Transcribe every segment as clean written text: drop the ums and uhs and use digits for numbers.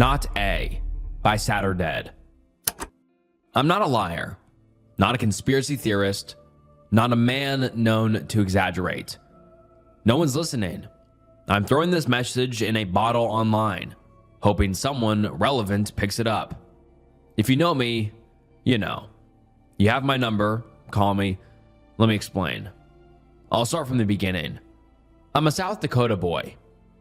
Not A by Saturdead. I'm not a liar, not a conspiracy theorist, not a man known to exaggerate. No one's listening. I'm throwing this message in a bottle online, hoping someone relevant picks it up. If you know me, you know. You have my number, call me. Let me explain. I'll start from the beginning. I'm a South Dakota boy.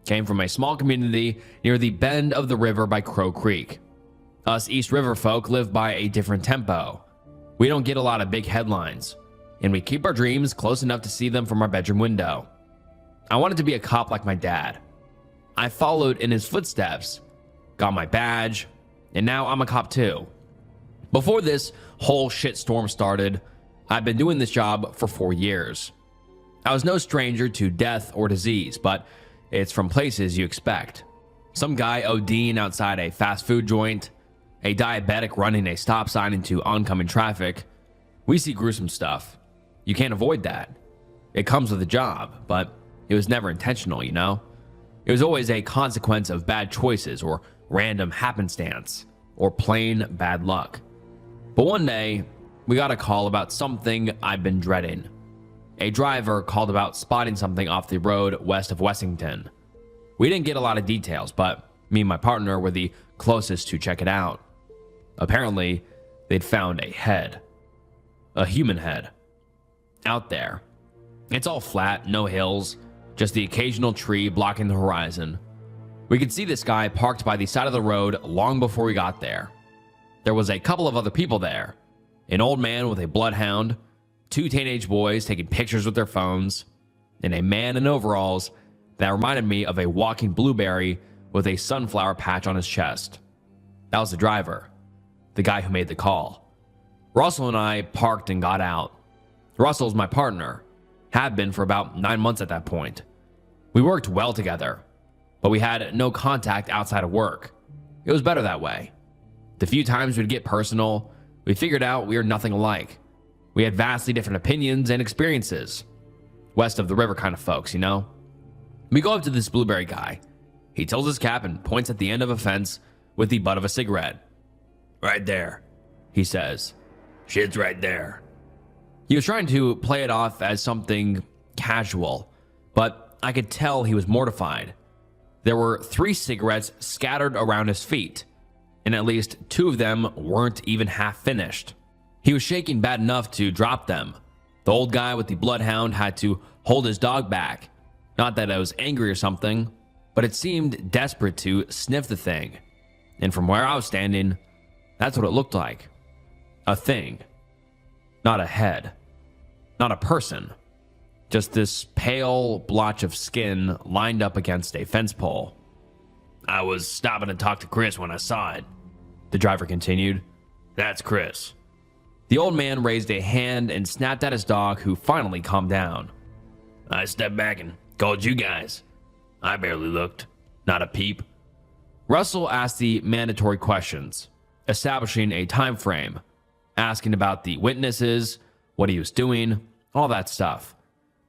Came from a small community near the bend of the river by Crow Creek. Us East River folk live by a different tempo. We don't get a lot of big headlines, and we keep our dreams close enough to see them from our bedroom window. I wanted to be a cop like my dad. I followed in his footsteps, got my badge, and now I'm a cop too. Before this whole shitstorm started, I've been doing this job for 4 years. I was no stranger to death or disease, but it's from places you expect. Some guy ODing outside a fast food joint, a diabetic running a stop sign into oncoming traffic. We see gruesome stuff. You can't avoid that. It comes with the job, but it was never intentional, you know? It was always a consequence of bad choices or random happenstance or plain bad luck. But one day, we got a call about something I've been dreading. A driver called about spotting something off the road west of Wessington. We didn't get a lot of details, but me and my partner were the closest to check it out. Apparently, they'd found a head. A human head. Out there. It's all flat, no hills, just the occasional tree blocking the horizon. We could see this guy parked by the side of the road long before we got there. There was a couple of other people there. An old man with a bloodhound, 2 teenage boys taking pictures with their phones, and a man in overalls that reminded me of a walking blueberry with a sunflower patch on his chest. That was the driver, the guy who made the call. Russell and I parked and got out. Russell's my partner, had been for about 9 months at that point. We worked well together, but we had no contact outside of work. It was better that way. The few times we'd get personal, we figured out we were nothing alike. We had vastly different opinions and experiences. West of the river kind of folks, you know? We go up to this blueberry guy. He tilts his cap and points at the end of a fence with the butt of a cigarette. "Right there," he says. "Shit's right there." He was trying to play it off as something casual, but I could tell he was mortified. There were 3 cigarettes scattered around his feet, and at least 2 of them weren't even half finished. He was shaking bad enough to drop them. The old guy with the bloodhound had to hold his dog back. Not that I was angry or something, but it seemed desperate to sniff the thing. And from where I was standing, that's what it looked like. A thing. Not a head. Not a person. Just this pale blotch of skin lined up against a fence pole. "I was stopping to talk to Chris when I saw it," the driver continued. "That's Chris." The old man raised a hand and snapped at his dog, who finally calmed down. "I stepped back and called you guys. I barely looked. Not a peep." Russell asked the mandatory questions, establishing a time frame, asking about the witnesses, what he was doing, all that stuff.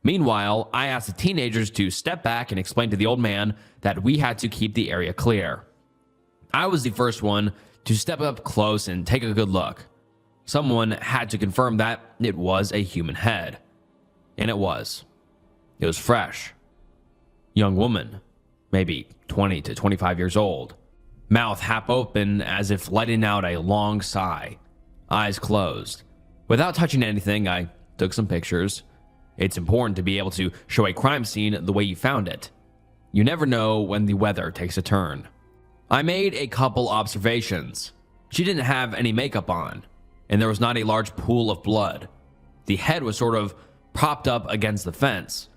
Meanwhile, I asked the teenagers to step back and explain to the old man that we had to keep the area clear. I was the first one to step up close and take a good look. Someone had to confirm that it was a human head. And it was. It was fresh. Young woman, maybe 20 to 25 years old. Mouth half open as if letting out a long sigh. Eyes closed. Without touching anything, I took some pictures. It's important to be able to show a crime scene the way you found it. You never know when the weather takes a turn. I made a couple observations. She didn't have any makeup on, and there was not a large pool of blood. The head was sort of propped up against the fence,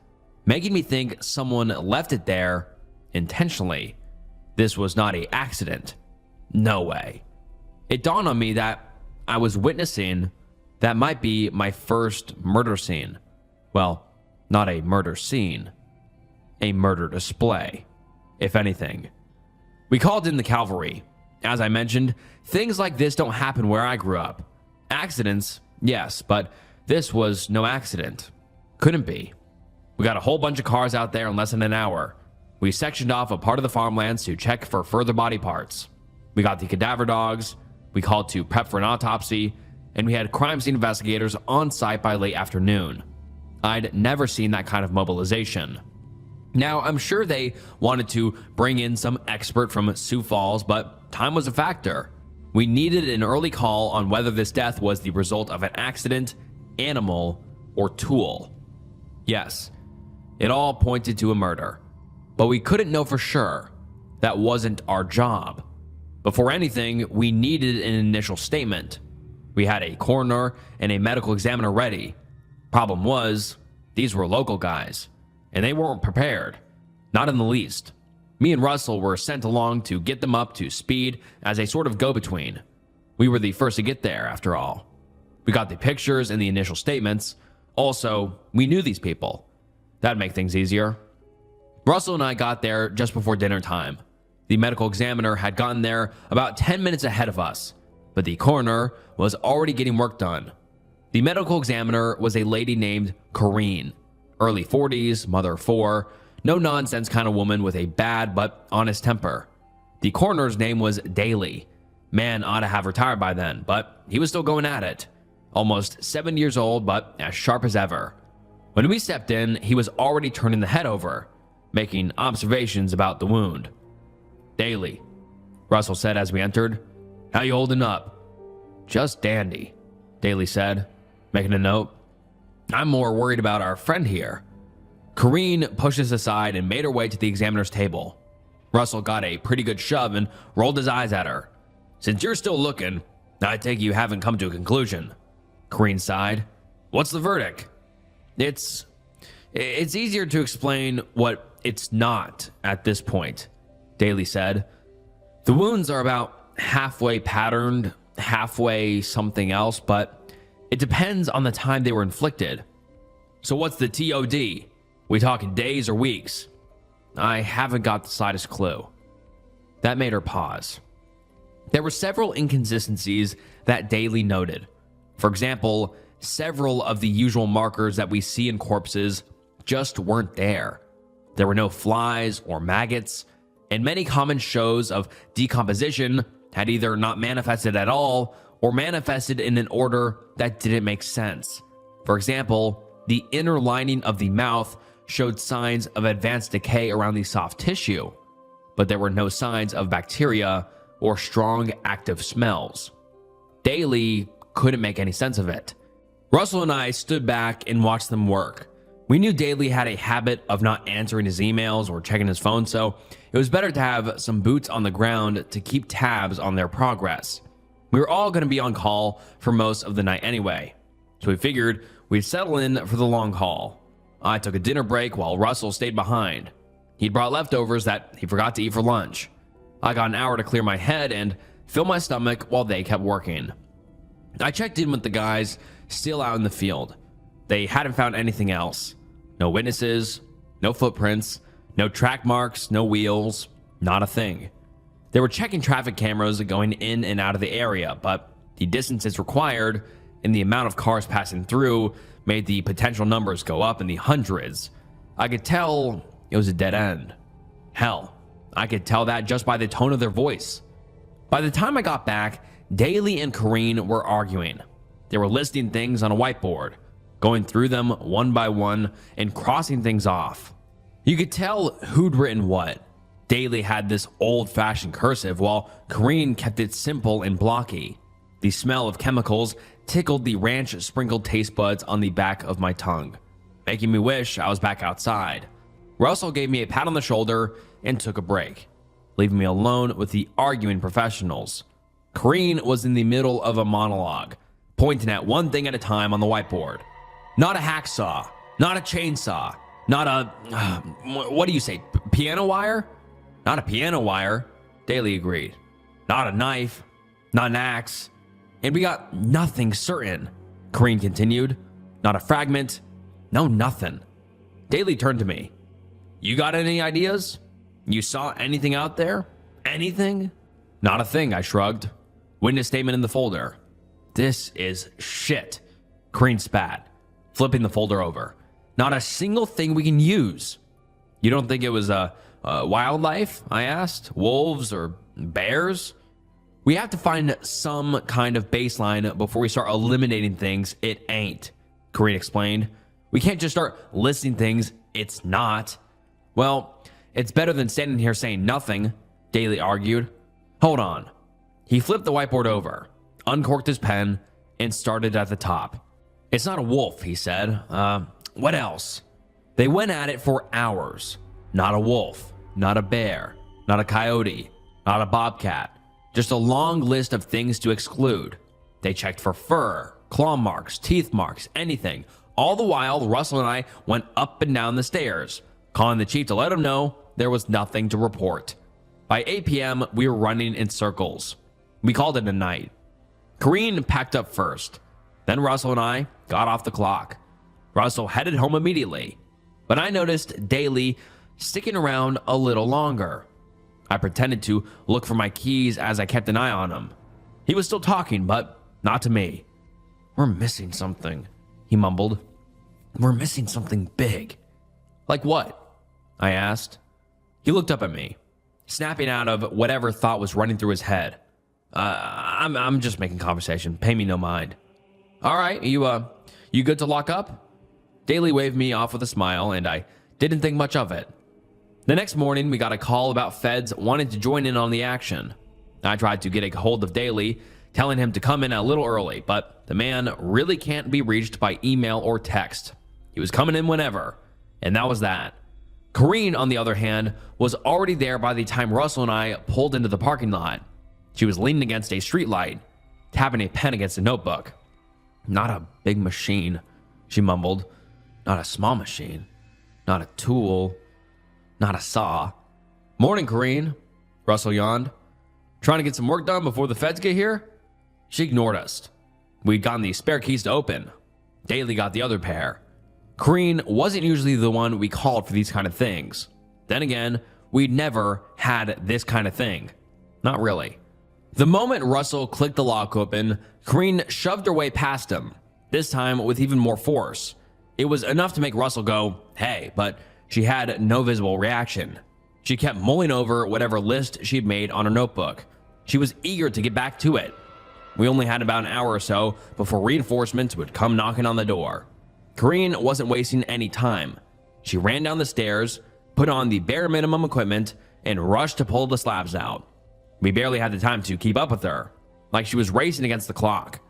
making me think someone left it there intentionally. This was not an accident. No way. It dawned on me that I was witnessing that might be my first murder scene. Well, not a murder scene. A murder display, if anything. We called in the cavalry. As I mentioned, things like this don't happen where I grew up. Accidents, yes, but this was no accident. Couldn't be. We got a whole bunch of cars out there in less than an hour. We sectioned off a part of the farmlands to check for further body parts. We got the cadaver dogs, we called to prep for an autopsy, and we had crime scene investigators on site by late afternoon. I'd never seen that kind of mobilization. Now, I'm sure they wanted to bring in some expert from Sioux Falls, but time was a factor. We needed an early call on whether this death was the result of an accident, animal, or tool. Yes, it all pointed to a murder, but we couldn't know for sure. That wasn't our job. Before anything, we needed an initial statement. We had a coroner and a medical examiner ready. Problem was, these were local guys, and they weren't prepared. Not in the least. Me and Russell were sent along to get them up to speed as a sort of go-between. We were the first to get there, after all. We got the pictures and the initial statements. Also, we knew these people. That'd make things easier. Russell and I got there just before dinner time. The medical examiner had gotten there about 10 minutes ahead of us, but the coroner was already getting work done. The medical examiner was a lady named Corrine, early 40s, mother of 4, no-nonsense kind of woman with a bad but honest temper. The coroner's name was Daly. Man ought to have retired by then, but he was still going at it. Almost 7 years old, but as sharp as ever. When we stepped in, he was already turning the head over, making observations about the wound. "Daly," Russell said as we entered. "How you holding up?" "Just dandy," Daly said, making a note. "I'm more worried about our friend here." Corrine pushed us aside and made her way to the examiner's table. Russell got a pretty good shove and rolled his eyes at her. "Since you're still looking, I take you haven't come to a conclusion." Corrine sighed. "What's the verdict?" It's easier to explain what it's not at this point," Daly said. "The wounds are about halfway patterned, halfway something else, but it depends on the time they were inflicted." "So what's the TOD? We talking days or weeks?" "I haven't got the slightest clue." That made her pause. There were several inconsistencies that Daly noted. For example, several of the usual markers that we see in corpses just weren't there. There were no flies or maggots, and many common shows of decomposition had either not manifested at all or manifested in an order that didn't make sense. For example, the inner lining of the mouth showed signs of advanced decay around the soft tissue, but there were no signs of bacteria or strong active smells. Daly couldn't make any sense of it. Russell and I stood back and watched them work. We knew Daly had a habit of not answering his emails or checking his phone, so it was better to have some boots on the ground to keep tabs on their progress. We were all going to be on call for most of the night anyway, so we figured we'd settle in for the long haul. I took a dinner break while Russell stayed behind. He'd brought leftovers that he forgot to eat for lunch. I got an hour to clear my head and fill my stomach while they kept working. I checked in with the guys still out in the field. They hadn't found anything else. No witnesses, no footprints, no track marks, no wheels, not a thing. They were checking traffic cameras going in and out of the area, but the distances required and the amount of cars passing through made the potential numbers go up in the hundreds. I could tell it was a dead end. Hell, I could tell that just by the tone of their voice. By the time I got back, Daly and Corrine were arguing. They were listing things on a whiteboard, going through them one by one and crossing things off. You could tell who'd written what. Daly had this old-fashioned cursive, while Corrine kept it simple and blocky. The smell of chemicals tickled the ranch-sprinkled taste buds on the back of my tongue, making me wish I was back outside. Russell gave me a pat on the shoulder and took a break, leaving me alone with the arguing professionals. Corrine was in the middle of a monologue, pointing at one thing at a time on the whiteboard. Not a hacksaw, not a chainsaw, not a, what do you say, piano wire? Not a piano wire, Daly agreed. Not a knife, not an axe. And we got nothing certain, Corrine continued. Not a fragment, no nothing. Daly turned to me. You got any ideas? You saw anything out there? Anything? Not a thing, I shrugged. Witness statement in the folder. This is shit, Corrine spat, flipping the folder over. Not a single thing we can use. You don't think it was wildlife? I asked. Wolves or bears? We have to find some kind of baseline before we start eliminating things it ain't, Corrine explained. We can't just start listing things it's not. Well, it's better than standing here saying nothing, Daly argued. Hold on. He flipped the whiteboard over, uncorked his pen, and started at the top. It's not a wolf, he said. What else? They went at it for hours. Not a wolf, not a bear, not a coyote, not a bobcat. Just a long list of things to exclude. They checked for fur, claw marks, teeth marks, anything. All the while, Russell and I went up and down the stairs, calling the chief to let him know there was nothing to report. By 8 p.m., we were running in circles. We called it a night. Corrine packed up first. Then Russell and I got off the clock. Russell headed home immediately, but I noticed Daly sticking around a little longer. I pretended to look for my keys as I kept an eye on him. He was still talking, but not to me. We're missing something, he mumbled. We're missing something big. Like what? I asked. He looked up at me, snapping out of whatever thought was running through his head. I'm just making conversation. Pay me no mind. All right, you good to lock up? Daly waved me off with a smile, and I didn't think much of it. The next morning, we got a call about feds wanting to join in on the action. I tried to get a hold of Daly, telling him to come in a little early, but the man really can't be reached by email or text. He was coming in whenever, and that was that. Corrine, on the other hand, was already there by the time Russell and I pulled into the parking lot. She was leaning against a streetlight, tapping a pen against a notebook. Not a big machine, she mumbled. Not a small machine. Not a tool. Not a saw. Morning, Corrine, Russell yawned. Trying to get some work done before the feds get here? She ignored us. We'd gotten the spare keys to open. Daly got the other pair. Corrine wasn't usually the one we called for these kind of things. Then again, we'd never had this kind of thing. Not really. The moment Russell clicked the lock open, Corrine shoved her way past him, this time with even more force. It was enough to make Russell go, hey, but she had no visible reaction. She kept mulling over whatever list she'd made on her notebook. She was eager to get back to it. We only had about an hour or so before reinforcements would come knocking on the door. Corrine wasn't wasting any time. She ran down the stairs, put on the bare minimum equipment, and rushed to pull the slabs out. We barely had the time to keep up with her, like she was racing against the clock.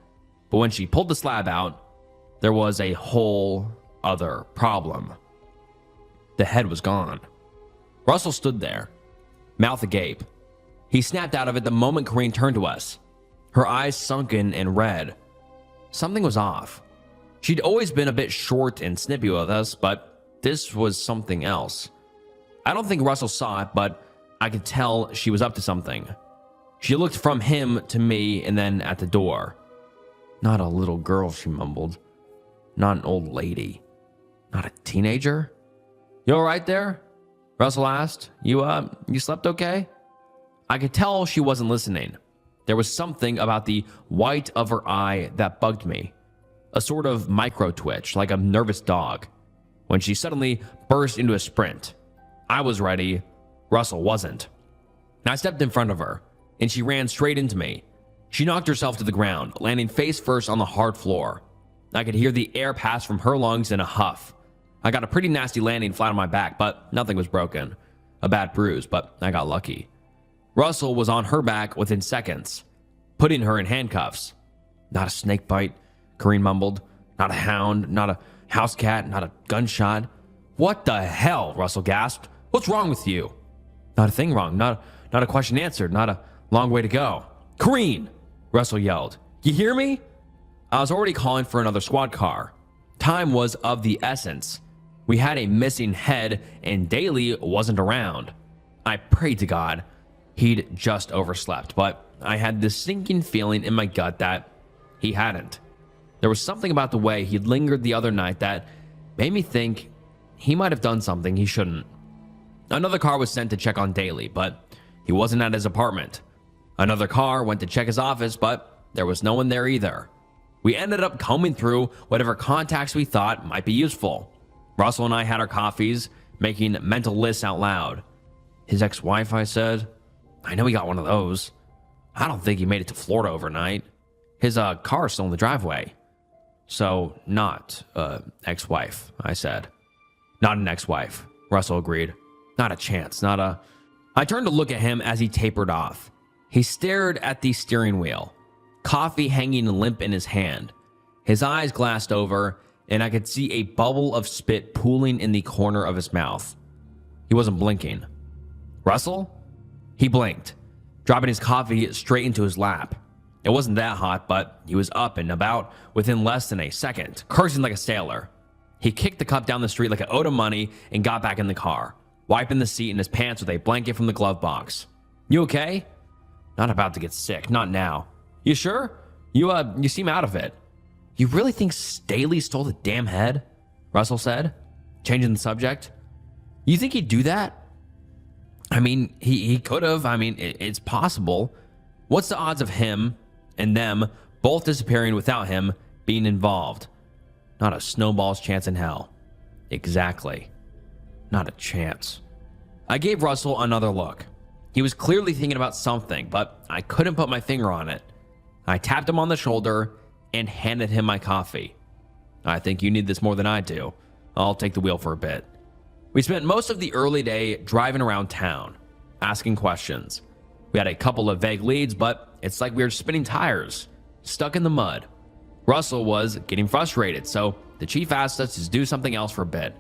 But when she pulled the slab out, there was a whole other problem. The head was gone. Russell stood there, mouth agape. He snapped out of it the moment Corrine turned to us, her eyes sunken and red. Something was off. She'd always been a bit short and snippy with us, but this was something else. I don't think Russell saw it, but I could tell she was up to something. She looked from him to me and then at the door. Not a little girl, she mumbled. Not an old lady. Not a teenager? You all right there? Russell asked. You slept okay? I could tell she wasn't listening. There was something about the white of her eye that bugged me. A sort of micro twitch, like a nervous dog. When she suddenly burst into a sprint. I was ready. Russell wasn't. I stepped in front of her, and she ran straight into me. She knocked herself to the ground, landing face first on the hard floor. I could hear the air pass from her lungs in a huff. I got a pretty nasty landing flat on my back, but nothing was broken. A bad bruise, but I got lucky. Russell was on her back within seconds, putting her in handcuffs. Not a snake bite, Corrine mumbled. Not a hound, not a house cat, not a gunshot. What the hell, Russell gasped. What's wrong with you? Not a thing wrong, not a question answered, not a long way to go. Corrine, Russell yelled. You hear me? I was already calling for another squad car. Time was of the essence. We had a missing head and Daly wasn't around. I prayed to God he'd just overslept, but I had this sinking feeling in my gut that he hadn't. There was something about the way he'd lingered the other night that made me think he might have done something he shouldn't. Another car was sent to check on Daly, but he wasn't at his apartment. Another car went to check his office, but there was no one there either. We ended up combing through whatever contacts we thought might be useful. Russell and I had our coffees, making mental lists out loud. His ex-wife, I said. I know he got one of those. I don't think he made it to Florida overnight. His car's still in the driveway. So, not ex-wife, I said. Not an ex-wife, Russell agreed. Not a chance, not a... I turned to look at him as he tapered off. He stared at the steering wheel, coffee hanging limp in his hand. His eyes glassed over, and I could see a bubble of spit pooling in the corner of his mouth. He wasn't blinking. Russell? He blinked, dropping his coffee straight into his lap. It wasn't that hot, but he was up and about within less than a second, cursing like a sailor. He kicked the cup down the street like it owed him money and got back in the car, wiping the seat in his pants with a blanket from the glove box. You okay? Not about to get sick, not now. You sure? You seem out of it. You really think Staley stole the damn head? Russell said, changing the subject. You think he'd do that? I mean, he could have. I mean, it's possible. What's the odds of him and them both disappearing without him being involved? Not a snowball's chance in hell. Exactly. Not a chance. I gave Russell another look. He was clearly thinking about something, but I couldn't put my finger on it. I tapped him on the shoulder and handed him my coffee. I think you need this more than I do. I'll take the wheel for a bit. We spent most of the early day driving around town, asking questions. We had a couple of vague leads, but it's like we were spinning tires, stuck in the mud. Russell was getting frustrated, so the chief asked us to do something else for a bit.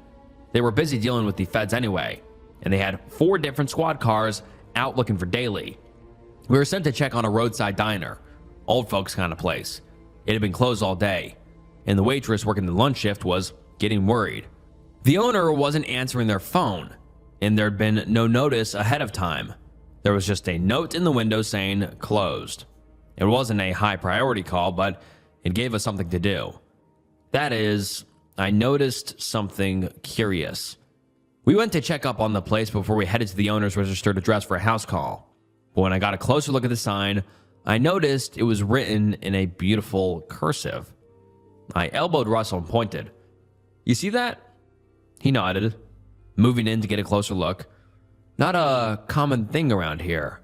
They were busy dealing with the feds anyway, and they had 4 different squad cars out looking for Daly. We were sent to check on a roadside diner, old folks kind of place. It had been closed all day, and the waitress working the lunch shift was getting worried. The owner wasn't answering their phone, and there'd been no notice ahead of time. There was just a note in the window saying closed. It wasn't a high priority call, but it gave us something to do. That is, I noticed something curious. We went to check up on the place before we headed to the owner's registered address for a house call. But when I got a closer look at the sign, I noticed it was written in a beautiful cursive. I elbowed Russell and pointed. You see that? He nodded, moving in to get a closer look. Not a common thing around here,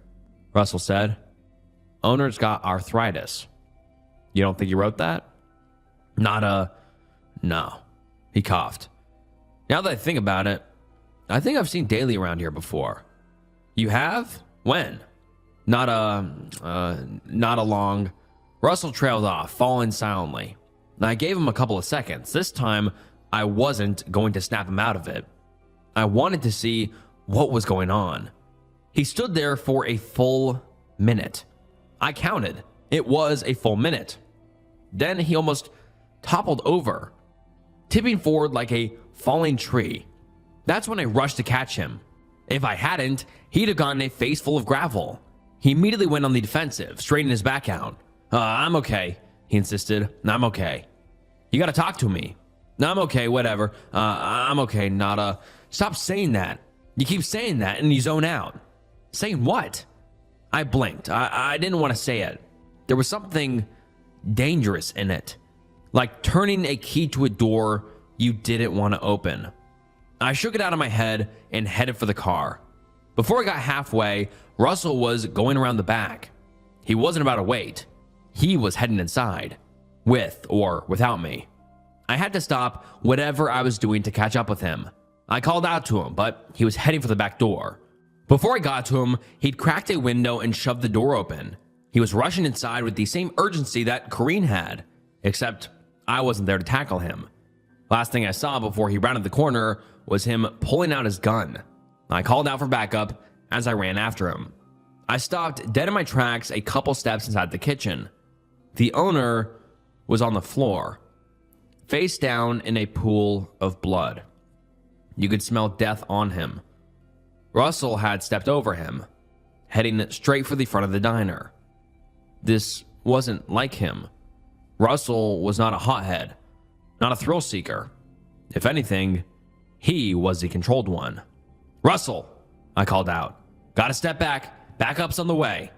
Russell said. Owner's got arthritis. You don't think he wrote that? No. He coughed. Now that I think about it, I think I've seen Daly around here before. You have? When? Not long. Russell trailed off, falling silently. I gave him a couple of seconds. This time, I wasn't going to snap him out of it. I wanted to see what was going on. He stood there for a full minute. I counted. It was a full minute. Then he almost toppled over, tipping forward like a falling tree. That's when I rushed to catch him. If I hadn't, he'd have gotten a face full of gravel. He immediately went on the defensive, straightening his back out. I'm okay, he insisted. I'm okay. You gotta talk to me. I'm okay, whatever. I'm okay, nada. Stop saying that. You keep saying that and you zone out. Saying what? I blinked. I didn't want to say it. There was something dangerous in it. Like turning a key to a door you didn't want to open. I shook it out of my head and headed for the car. Before I got halfway, Russell was going around the back. He wasn't about to wait. He was heading inside, with or without me. I had to stop whatever I was doing to catch up with him. I called out to him, but he was heading for the back door. Before I got to him, he'd cracked a window and shoved the door open. He was rushing inside with the same urgency that Corrine had, except I wasn't there to tackle him. Last thing I saw before he rounded the corner was him pulling out his gun. I called out for backup as I ran after him. I stopped dead in my tracks a couple steps inside the kitchen. The owner was on the floor, face down in a pool of blood. You could smell death on him. Russell had stepped over him, heading straight for the front of the diner. This wasn't like him. Russell was not a hothead, not a thrill seeker. If anything, he was the controlled one. Russell, I called out. Gotta step back. Backup's on the way.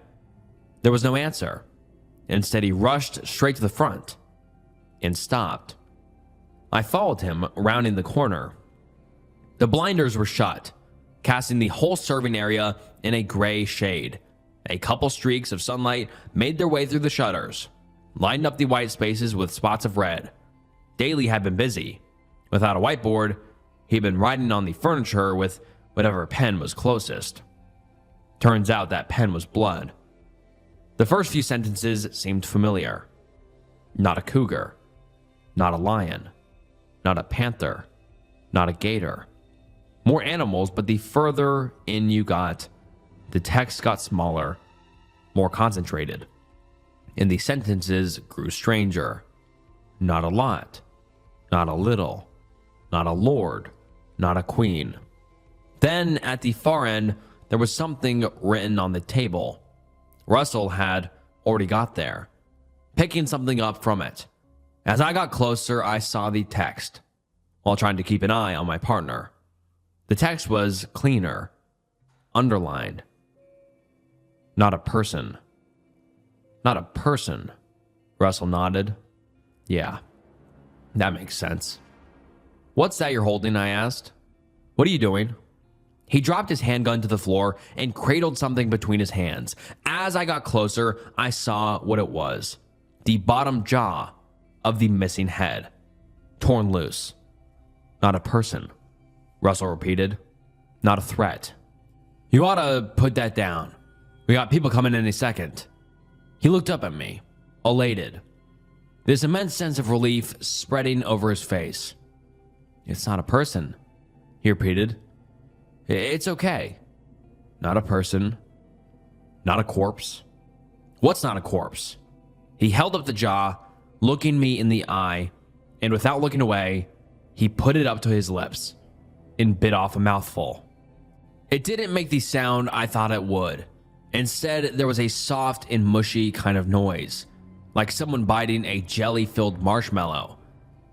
There was no answer. Instead, he rushed straight to the front and stopped. I followed him, rounding the corner. The blinders were shut, casting the whole serving area in a gray shade. A couple streaks of sunlight made their way through the shutters, lighting up the white spaces with spots of red. Daly had been busy. Without a whiteboard, he'd been writing on the furniture with whatever pen was closest. Turns out that pen was blood. The first few sentences seemed familiar. Not a cougar. Not a lion. Not a panther. Not a gator. More animals, but the further in you got, the text got smaller, more concentrated, and the sentences grew stranger. Not a lot. Not a little. Not a lord. Not a queen. Then, at the far end, there was something written on the table. Russell had already got there, picking something up from it. As I got closer, I saw the text, while trying to keep an eye on my partner. The text was cleaner, underlined. Not a person. Not a person. Russell nodded. Yeah, that makes sense. What's that you're holding? I asked. What are you doing? He dropped his handgun to the floor and cradled something between his hands. As I got closer, I saw what it was. The bottom jaw of the missing head, torn loose. Not a person, Russell repeated. Not a threat. You ought to put that down. We got people coming any second. He looked up at me, elated, this immense sense of relief spreading over his face. It's not a person, he repeated. It's okay. Not a person. Not a corpse. What's not a corpse? He held up the jaw, looking me in the eye, and without looking away, he put it up to his lips and bit off a mouthful. It didn't make the sound I thought it would. Instead, there was a soft and mushy kind of noise, like someone biting a jelly-filled marshmallow.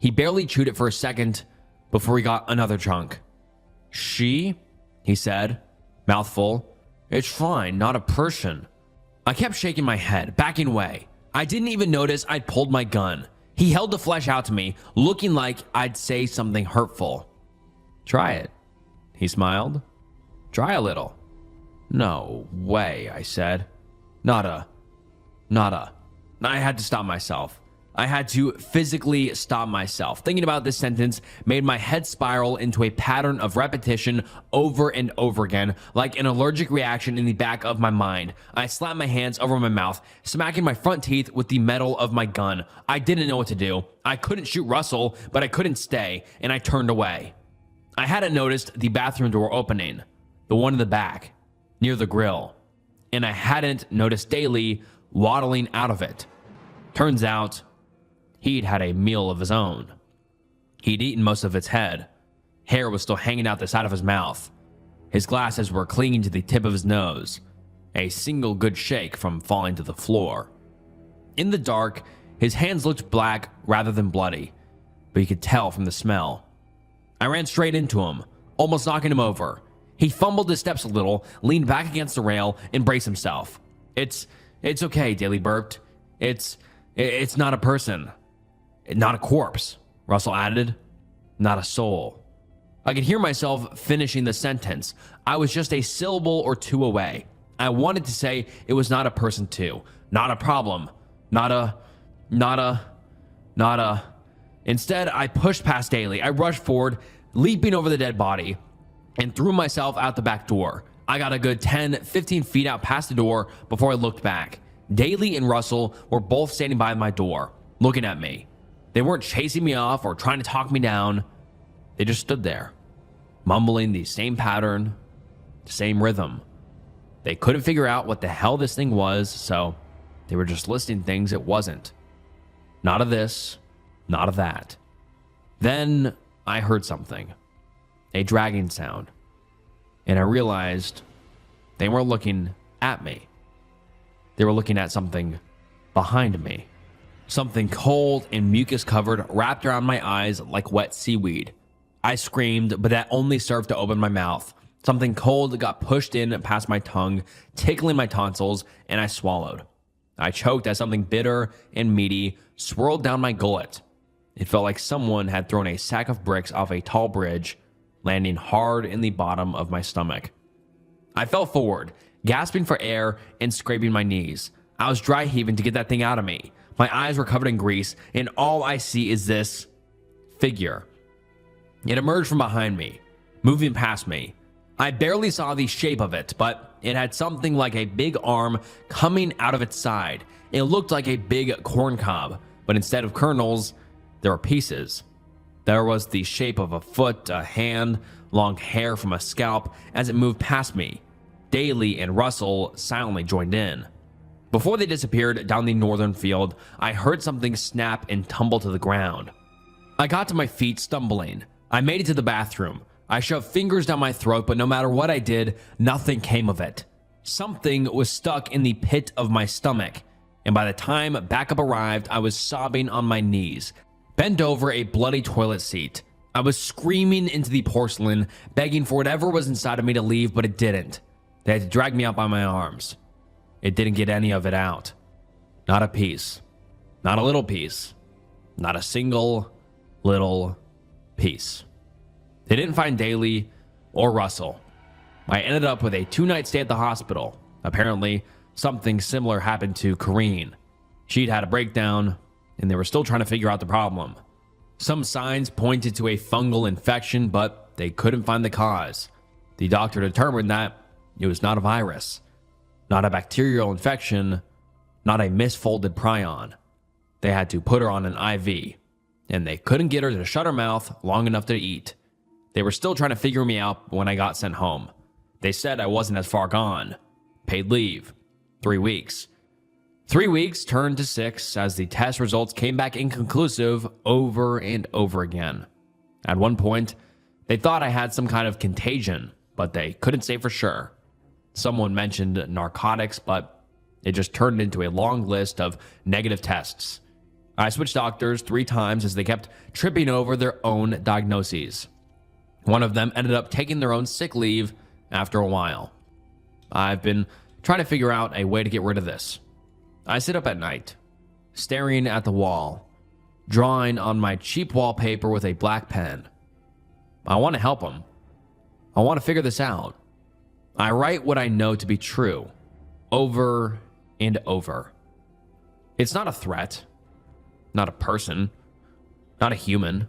He barely chewed it for a second before he got another chunk. She? He said, mouthful. It's fine, not a person. I kept shaking my head, backing away. I didn't even notice I'd pulled my gun. He held the flesh out to me, looking like I'd say something hurtful. Try it, he smiled. Try a little. No way, I said. Nada. I had to stop myself. I had to physically stop myself. Thinking about this sentence made my head spiral into a pattern of repetition over and over again, like an allergic reaction in the back of my mind. I slapped my hands over my mouth, smacking my front teeth with the metal of my gun. I didn't know what to do. I couldn't shoot Russell, but I couldn't stay, and I turned away. I hadn't noticed the bathroom door opening, the one in the back, near the grill, and I hadn't noticed Daly waddling out of it. Turns out, he'd had a meal of his own. He'd eaten most of its head. Hair was still hanging out the side of his mouth. His glasses were clinging to the tip of his nose, a single good shake from falling to the floor. In the dark, his hands looked black rather than bloody, but you could tell from the smell. I ran straight into him, almost knocking him over. He fumbled his steps a little, leaned back against the rail, and braced himself. It's okay, Daly burped. It's not a person. Not a corpse, Russell added. Not a soul. I could hear myself finishing the sentence. I was just a syllable or two away. I wanted to say it was not a person too. Not a problem. Not a... Instead, I pushed past Daly. I rushed forward, leaping over the dead body, and threw myself out the back door. I got a good 10-15 feet out past the door before I looked back. Daly and Russell were both standing by my door, looking at me. They weren't chasing me off or trying to talk me down. They just stood there, mumbling the same pattern, the same rhythm. They couldn't figure out what the hell this thing was, so they were just listing things it wasn't. Not of this, not of that. Then I heard something, a dragging sound, and I realized they weren't looking at me. They were looking at something behind me. Something cold and mucus covered wrapped around my eyes like wet seaweed. I screamed, but that only served to open my mouth. Something cold got pushed in past my tongue, tickling my tonsils, and I swallowed. I choked as something bitter and meaty swirled down my gullet. It felt like someone had thrown a sack of bricks off a tall bridge, landing hard in the bottom of my stomach. I fell forward, gasping for air and scraping my knees. I was dry heaving to get that thing out of me. My eyes were covered in grease, and all I see is this figure. It emerged from behind me, moving past me. I barely saw the shape of it, but it had something like a big arm coming out of its side. It looked like a big corn cob, but instead of kernels, there were pieces. There was the shape of a foot, a hand, long hair from a scalp as it moved past me. Daly and Russell silently joined in. Before they disappeared down the northern field, I heard something snap and tumble to the ground. I got to my feet stumbling. I made it to the bathroom. I shoved fingers down my throat, but no matter what I did, nothing came of it. Something was stuck in the pit of my stomach, and by the time backup arrived, I was sobbing on my knees, bent over a bloody toilet seat. I was screaming into the porcelain, begging for whatever was inside of me to leave, but it didn't. They had to drag me up by my arms. It didn't get any of it out. Not a piece. Not a little piece. Not a single little piece. They didn't find Daly or Russell. I ended up with a 2-night stay at the hospital. Apparently, something similar happened to Corrine. She'd had a breakdown, and they were still trying to figure out the problem. Some signs pointed to a fungal infection, but they couldn't find the cause. The doctor determined that it was not a virus, not a bacterial infection, not a misfolded prion. They had to put her on an IV, and they couldn't get her to shut her mouth long enough to eat. They were still trying to figure me out when I got sent home. They said I wasn't as far gone. Paid leave. 3 weeks. 3 weeks turned to 6 as the test results came back inconclusive over and over again. At one point, they thought I had some kind of contagion, but they couldn't say for sure. Someone mentioned narcotics, but it just turned into a long list of negative tests. I switched doctors 3 times as they kept tripping over their own diagnoses. One of them ended up taking their own sick leave after a while. I've been trying to figure out a way to get rid of this. I sit up at night, staring at the wall, drawing on my cheap wallpaper with a black pen. I want to help them. I want to figure this out. I write what I know to be true, over and over. It's not a threat, not a person, not a human,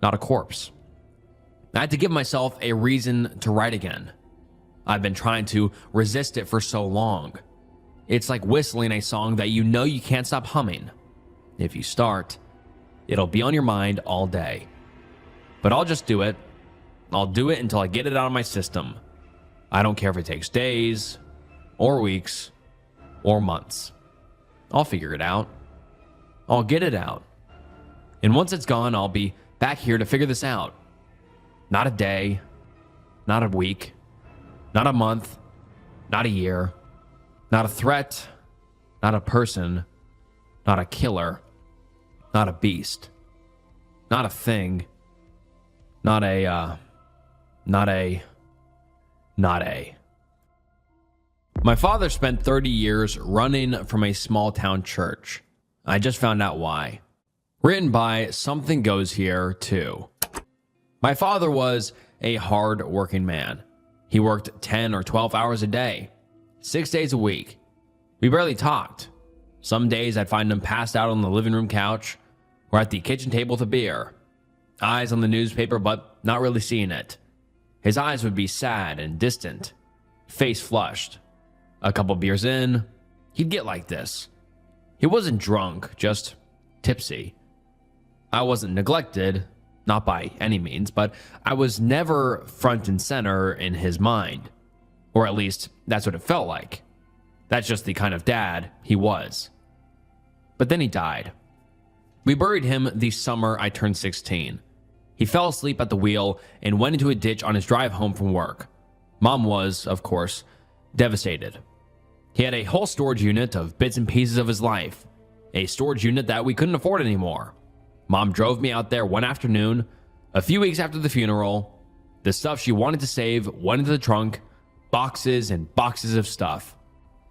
not a corpse. I had to give myself a reason to write again. I've been trying to resist it for so long. It's like whistling a song that you know you can't stop humming. If you start, it'll be on your mind all day. But I'll just do it. I'll do it until I get it out of my system. I don't care if it takes days, or weeks, or months. I'll figure it out. I'll get it out. And once it's gone, I'll be back here to figure this out. Not a day, not a week, not a month, not a year, not a threat, not a person, not a killer, not a beast, not a thing, not a. My father spent 30 years running from a small town church. I just found out why. Written by Something Goes Here, too. My father was a hard-working man. He worked 10 or 12 hours a day, 6 days a week. We barely talked. Some days I'd find him passed out on the living room couch or at the kitchen table with a beer. Eyes on the newspaper, but not really seeing it. His eyes would be sad and distant, face flushed. A couple beers in, he'd get like this. He wasn't drunk, just tipsy. I wasn't neglected, not by any means, but I was never front and center in his mind. Or at least, that's what it felt like. That's just the kind of dad he was. But then he died. We buried him the summer I turned 16. He fell asleep at the wheel and went into a ditch on his drive home from work. Mom was, of course, devastated. He had a whole storage unit of bits and pieces of his life, a storage unit that we couldn't afford anymore. Mom drove me out there one afternoon, a few weeks after the funeral. The stuff she wanted to save went into the trunk, boxes and boxes of stuff.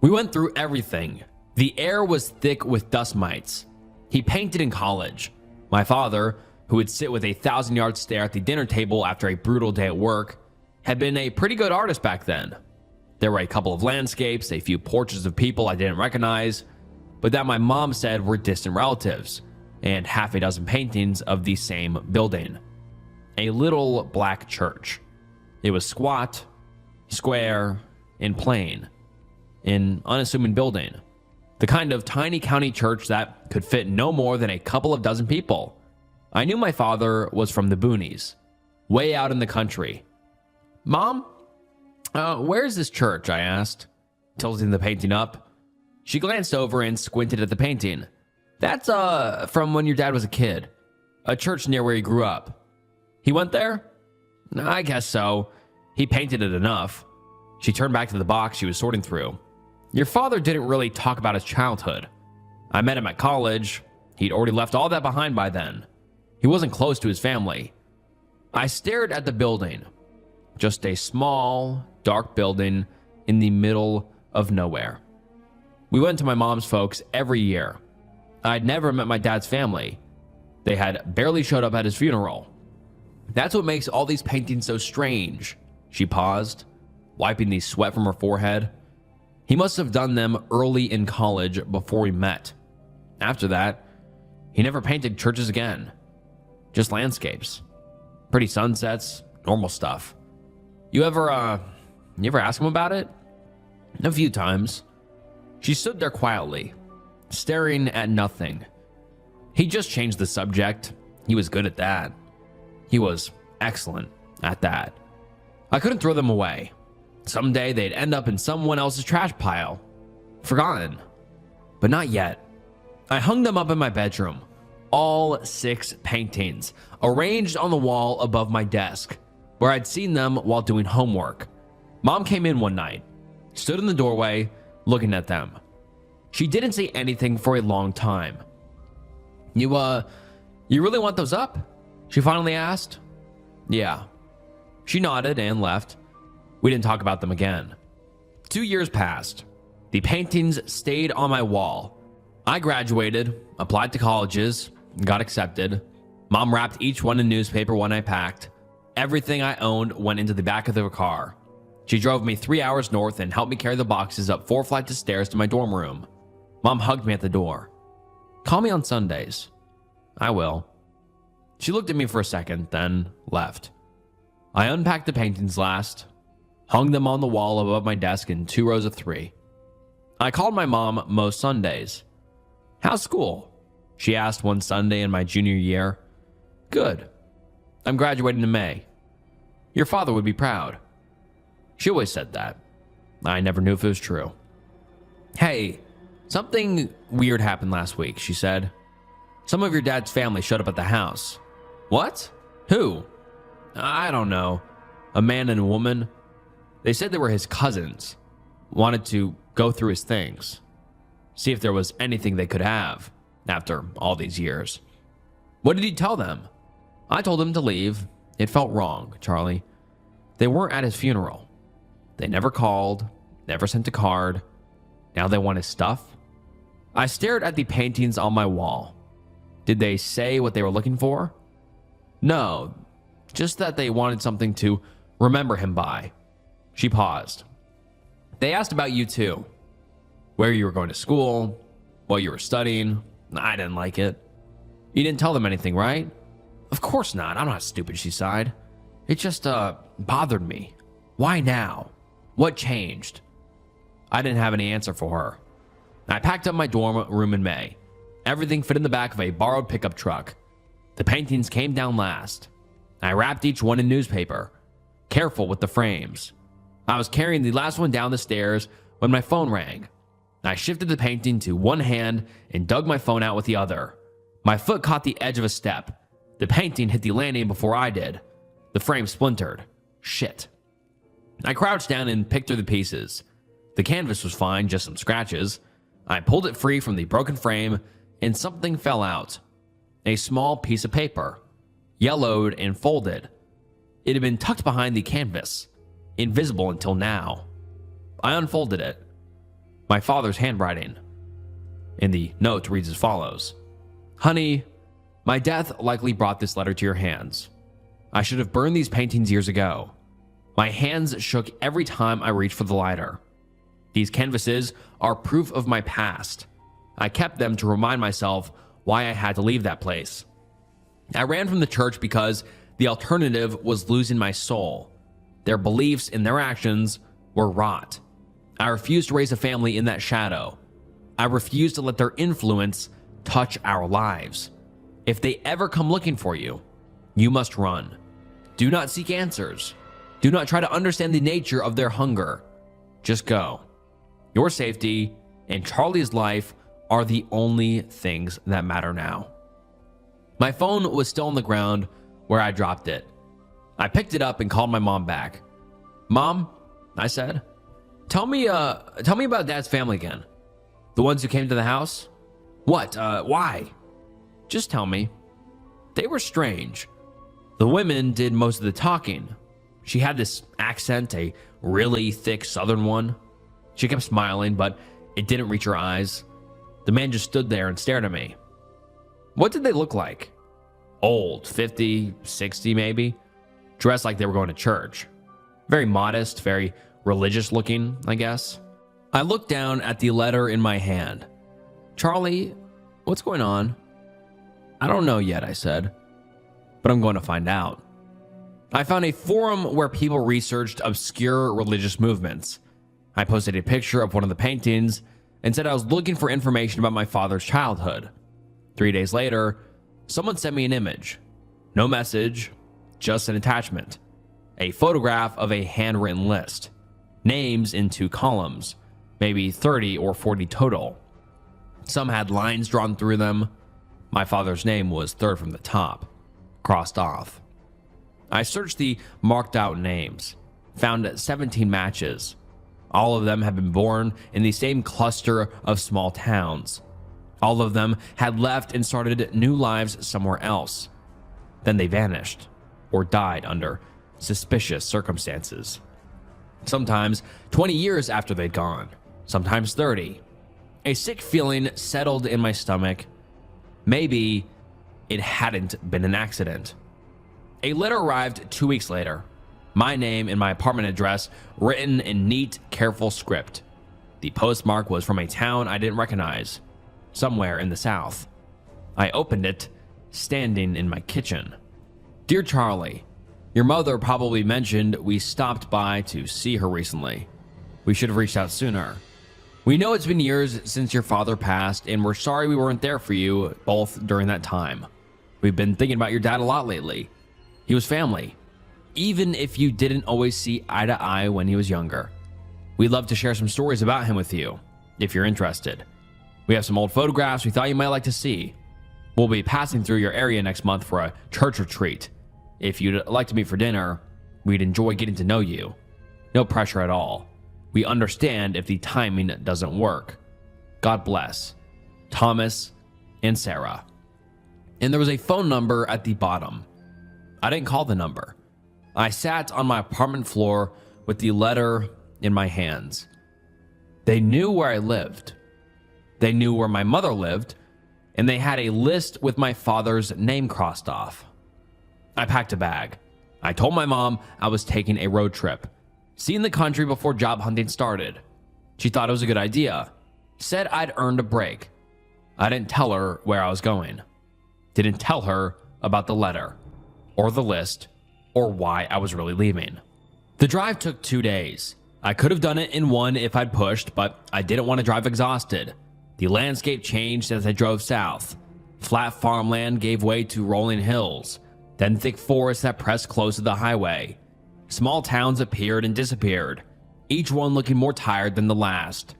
We went through everything. The air was thick with dust mites. He painted in college. My father, who would sit with a 1,000-yard stare at the dinner table after a brutal day at work, had been a pretty good artist back then. There were a couple of landscapes, a few portraits of people I didn't recognize, but that my mom said were distant relatives, and half a dozen paintings of the same building. A little black church. It was squat, square, and plain. An unassuming building. The kind of tiny county church that could fit no more than a couple of dozen people. I knew my father was from the boonies, way out in the country. "Mom, where is this church?" I asked, tilting the painting up. She glanced over and squinted at the painting. "That's from when your dad was a kid. A church near where he grew up." "He went there?" "I guess so. He painted it enough." She turned back to the box she was sorting through. "Your father didn't really talk about his childhood. I met him at college. He'd already left all that behind by then. He wasn't close to his family." I stared at the building. Just a small, dark building in the middle of nowhere. We went to my mom's folks every year. I'd never met my dad's family. They had barely showed up at his funeral. "That's what makes all these paintings so strange." She paused, wiping the sweat from her forehead. "He must have done them early in college before we met. After that, he never painted churches again. Just landscapes. Pretty sunsets, normal stuff. You ever ask him about it?" "A few times." She stood there quietly, staring at nothing. "He just changed the subject. He was good at that. He was excellent at that. I couldn't throw them away. Someday they'd end up in someone else's trash pile. Forgotten. But not yet. I hung them up in my bedroom. All 6 paintings, arranged on the wall above my desk, where I'd seen them while doing homework. Mom came in one night, stood in the doorway, looking at them. She didn't say anything for a long time. You really want those up?" she finally asked. "Yeah." She nodded and left. We didn't talk about them again. 2 years passed. The paintings stayed on my wall. I graduated, applied to colleges, got accepted. Mom wrapped each one in newspaper when I packed. Everything I owned went into the back of the car. She drove me 3 hours north and helped me carry the boxes up 4 flights of stairs to my dorm room. Mom hugged me at the door. "Call me on Sundays." "I will." She looked at me for a second, then left. I unpacked the paintings last, hung them on the wall above my desk in 2 rows of 3. I called my mom most Sundays. "How's school?" she asked one Sunday in my junior year. "Good. I'm graduating in May. Your father would be proud." She always said that. I never knew if it was true. "Hey, something weird happened last week," she said. "Some of your dad's family showed up at the house." "What? Who?" "I don't know. A man and a woman. They said they were his cousins. Wanted to go through his things. See if there was anything they could have after all these years." "What did he tell them?" "I told him to leave. It felt wrong, Charlie. They weren't at his funeral. They never called, never sent a card. Now they want his stuff." I stared at the paintings on my wall. Did they say what they were looking for? No, just that they wanted something to remember him by. She paused. "They asked about you too. Where you were going to school, what you were studying. I didn't like it." "You didn't tell them anything, right?" "Of course not. I'm not stupid," she sighed. "It just bothered me. Why now? What changed?" I didn't have any answer for her. I packed up my dorm room in May. Everything fit in the back of a borrowed pickup truck. The paintings came down last. I wrapped each one in newspaper, careful with the frames. I was carrying the last one down the stairs when my phone rang. I shifted the painting to one hand and dug my phone out with the other. My foot caught the edge of a step. The painting hit the landing before I did. The frame splintered. Shit. I crouched down and picked through the pieces. The canvas was fine, just some scratches. I pulled it free from the broken frame and something fell out. A small piece of paper, yellowed and folded. It had been tucked behind the canvas, invisible until now. I unfolded it. My father's handwriting. And the note reads as follows. "Honey, my death likely brought this letter to your hands. I should have burned these paintings years ago. My hands shook every time I reached for the lighter. These canvases are proof of my past. I kept them to remind myself why I had to leave that place. I ran from the church because the alternative was losing my soul. Their beliefs and their actions were rot. I refused to raise a family in that shadow. I refused to let their influence touch our lives. If they ever come looking for you, you must run. Do not seek answers. Do not try to understand the nature of their hunger. Just go. Your safety and Charlie's life are the only things that matter now. My phone was still on the ground where I dropped it. I picked it up and called my mom back. "Mom," I said, tell me about Dad's family again. The ones who came to the house? What? Why? Just tell me. They were strange. The women did most of the talking. She had this accent, a really thick southern one. She kept smiling, but it didn't reach her eyes. The man just stood there and stared at me. What did they look like? Old, 50, 60 maybe. Dressed like they were going to church. Very modest, very religious looking, I guess. I looked down at the letter in my hand. "Charlie, what's going on?" "I don't know yet," I said, "but I'm going to find out." I found a forum where people researched obscure religious movements. I posted a picture of one of the paintings and said I was looking for information about my father's childhood. 3 days later, someone sent me an image. No message, just an attachment. A photograph of a handwritten list. Names in 2 columns, maybe 30 or 40 total. Some had lines drawn through them. My father's name was third from the top, crossed off. I searched the marked out names, found 17 matches. All of them had been born in the same cluster of small towns. All of them had left and started new lives somewhere else. Then they vanished or died under suspicious circumstances. Sometimes 20 years after they'd gone, sometimes 30. A sick feeling settled in my stomach. Maybe it hadn't been an accident. A letter arrived 2 weeks later. My name and my apartment address written in neat, careful script. The postmark was from a town I didn't recognize, somewhere in the South. I opened it, standing in my kitchen. "Dear Charlie, your mother probably mentioned we stopped by to see her recently. We should have reached out sooner. We know it's been years since your father passed, and we're sorry we weren't there for you both during that time. We've been thinking about your dad a lot lately. He was family, even if you didn't always see eye to eye when he was younger. We'd love to share some stories about him with you, if you're interested. We have some old photographs we thought you might like to see. We'll be passing through your area next month for a church retreat. If you'd like to meet for dinner, we'd enjoy getting to know you. No pressure at all. We understand if the timing doesn't work. God bless. Thomas and Sarah." And there was a phone number at the bottom. I didn't call the number. I sat on my apartment floor with the letter in my hands. They knew where I lived. They knew where my mother lived, and they had a list with my father's name crossed off. I packed a bag. I told my mom I was taking a road trip, seeing the country before job hunting started. She thought it was a good idea. Said I'd earned a break. I didn't tell her where I was going. Didn't tell her about the letter, or the list, or why I was really leaving. The drive took 2 days. I could have done it in one if I'd pushed, but I didn't want to drive exhausted. The landscape changed as I drove south. Flat farmland gave way to rolling hills, then thick forests that pressed close to the highway. Small towns appeared and disappeared, each one looking more tired than the last.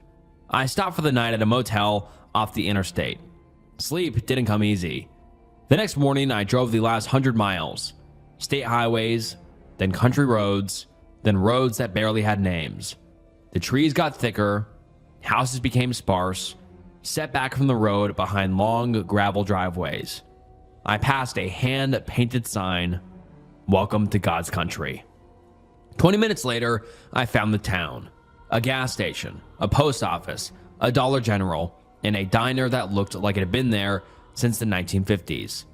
I stopped for the night at a motel off the interstate. Sleep didn't come easy. The next morning, I drove the last 100 miles. State highways, then country roads, then roads that barely had names. The trees got thicker, houses became sparse, set back from the road behind long gravel driveways. I passed a hand-painted sign, "Welcome to God's country." 20 minutes later, I found the town. A gas station, a post office, a Dollar General, and a diner that looked like it had been there since the 1950s.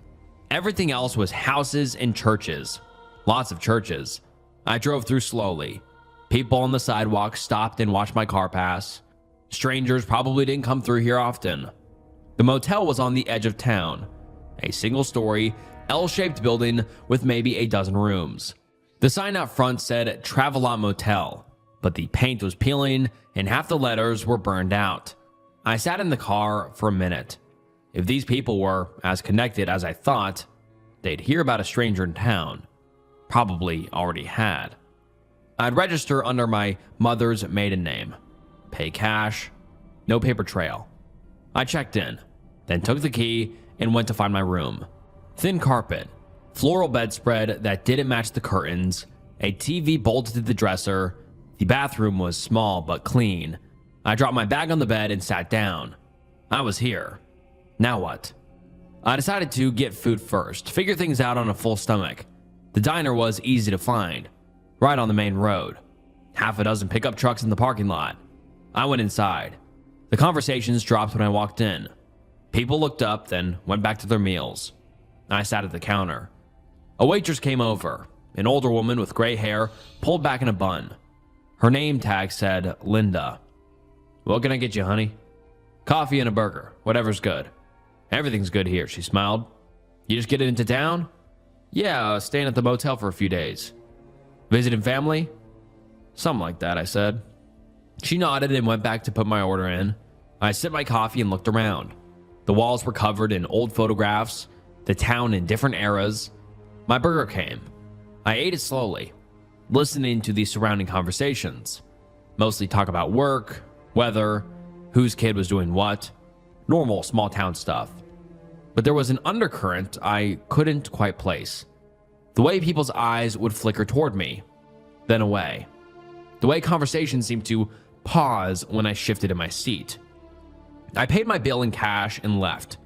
Everything else was houses and churches. Lots of churches. I drove through slowly. People on the sidewalk stopped and watched my car pass. Strangers probably didn't come through here often. The motel was on the edge of town, a single-story, L-shaped building with maybe a dozen rooms. The sign out front said Travelot Motel, but the paint was peeling and half the letters were burned out. I sat in the car for a minute. If these people were as connected as I thought, they'd hear about a stranger in town. Probably already had. I'd register under my mother's maiden name. Pay cash. No paper trail. I checked in, then took the key and went to find my room. Thin carpet, floral bedspread that didn't match the curtains, a TV bolted to the dresser. The bathroom was small but clean. I dropped my bag on the bed and sat down. I was here. Now what? I decided to get food first, figure things out on a full stomach. The diner was easy to find, right on the main road. Half a dozen pickup trucks in the parking lot. I went inside. The conversations dropped when I walked in. People looked up, then went back to their meals. I sat at the counter. A waitress came over, an older woman with gray hair pulled back in a bun. Her name tag said Linda. "What can I get you, honey?" "Coffee and a burger, whatever's good." "Everything's good here," she smiled. "You just getting into town?" "Yeah, staying at the motel for a few days." "Visiting family?" "Something like that," I said. She nodded and went back to put my order in. I sipped my coffee and looked around. The walls were covered in old photographs, the town in different eras. My burger came. I ate it slowly, listening to the surrounding conversations. Mostly talk about work, weather, whose kid was doing what, normal small town stuff. But there was an undercurrent I couldn't quite place. The way people's eyes would flicker toward me, then away. The way conversation seemed to pause when I shifted in my seat. I paid my bill in cash and left.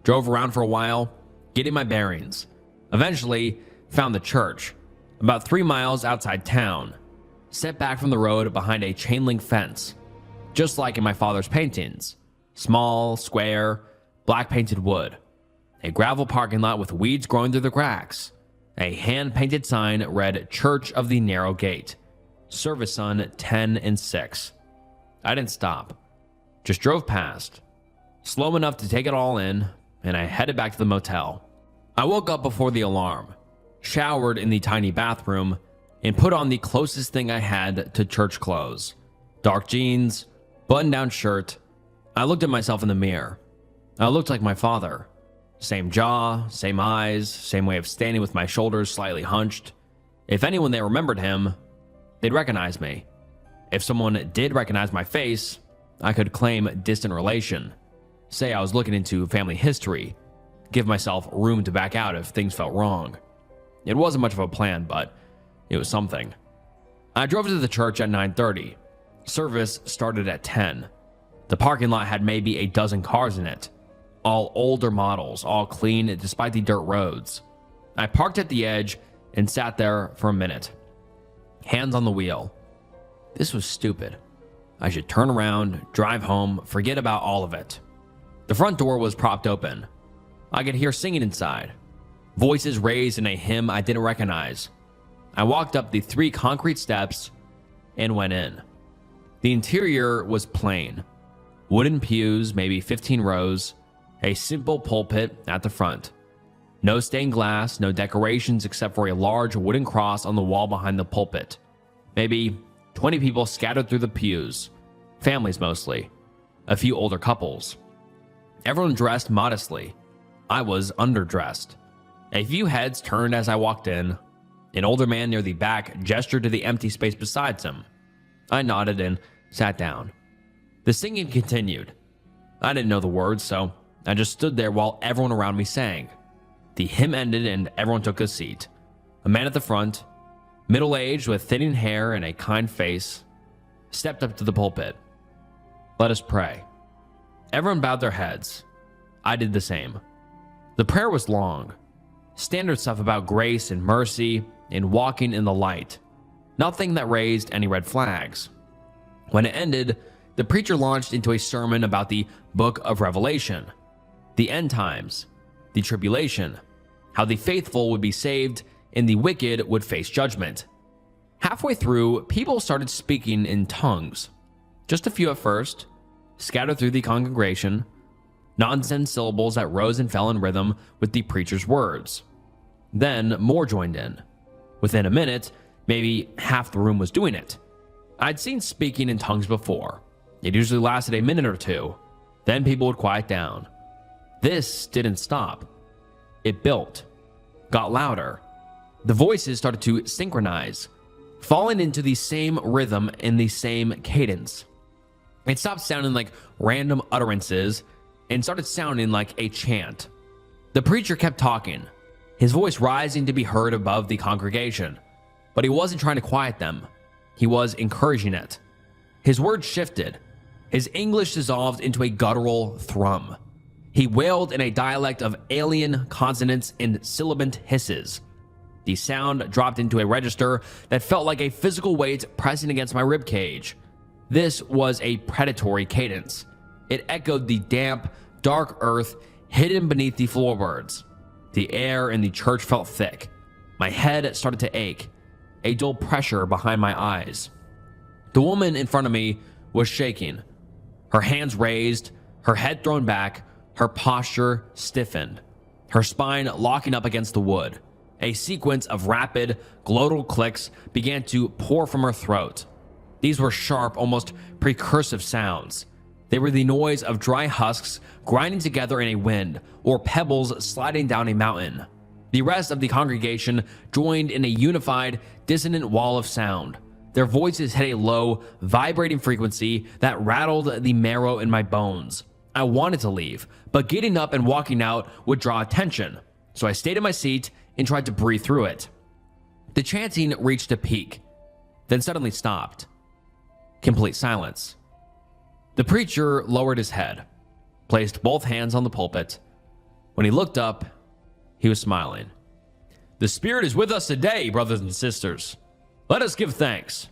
Drove around for a while, getting my bearings. Eventually, found the church, about 3 miles outside town, set back from the road behind a chain link fence, just like in my father's paintings. Small, square, black painted wood. A gravel parking lot with weeds growing through the cracks. A hand-painted sign read Church of the Narrow Gate. Service on 10 and 6. I didn't stop. Just drove past. Slow enough to take it all in, and I headed back to the motel. I woke up before the alarm, showered in the tiny bathroom, and put on the closest thing I had to church clothes. Dark jeans, button-down shirt. I looked at myself in the mirror. I looked like my father. Same jaw, same eyes, same way of standing with my shoulders slightly hunched. If anyone there remembered him, they'd recognize me. If someone did recognize my face, I could claim distant relation. Say I was looking into family history. Give myself room to back out if things felt wrong. It wasn't much of a plan, but it was something. I drove to the church at 9:30. Service started at 10. The parking lot had maybe a dozen cars in it. All older models, all clean despite the dirt roads. I parked at the edge and sat there for a minute. Hands on the wheel. This was stupid. I should turn around, drive home, forget about all of it. The front door was propped open. I could hear singing inside. Voices raised in a hymn I didn't recognize. I walked up the 3 concrete steps and went in. The interior was plain. Wooden pews, maybe 15 rows, a simple pulpit at the front. No stained glass, no decorations except for a large wooden cross on the wall behind the pulpit. Maybe 20 people scattered through the pews, families mostly, a few older couples. Everyone dressed modestly. I was underdressed. A few heads turned as I walked in. An older man near the back gestured to the empty space beside him. I nodded and sat down. The singing continued. I didn't know the words, so I just stood there while everyone around me sang. The hymn ended and everyone took a seat. A man at the front, middle-aged with thinning hair and a kind face, stepped up to the pulpit. "Let us pray." Everyone bowed their heads. I did the same. The prayer was long. Standard stuff about grace and mercy and walking in the light. Nothing that raised any red flags. When it ended, the preacher launched into a sermon about the book of Revelation, the end times, the tribulation, how the faithful would be saved and the wicked would face judgment. Halfway through, people started speaking in tongues. Just a few at first, scattered through the congregation, nonsense syllables that rose and fell in rhythm with the preacher's words. Then more joined in. Within a minute, maybe half the room was doing it. I'd seen speaking in tongues before. It usually lasted a minute or two. Then people would quiet down. This didn't stop. It built, got louder. The voices started to synchronize, falling into the same rhythm and the same cadence. It stopped sounding like random utterances and started sounding like a chant. The preacher kept talking, his voice rising to be heard above the congregation, but he wasn't trying to quiet them. He was encouraging it. His words shifted. His English dissolved into a guttural thrum. He wailed in a dialect of alien consonants and sibilant hisses. The sound dropped into a register that felt like a physical weight pressing against my ribcage. This was a predatory cadence. It echoed the damp, dark earth hidden beneath the floorboards. The air in the church felt thick. My head started to ache, a dull pressure behind my eyes. The woman in front of me was shaking, her hands raised, her head thrown back, her posture stiffened, her spine locking up against the wood. A sequence of rapid, glottal clicks began to pour from her throat. These were sharp, almost precursive sounds. They were the noise of dry husks grinding together in a wind, or pebbles sliding down a mountain. The rest of the congregation joined in a unified, dissonant wall of sound. Their voices had a low, vibrating frequency that rattled the marrow in my bones. I wanted to leave, but getting up and walking out would draw attention, so I stayed in my seat and tried to breathe through it. The chanting reached a peak, then suddenly stopped. Complete silence. The preacher lowered his head, placed both hands on the pulpit. When he looked up, he was smiling. "The Spirit is with us today, brothers and sisters. Let us give thanks."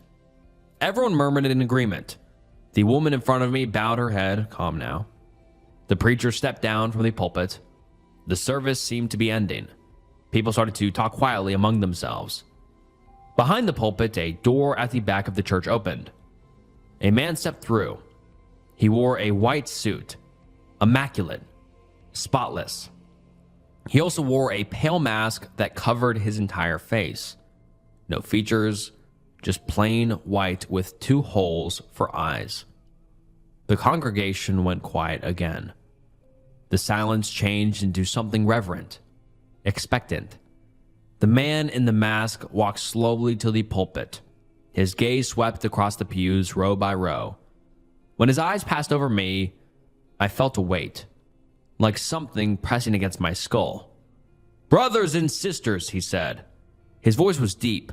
Everyone murmured in agreement. The woman in front of me bowed her head, calm now. The preacher stepped down from the pulpit. The service seemed to be ending. People started to talk quietly among themselves. Behind the pulpit, a door at the back of the church opened. A man stepped through. He wore a white suit, immaculate, spotless. He also wore a pale mask that covered his entire face. No features, just plain white with 2 holes for eyes. The congregation went quiet again. The silence changed into something reverent, expectant. The man in the mask walked slowly to the pulpit. His gaze swept across the pews row by row. When his eyes passed over me, I felt a weight, like something pressing against my skull. "Brothers and sisters," he said. His voice was deep,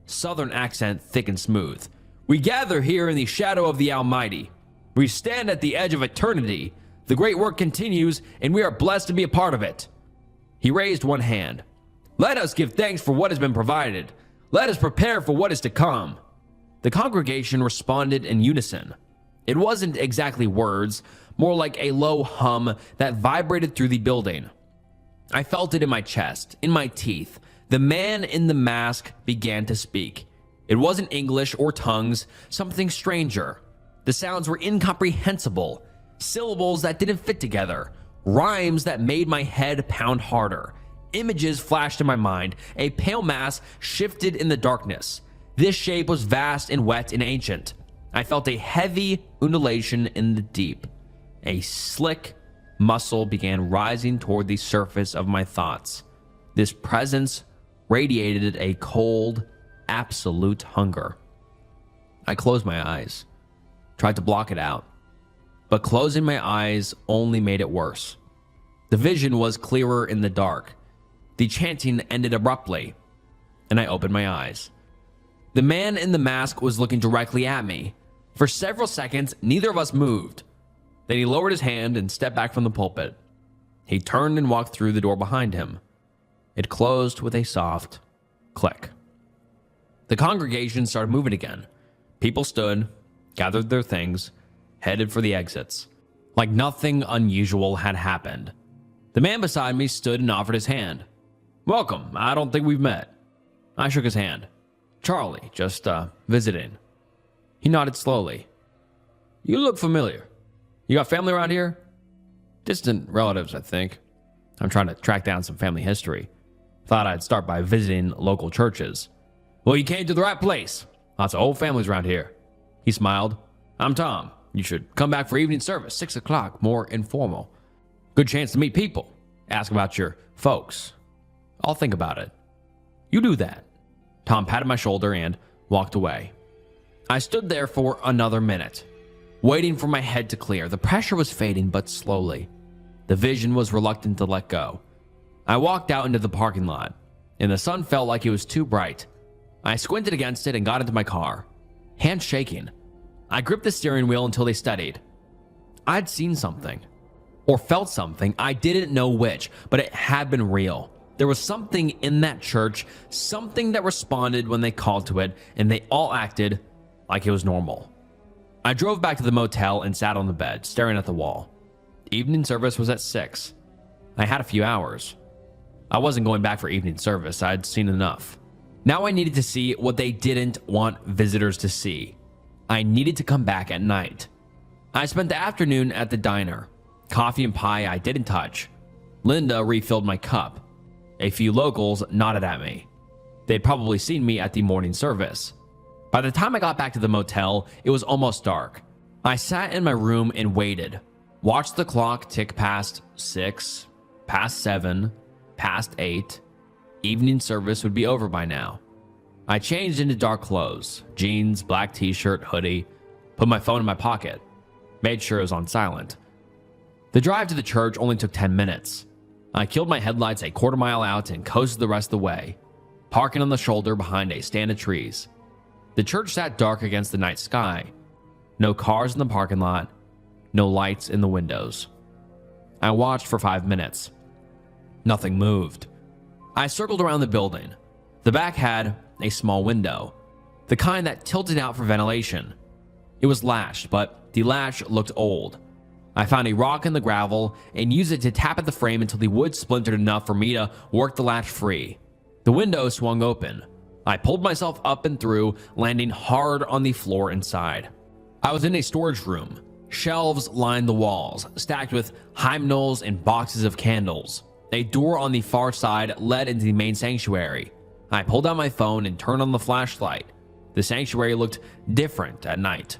southern accent thick and smooth. "We gather here in the shadow of the Almighty. We stand at the edge of eternity. The great work continues, and we are blessed to be a part of it." He raised one hand. "Let us give thanks for what has been provided. Let us prepare for what is to come." The congregation responded in unison. It wasn't exactly words, more like a low hum that vibrated through the building. I felt it in my chest, in my teeth. The man in the mask began to speak. It wasn't English or tongues, something stranger. The sounds were incomprehensible, syllables that didn't fit together, rhymes that made my head pound harder. Images flashed in my mind. A pale mass shifted in the darkness. This shape was vast and wet and ancient. I felt a heavy undulation in the deep. A slick muscle began rising toward the surface of my thoughts. This presence radiated a cold, absolute hunger. I closed my eyes, tried to block it out, but closing my eyes only made it worse. The vision was clearer in the dark. The chanting ended abruptly, and I opened my eyes. The man in the mask was looking directly at me. For several seconds, neither of us moved. Then he lowered his hand and stepped back from the pulpit. He turned and walked through the door behind him. It closed with a soft click. The congregation started moving again. People stood, gathered their things, headed for the exits, like nothing unusual had happened. The man beside me stood and offered his hand. "Welcome, I don't think we've met." I shook his hand. Charlie, just visiting. He nodded slowly. You look familiar. You got family around here? Distant relatives, I think. I'm trying to track down some family history. Thought I'd start by visiting local churches. Well, you came to the right place. Lots of old families around here. He smiled. I'm Tom. You should come back for evening service, 6 o'clock, more informal. Good chance to meet people. Ask about your folks. I'll think about it. You do that. Tom patted my shoulder and walked away. I stood there for another minute, waiting for my head to clear. The pressure was fading, but slowly. The vision was reluctant to let go. I walked out into the parking lot, and the sun felt like it was too bright. I squinted against it and got into my car, hands shaking. I gripped the steering wheel until they steadied. I'd seen something, or felt something. I didn't know which, but it had been real. There was something in that church, something that responded when they called to it, and they all acted like it was normal. I drove back to the motel and sat on the bed, staring at the wall. Evening service was at 6. I had a few hours. I wasn't going back for evening service. I'd seen enough. Now I needed to see what they didn't want visitors to see. I needed to come back at night. I spent the afternoon at the diner. Coffee and pie I didn't touch. Linda refilled my cup. A few locals nodded at me. They'd probably seen me at the morning service. By the time I got back to the motel, it was almost dark. I sat in my room and waited. Watched the clock tick past 6, past 7, past 8. Evening service would be over by now. I changed into dark clothes, jeans, black t-shirt, hoodie, put my phone in my pocket, made sure it was on silent. The drive to the church only took 10 minutes. I killed my headlights a quarter-mile out and coasted the rest of the way, parking on the shoulder behind a stand of trees. The church sat dark against the night sky. No cars in the parking lot, no lights in the windows. I watched for 5 minutes. Nothing moved. I circled around the building. The back had a small window, the kind that tilted out for ventilation. It was latched, but the latch looked old. I found a rock in the gravel and used it to tap at the frame until the wood splintered enough for me to work the latch free. The window swung open. I pulled myself up and through, landing hard on the floor inside. I was in a storage room. Shelves lined the walls, stacked with hymnals and boxes of candles. A door on the far side led into the main sanctuary. I pulled out my phone and turned on the flashlight. The sanctuary looked different at night.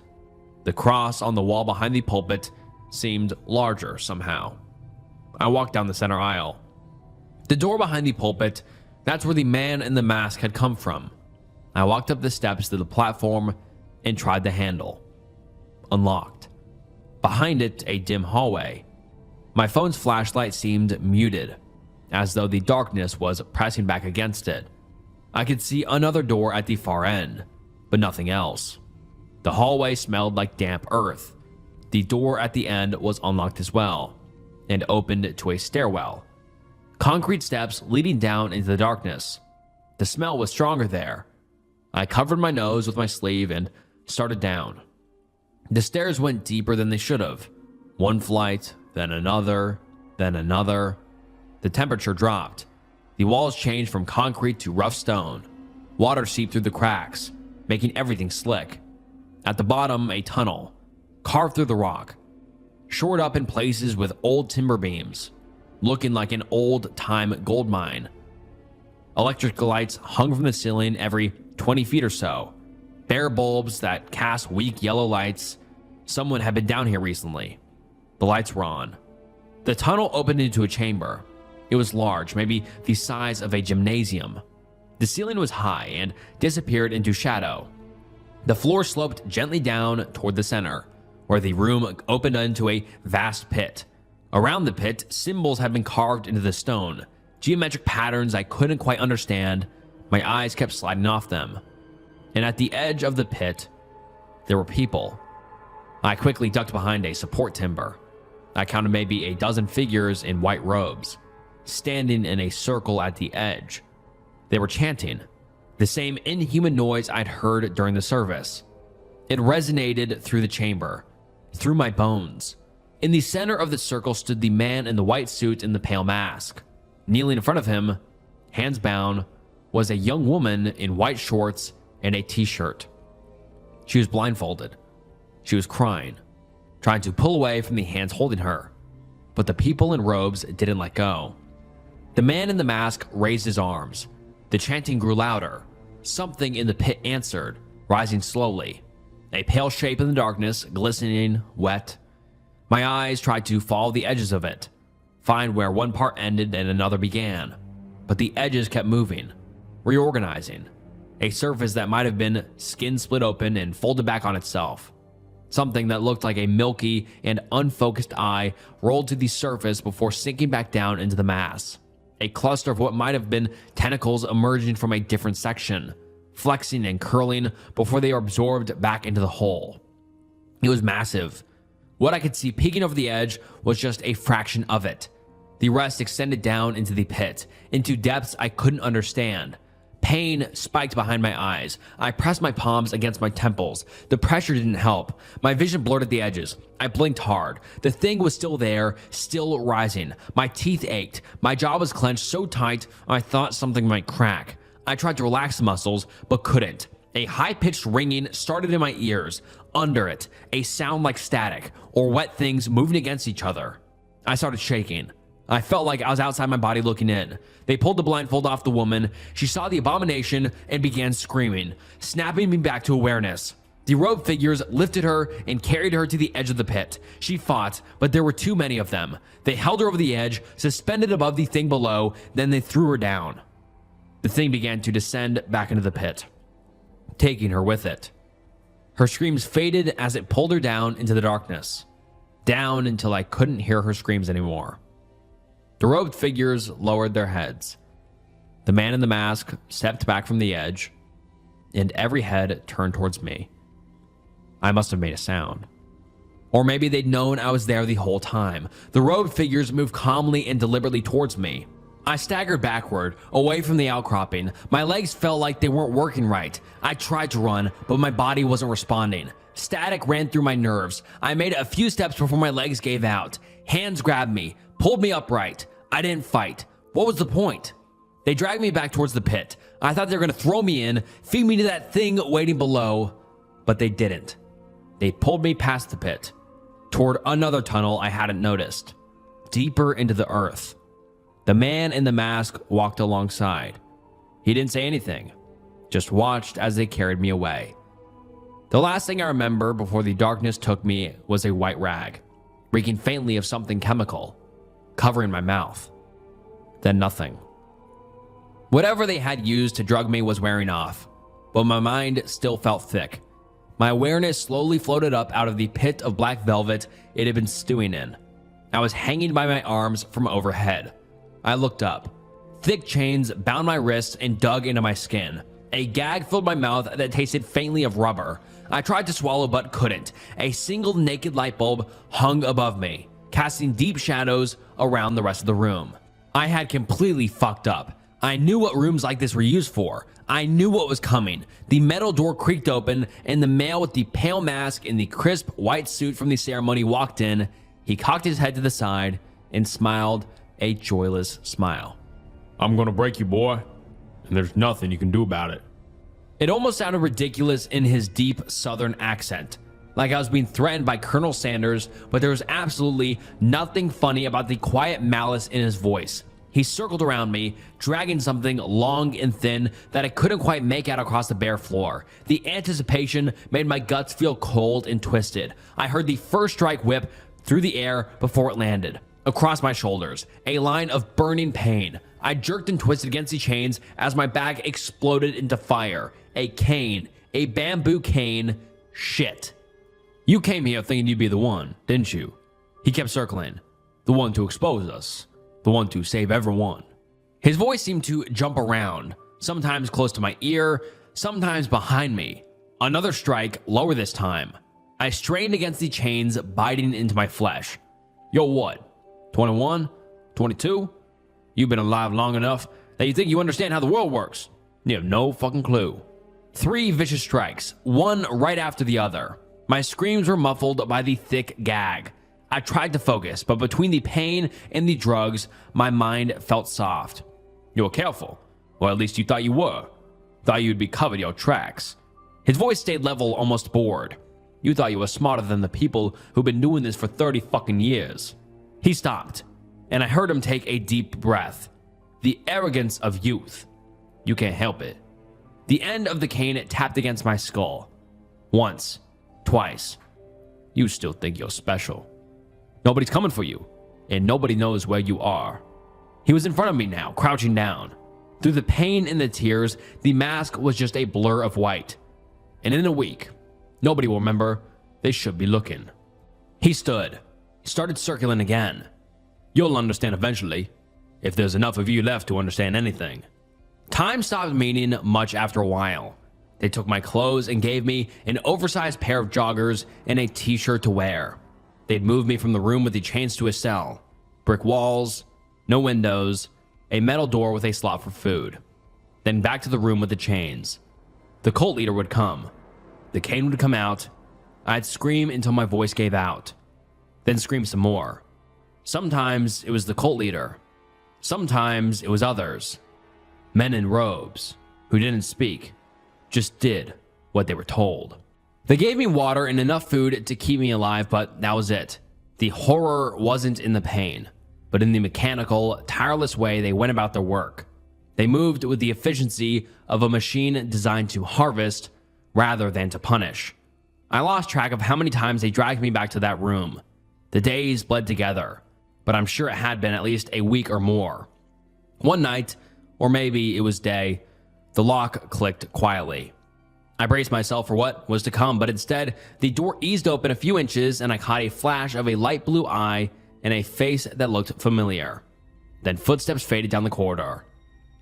The cross on the wall behind the pulpit seemed larger somehow. I walked down the center aisle. The door behind the pulpit, that's where the man in the mask had come from. I walked up the steps to the platform and tried the handle. Unlocked. Behind it, a dim hallway. My phone's flashlight seemed muted, as though the darkness was pressing back against it. I could see another door at the far end, but nothing else. The hallway smelled like damp earth. The door at the end was unlocked as well, and opened to a stairwell. Concrete steps leading down into the darkness. The smell was stronger there. I covered my nose with my sleeve and started down. The stairs went deeper than they should have. One flight, then another, then another. The temperature dropped. The walls changed from concrete to rough stone. Water seeped through the cracks, making everything slick. At the bottom, a tunnel, carved through the rock, shored up in places with old timber beams, looking like an old-time gold mine. Electric lights hung from the ceiling every 20 feet or so, bare bulbs that cast weak yellow lights. Someone had been down here recently. The lights were on. The tunnel opened into a chamber. It was large, maybe the size of a gymnasium. The ceiling was high and disappeared into shadow. The floor sloped gently down toward the center, where the room opened into a vast pit. Around the pit, symbols had been carved into the stone, geometric patterns I couldn't quite understand. My eyes kept sliding off them. And at the edge of the pit, there were people. I quickly ducked behind a support timber. I counted maybe a dozen figures in white robes, standing in a circle at the edge. They were chanting, the same inhuman noise I'd heard during the service. It resonated through the chamber, through my bones. In the center of the circle stood the man in the white suit and the pale mask. Kneeling in front of him, hands bound, was a young woman in white shorts and a t-shirt. She was blindfolded. She was crying, trying to pull away from the hands holding her, but the people in robes didn't let go. The man in the mask raised his arms. The chanting grew louder. Something in the pit answered, rising slowly. A pale shape in the darkness, glistening, wet. My eyes tried to follow the edges of it, find where one part ended and another began, but the edges kept moving, reorganizing. A surface that might have been skin split open and folded back on itself. Something that looked like a milky and unfocused eye rolled to the surface before sinking back down into the mass. A cluster of what might have been tentacles emerging from a different section, flexing and curling before they were absorbed back into the hole. It was massive. What I could see peeking over the edge was just a fraction of it. The rest extended down into the pit, into depths I couldn't understand. Pain spiked behind my eyes. I pressed my palms against my temples. The pressure didn't help. My vision blurred at the edges. I blinked hard. The thing was still there, still rising. My teeth ached. My jaw was clenched so tight I thought something might crack. I tried to relax the muscles, but couldn't. A high-pitched ringing started in my ears. Under it, a sound like static, or wet things moving against each other. I started shaking. I felt like I was outside my body looking in. They pulled the blindfold off the woman. She saw the abomination and began screaming, snapping me back to awareness. The robed figures lifted her and carried her to the edge of the pit. She fought, but there were too many of them. They held her over the edge, suspended above the thing below, then they threw her down. The thing began to descend back into the pit, taking her with it. Her screams faded as it pulled her down into the darkness, down until I couldn't hear her screams anymore. The robed figures lowered their heads. The man in the mask stepped back from the edge, and every head turned towards me. I must have made a sound. Or maybe they'd known I was there the whole time. The robed figures moved calmly and deliberately towards me. I staggered backward, away from the outcropping. My legs felt like they weren't working right. I tried to run, but my body wasn't responding. Static ran through my nerves. I made a few steps before my legs gave out. Hands grabbed me, pulled me upright. I didn't fight. What was the point? They dragged me back towards the pit. I thought they were going to throw me in, feed me to that thing waiting below, but they didn't. They pulled me past the pit, toward another tunnel I hadn't noticed, deeper into the earth. The man in the mask walked alongside. He didn't say anything, just watched as they carried me away. The last thing I remember before the darkness took me was a white rag, reeking faintly of something chemical, covering my mouth. Then nothing. Whatever they had used to drug me was wearing off, but my mind still felt thick. My awareness slowly floated up out of the pit of black velvet it had been stewing in. I was hanging by my arms from overhead. I looked up. Thick chains bound my wrists and dug into my skin. A gag filled my mouth that tasted faintly of rubber. I tried to swallow but couldn't. A single naked light bulb hung above me, casting deep shadows around the rest of the room. I had completely fucked up. I knew what rooms like this were used for. I knew what was coming. The metal door creaked open, and the male with the pale mask and the crisp white suit from the ceremony walked in. He cocked his head to the side and smiled a joyless smile. "I'm gonna break you, boy, and there's nothing you can do about it." It almost sounded ridiculous in his deep southern accent, like I was being threatened by Colonel Sanders, but there was absolutely nothing funny about the quiet malice in his voice. He circled around me, dragging something long and thin that I couldn't quite make out across the bare floor. The anticipation made my guts feel cold and twisted. I heard the first strike whip through the air before it landed. Across my shoulders, a line of burning pain. I jerked and twisted against the chains as my back exploded into fire. A cane. A bamboo cane. Shit. You came here thinking you'd be the one, didn't you? He kept circling. The one to expose us. The one to save everyone. His voice seemed to jump around, sometimes close to my ear, sometimes behind me. Another strike, lower this time. I strained against the chains, biting into my flesh. Yo, what? 21? 22? You've been alive long enough that you think you understand how the world works. You have no fucking clue. 3 vicious strikes, one right after the other. My screams were muffled by the thick gag. I tried to focus, but between the pain and the drugs, my mind felt soft. You were careful, or at least you thought you were. Thought you'd be covered your tracks. His voice stayed level, almost bored. You thought you were smarter than the people who've been doing this for 30 fucking years. He stopped, and I heard him take a deep breath. The arrogance of youth. You can't help it. The end of the cane tapped against my skull. Once, twice. You still think you're special. Nobody's coming for you, and nobody knows where you are. He was in front of me now, crouching down. Through the pain and the tears, the mask was just a blur of white. And in a week, nobody will remember. They should be looking. He stood. He started circling again. You'll understand eventually, if there's enough of you left to understand anything. Time stopped meaning much after a while. They took my clothes and gave me an oversized pair of joggers and a t-shirt to wear. They'd moved me from the room with the chains to a cell. Brick walls, no windows, a metal door with a slot for food. Then back to the room with the chains. The cult leader would come. The cane would come out. I'd scream until my voice gave out. Then scream some more. Sometimes it was the cult leader. Sometimes it was others. Men in robes who didn't speak, just did what they were told. They gave me water and enough food to keep me alive, but that was it. The horror wasn't in the pain, but in the mechanical, tireless way they went about their work. They moved with the efficiency of a machine designed to harvest rather than to punish. I lost track of how many times they dragged me back to that room. The days bled together, but I'm sure it had been at least a week or more. One night, or maybe it was day, the lock clicked quietly. I braced myself for what was to come, but instead, the door eased open a few inches and I caught a flash of a light blue eye and a face that looked familiar. Then footsteps faded down the corridor.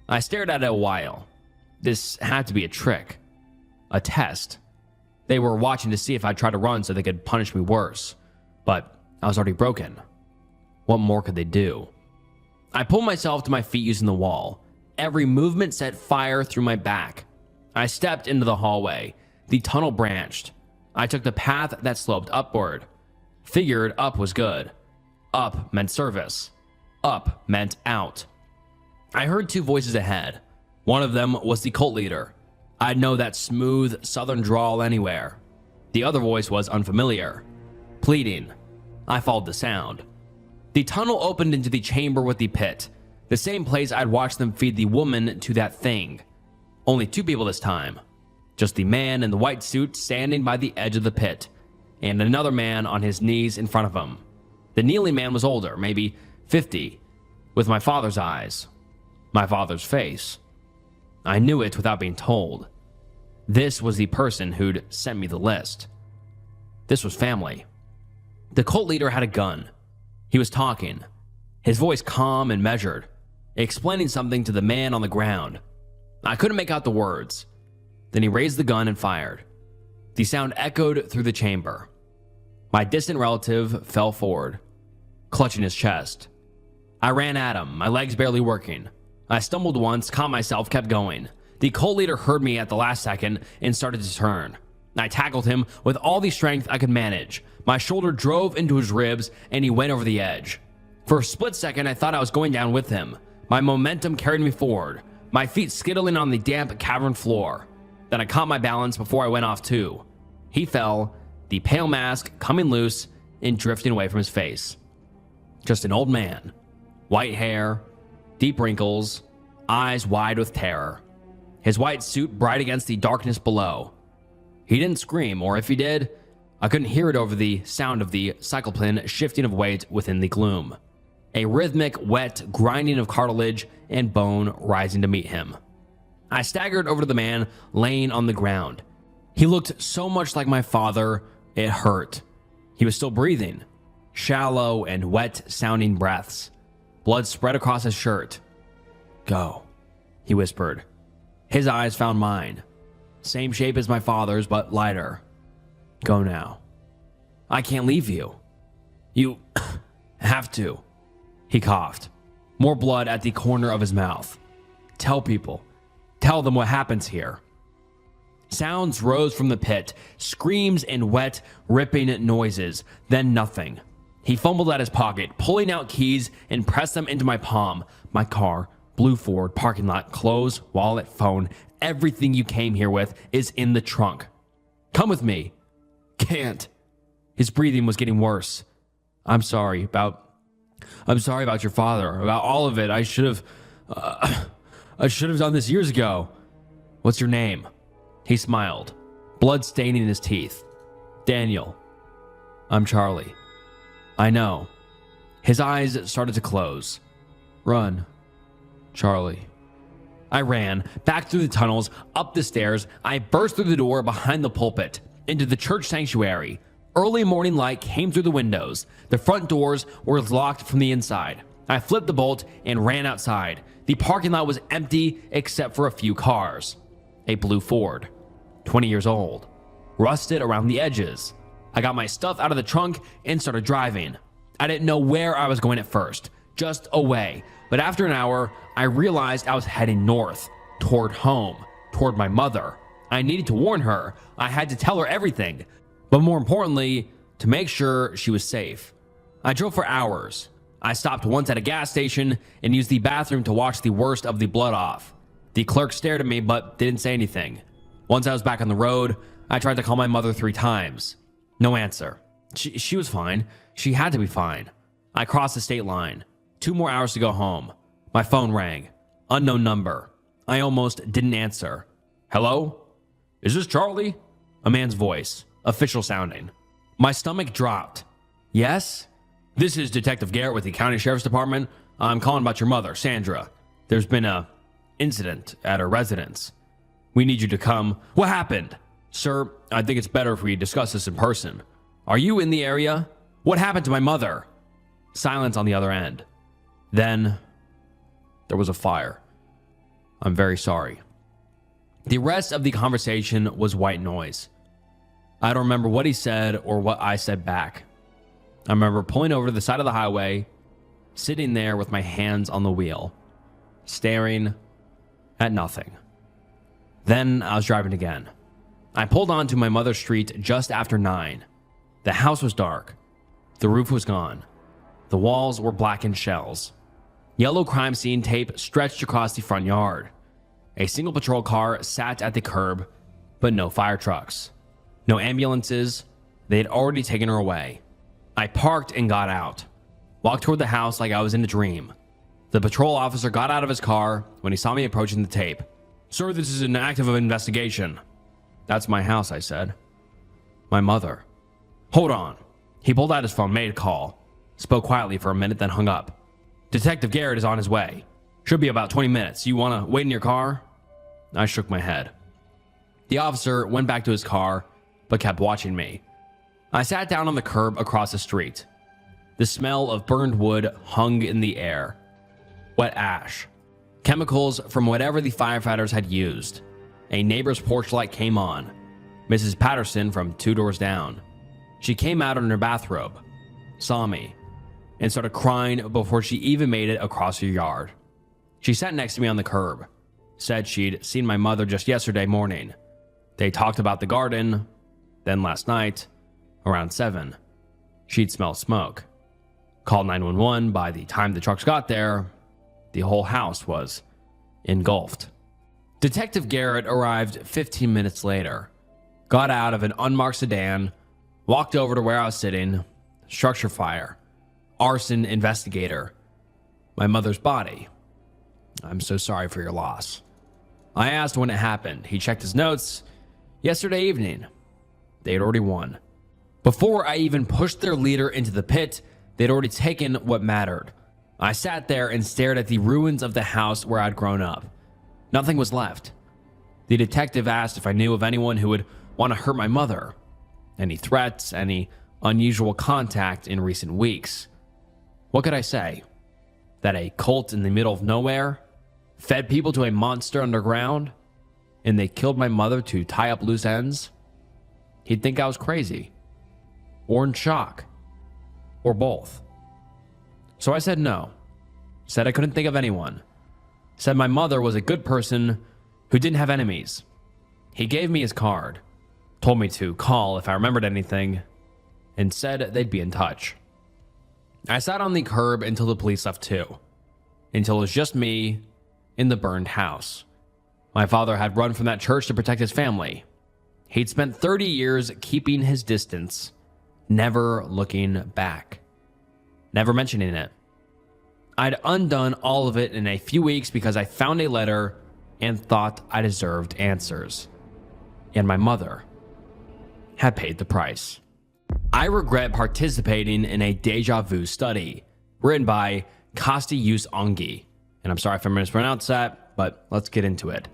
I stared at it a while. This had to be a trick. A test. They were watching to see if I'd try to run so they could punish me worse. But I was already broken. What more could they do? I pulled myself to my feet using the wall. Every movement set fire through my back. I stepped into the hallway. The tunnel branched. I took the path that sloped upward. Figured up was good. Up meant service. Up meant out. I heard two voices ahead. One of them was the cult leader. I'd know that smooth southern drawl anywhere. The other voice was unfamiliar. Pleading. I followed the sound. The tunnel opened into the chamber with the pit. The same place I'd watched them feed the woman to that thing. Only two people this time. Just the man in the white suit standing by the edge of the pit, and another man on his knees in front of him. The kneeling man was older, maybe 50, with my father's eyes. My father's face. I knew it without being told. This was the person who'd sent me the list. This was family. The cult leader had a gun. He was talking, his voice calm and measured, explaining something to the man on the ground. I couldn't make out the words. Then he raised the gun and fired. The sound echoed through the chamber. My distant relative fell forward, clutching his chest. I ran at him, my legs barely working. I stumbled once, caught myself, kept going. The cult leader heard me at the last second and started to turn. I tackled him with all the strength I could manage. My shoulder drove into his ribs and he went over the edge. For a split second, I thought I was going down with him. My momentum carried me forward, my feet skittling on the damp cavern floor. Then I caught my balance before I went off too. He fell, the pale mask coming loose and drifting away from his face. Just an old man. White hair, deep wrinkles, eyes wide with terror. His white suit bright against the darkness below. He didn't scream, or if he did, I couldn't hear it over the sound of the cycloplane shifting of weight within the gloom. A rhythmic, wet grinding of cartilage and bone rising to meet him. I staggered over to the man laying on the ground. He looked so much like my father, it hurt. He was still breathing, shallow and wet-sounding breaths. Blood spread across his shirt. Go, he whispered. His eyes found mine. Same shape as my father's, but lighter. Go now. I can't leave you. You have to. He coughed. More blood at the corner of his mouth. Tell people. Tell them what happens here. Sounds rose from the pit, screams and wet, ripping noises, then nothing. He fumbled at his pocket, pulling out keys and pressed them into my palm. My car, blue Ford, parking lot, clothes, wallet, phone. Everything you came here with is in the trunk. Come with me. Can't. His breathing was getting worse. I'm sorry about your father, about all of it. I should have done this years ago. What's your name? He smiled, blood staining his teeth. Daniel. I'm Charlie. I know. His eyes started to close. Run, Charlie. I ran back through the tunnels, up the stairs. I burst through the door behind the pulpit, into the church sanctuary. Early morning light came through the windows. The front doors were locked from the inside. I flipped the bolt and ran outside. The parking lot was empty except for a few cars. A blue Ford, 20 years old, rusted around the edges. I got my stuff out of the trunk and started driving. I didn't know where I was going at first, just away. But after an hour, I realized I was heading north, toward home, toward my mother. I needed to warn her. I had to tell her everything. But more importantly, to make sure she was safe. I drove for hours. I stopped once at a gas station and used the bathroom to wash the worst of the blood off. The clerk stared at me but didn't say anything. Once I was back on the road, I tried to call my mother 3 times. No answer. She was fine. She had to be fine. I crossed the state line. 2 more hours to go home. My phone rang. Unknown number. I almost didn't answer. Hello? Is this Charlie? A man's voice. Official sounding. My stomach dropped. Yes? This is Detective Garrett with the County Sheriff's Department. I'm calling about your mother, Sandra. There's been a incident at her residence. We need you to come. What happened? Sir, I think it's better if we discuss this in person. Are you in the area? What happened to my mother? Silence on the other end. Then there was a fire. I'm very sorry. The rest of the conversation was white noise. I don't remember what he said or what I said back. I remember pulling over to the side of the highway, sitting there with my hands on the wheel, staring at nothing. Then I was driving again. I pulled onto my mother's street just after 9. The house was dark. The roof was gone. The walls were blackened shells. Yellow crime scene tape stretched across the front yard. A single patrol car sat at the curb, but no fire trucks. No ambulances. They had already taken her away. I parked and got out. Walked toward the house like I was in a dream. The patrol officer got out of his car when he saw me approaching the tape. Sir, this is an active investigation. That's my house, I said. My mother. Hold on. He pulled out his phone, made a call. Spoke quietly for a minute, then hung up. Detective Garrett is on his way. Should be about 20 minutes. You want to wait in your car? I shook my head. The officer went back to his car, but kept watching me. I sat down on the curb across the street. The smell of burned wood hung in the air. Wet ash. Chemicals from whatever the firefighters had used. A neighbor's porch light came on. Mrs. Patterson from 2 doors down. She came out in her bathrobe, saw me, and started crying before she even made it across her yard. She sat next to me on the curb, said she'd seen my mother just yesterday morning. They talked about the garden. Then last night, around 7, she'd smelled smoke. Called 911. By the time the trucks got there, the whole house was engulfed. Detective Garrett arrived 15 minutes later, got out of an unmarked sedan, walked over to where I was sitting. Structure fire. Arson investigator. My mother's body. I'm so sorry for your loss. I asked when it happened. He checked his notes. Yesterday evening. They had already won. Before I even pushed their leader into the pit, they'd already taken what mattered. I sat there and stared at the ruins of the house where I'd grown up. Nothing was left. The detective asked if I knew of anyone who would want to hurt my mother. Any threats, any unusual contact in recent weeks. What could I say? That a cult in the middle of nowhere fed people to a monster underground, and they killed my mother to tie up loose ends? He'd think I was crazy, or in shock, or both. So I said no. Said I couldn't think of anyone. Said my mother was a good person who didn't have enemies. He gave me his card, told me to call if I remembered anything, and said they'd be in touch. I sat on the curb until the police left too. Until it was just me in the burned house. My father had run from that church to protect his family. He'd spent 30 years keeping his distance, never looking back, never mentioning it. I'd undone all of it in a few weeks because I found a letter and thought I deserved answers. And my mother had paid the price. I regret participating in a deja vu study written by Kasti Ongi. And I'm sorry if I mispronounced that, but let's get into it.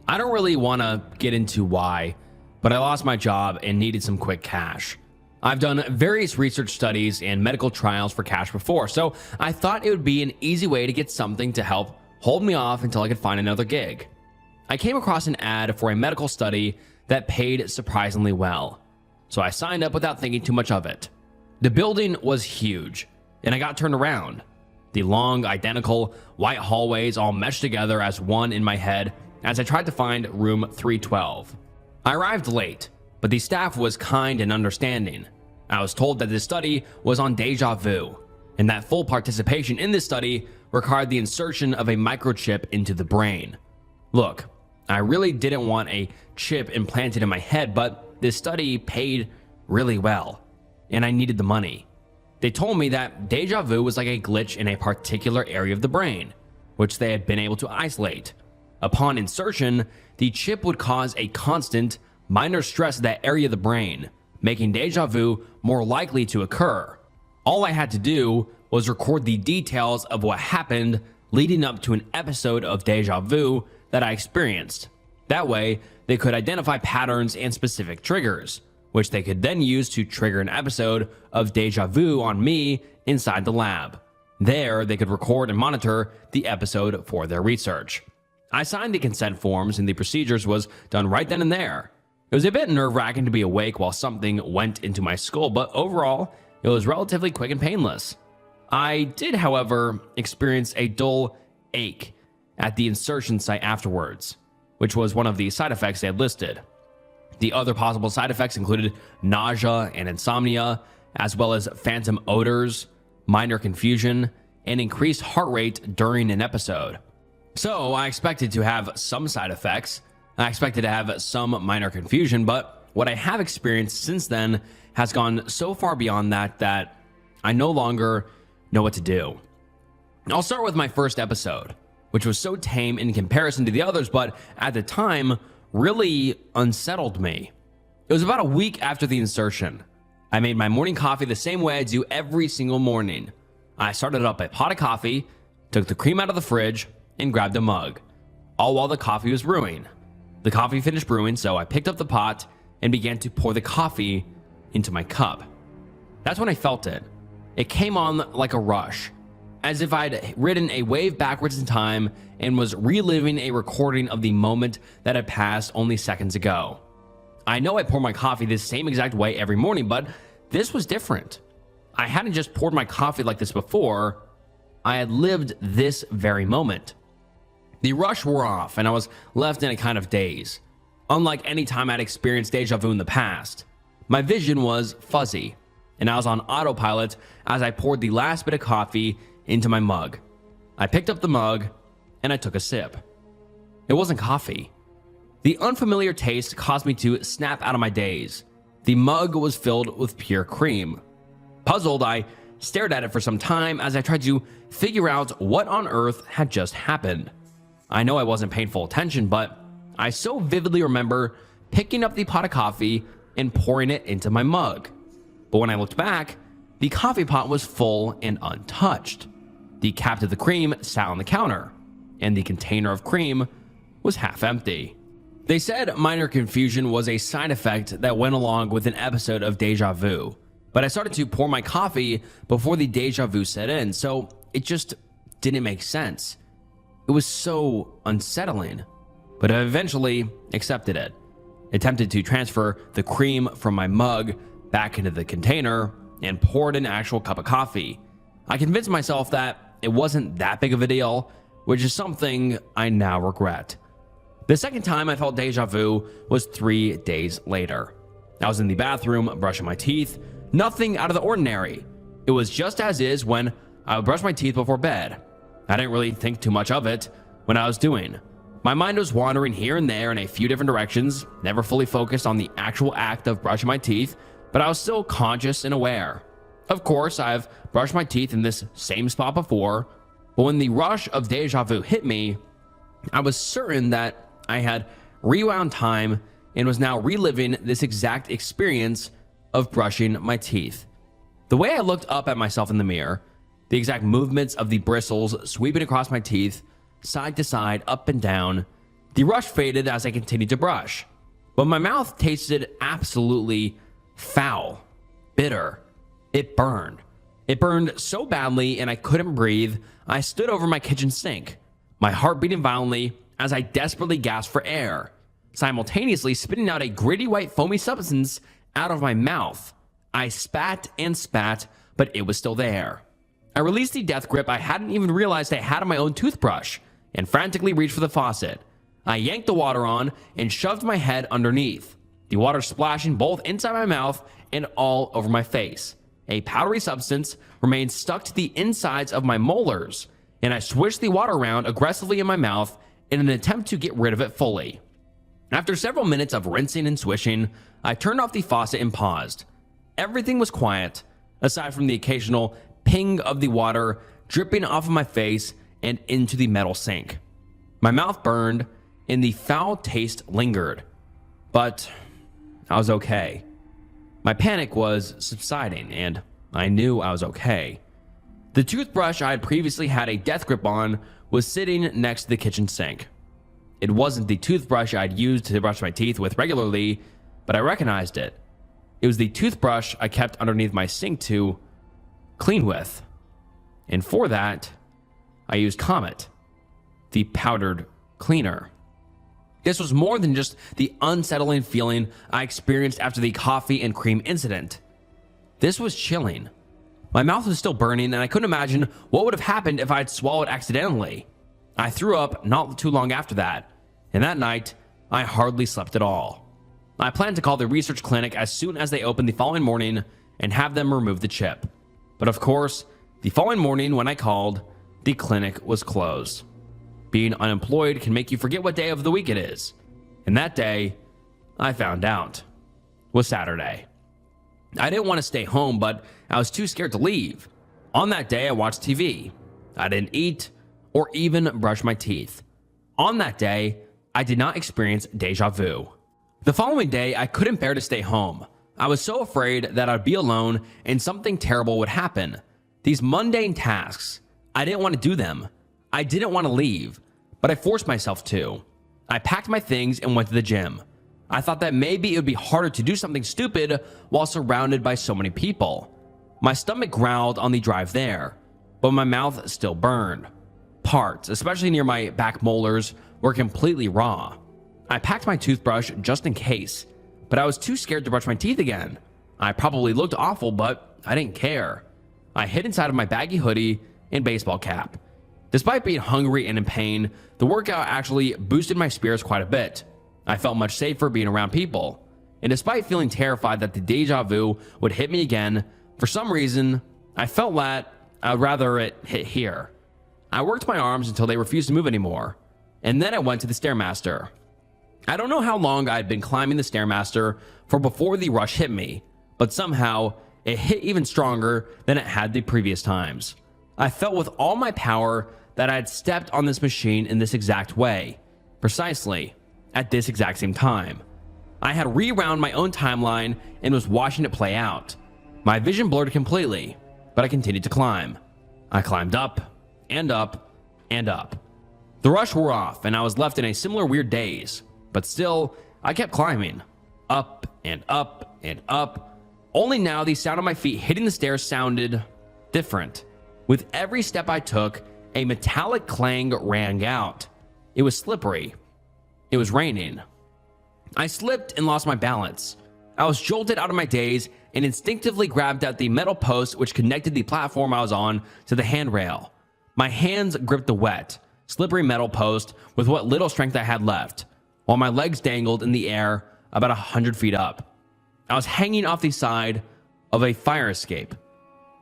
I don't really want to get into why, but I lost my job and needed some quick cash. I've done various research studies and medical trials for cash before, so I thought it would be an easy way to get something to help hold me off until I could find another gig. I came across an ad for a medical study that paid surprisingly well, so I signed up without thinking too much of it. The building was huge, and I got turned around. The long, identical, white hallways all meshed together as one in my head as I tried to find room 312. I arrived late, but the staff was kind and understanding. I was told that this study was on deja vu, and that full participation in this study required the insertion of a microchip into the brain. Look, I really didn't want a chip implanted in my head, but this study paid really well, and I needed the money. They told me that deja vu was like a glitch in a particular area of the brain, which they had been able to isolate. Upon insertion, the chip would cause a constant, minor stress to that area of the brain, making deja vu more likely to occur. All I had to do was record the details of what happened leading up to an episode of deja vu that I experienced. That way, they could identify patterns and specific triggers, which they could then use to trigger an episode of deja vu on me inside the lab. There, they could record and monitor the episode for their research. I signed the consent forms and the procedures was done right then and there. It was a bit nerve-wracking to be awake while something went into my skull, but overall, it was relatively quick and painless. I did, however, experience a dull ache at the insertion site afterwards, which was one of the side effects they had listed. The other possible side effects included nausea and insomnia, as well as phantom odors, minor confusion, and increased heart rate during an episode. So I expected to have some side effects. I expected to have some minor confusion, but what I have experienced since then has gone so far beyond that I no longer know what to do. I'll start with my first episode, which was so tame in comparison to the others, but at the time, really unsettled me. It was about a week after the insertion. I made my morning coffee the same way I do every single morning. I started up a pot of coffee, took the cream out of the fridge, and grabbed a mug, all while the coffee was brewing. The coffee finished brewing, so I picked up the pot and began to pour the coffee into my cup. That's when I felt it. It came on like a rush, as if I'd ridden a wave backwards in time and was reliving a recording of the moment that had passed only seconds ago. I know I pour my coffee the same exact way every morning, but this was different. I hadn't just poured my coffee like this before, I had lived this very moment. The rush wore off, and I was left in a kind of daze. Unlike any time I'd experienced deja vu in the past, my vision was fuzzy, and I was on autopilot as I poured the last bit of coffee into my mug. I picked up the mug, and I took a sip. It wasn't coffee. The unfamiliar taste caused me to snap out of my daze. The mug was filled with pure cream. Puzzled, I stared at it for some time as I tried to figure out what on earth had just happened. I know I wasn't paying full attention, but I so vividly remember picking up the pot of coffee and pouring it into my mug. But when I looked back, the coffee pot was full and untouched. The cap to the cream sat on the counter, and the container of cream was half empty. They said minor confusion was a side effect that went along with an episode of deja vu, but I started to pour my coffee before the deja vu set in, so it just didn't make sense. It was so unsettling, but I eventually accepted it. Attempted to transfer the cream from my mug back into the container and poured an actual cup of coffee. I convinced myself that it wasn't that big of a deal, which is something I now regret. The second time I felt deja vu was 3 days later. I was in the bathroom brushing my teeth, nothing out of the ordinary. It was just as is when I would brush my teeth before bed. I didn't really think too much of it. what I was doing. My mind was wandering here and there in a few different directions, never fully focused on the actual act of brushing my teeth, but I was still conscious and aware. Of course, I've brushed my teeth in this same spot before, but when the rush of deja vu hit me, I was certain that I had rewound time and was now reliving this exact experience of brushing my teeth. The way I looked up at myself in the mirror, the exact movements of the bristles sweeping across my teeth, side to side, up and down, the rush faded as I continued to brush. But my mouth tasted absolutely foul, bitter. It burned. It burned so badly and I couldn't breathe. I stood over my kitchen sink, my heart beating violently as I desperately gasped for air, simultaneously spitting out a gritty white foamy substance out of my mouth. I spat and spat, but it was still there. I released the death grip I hadn't even realized I had on my own toothbrush and frantically reached for the faucet. I yanked the water on and shoved my head underneath, the water splashing both inside my mouth and all over my face. A powdery substance remained stuck to the insides of my molars, and I swished the water around aggressively in my mouth in an attempt to get rid of it fully. After several minutes of rinsing and swishing, I turned off the faucet and paused. Everything was quiet, aside from the occasional ping of the water dripping off of my face and into the metal sink. My mouth burned, and the foul taste lingered, but I was okay. My panic was subsiding, and I knew I was okay. The toothbrush I had previously had a death grip on was sitting next to the kitchen sink. It wasn't the toothbrush I'd used to brush my teeth with regularly, but I recognized it. It was the toothbrush I kept underneath my sink to clean with. And for that, I used Comet, the powdered cleaner. This was more than just the unsettling feeling I experienced after the coffee and cream incident. This was chilling. My mouth was still burning, and I couldn't imagine what would have happened if I had swallowed accidentally. I threw up not too long after that, and that night, I hardly slept at all. I planned to call the research clinic as soon as they opened the following morning and have them remove the chip. But of course, the following morning when I called, the clinic was closed. Being unemployed can make you forget what day of the week it is. And that day, I found out, was Saturday. I didn't want to stay home, but I was too scared to leave. On that day, I watched TV. I didn't eat or even brush my teeth. On that day, I did not experience deja vu. The following day, I couldn't bear to stay home. I was so afraid that I'd be alone and something terrible would happen. These mundane tasks, I didn't want to do them. I didn't want to leave, but I forced myself to. I packed my things and went to the gym. I thought that maybe it would be harder to do something stupid while surrounded by so many people. My stomach growled on the drive there, but my mouth still burned. Parts, especially near my back molars, were completely raw. I packed my toothbrush just in case, but I was too scared to brush my teeth again. I probably looked awful, but I didn't care. I hid inside of my baggy hoodie and baseball cap. Despite being hungry and in pain, the workout actually boosted my spirits quite a bit. I felt much safer being around people. And despite feeling terrified that the deja vu would hit me again, for some reason, I felt that I'd rather it hit here. I worked my arms until they refused to move anymore. And then I went to the Stairmaster. I don't know how long I had been climbing the Stairmaster for before the rush hit me, but somehow it hit even stronger than it had the previous times. I felt with all my power that I had stepped on this machine in this exact way, precisely at this exact same time. I had rewound my own timeline and was watching it play out. My vision blurred completely, but I continued to climb. I climbed up and up and up. The rush wore off and I was left in a similar weird daze, but still, I kept climbing, up and up and up. Only now the sound of my feet hitting the stairs sounded different. With every step I took, a metallic clang rang out. It was slippery. It was raining. I slipped and lost my balance. I was jolted out of my daze and instinctively grabbed at the metal post which connected the platform I was on to the handrail. My hands gripped the wet, slippery metal post with what little strength I had left, while my legs dangled in the air about 100 feet up. I was hanging off the side of a fire escape,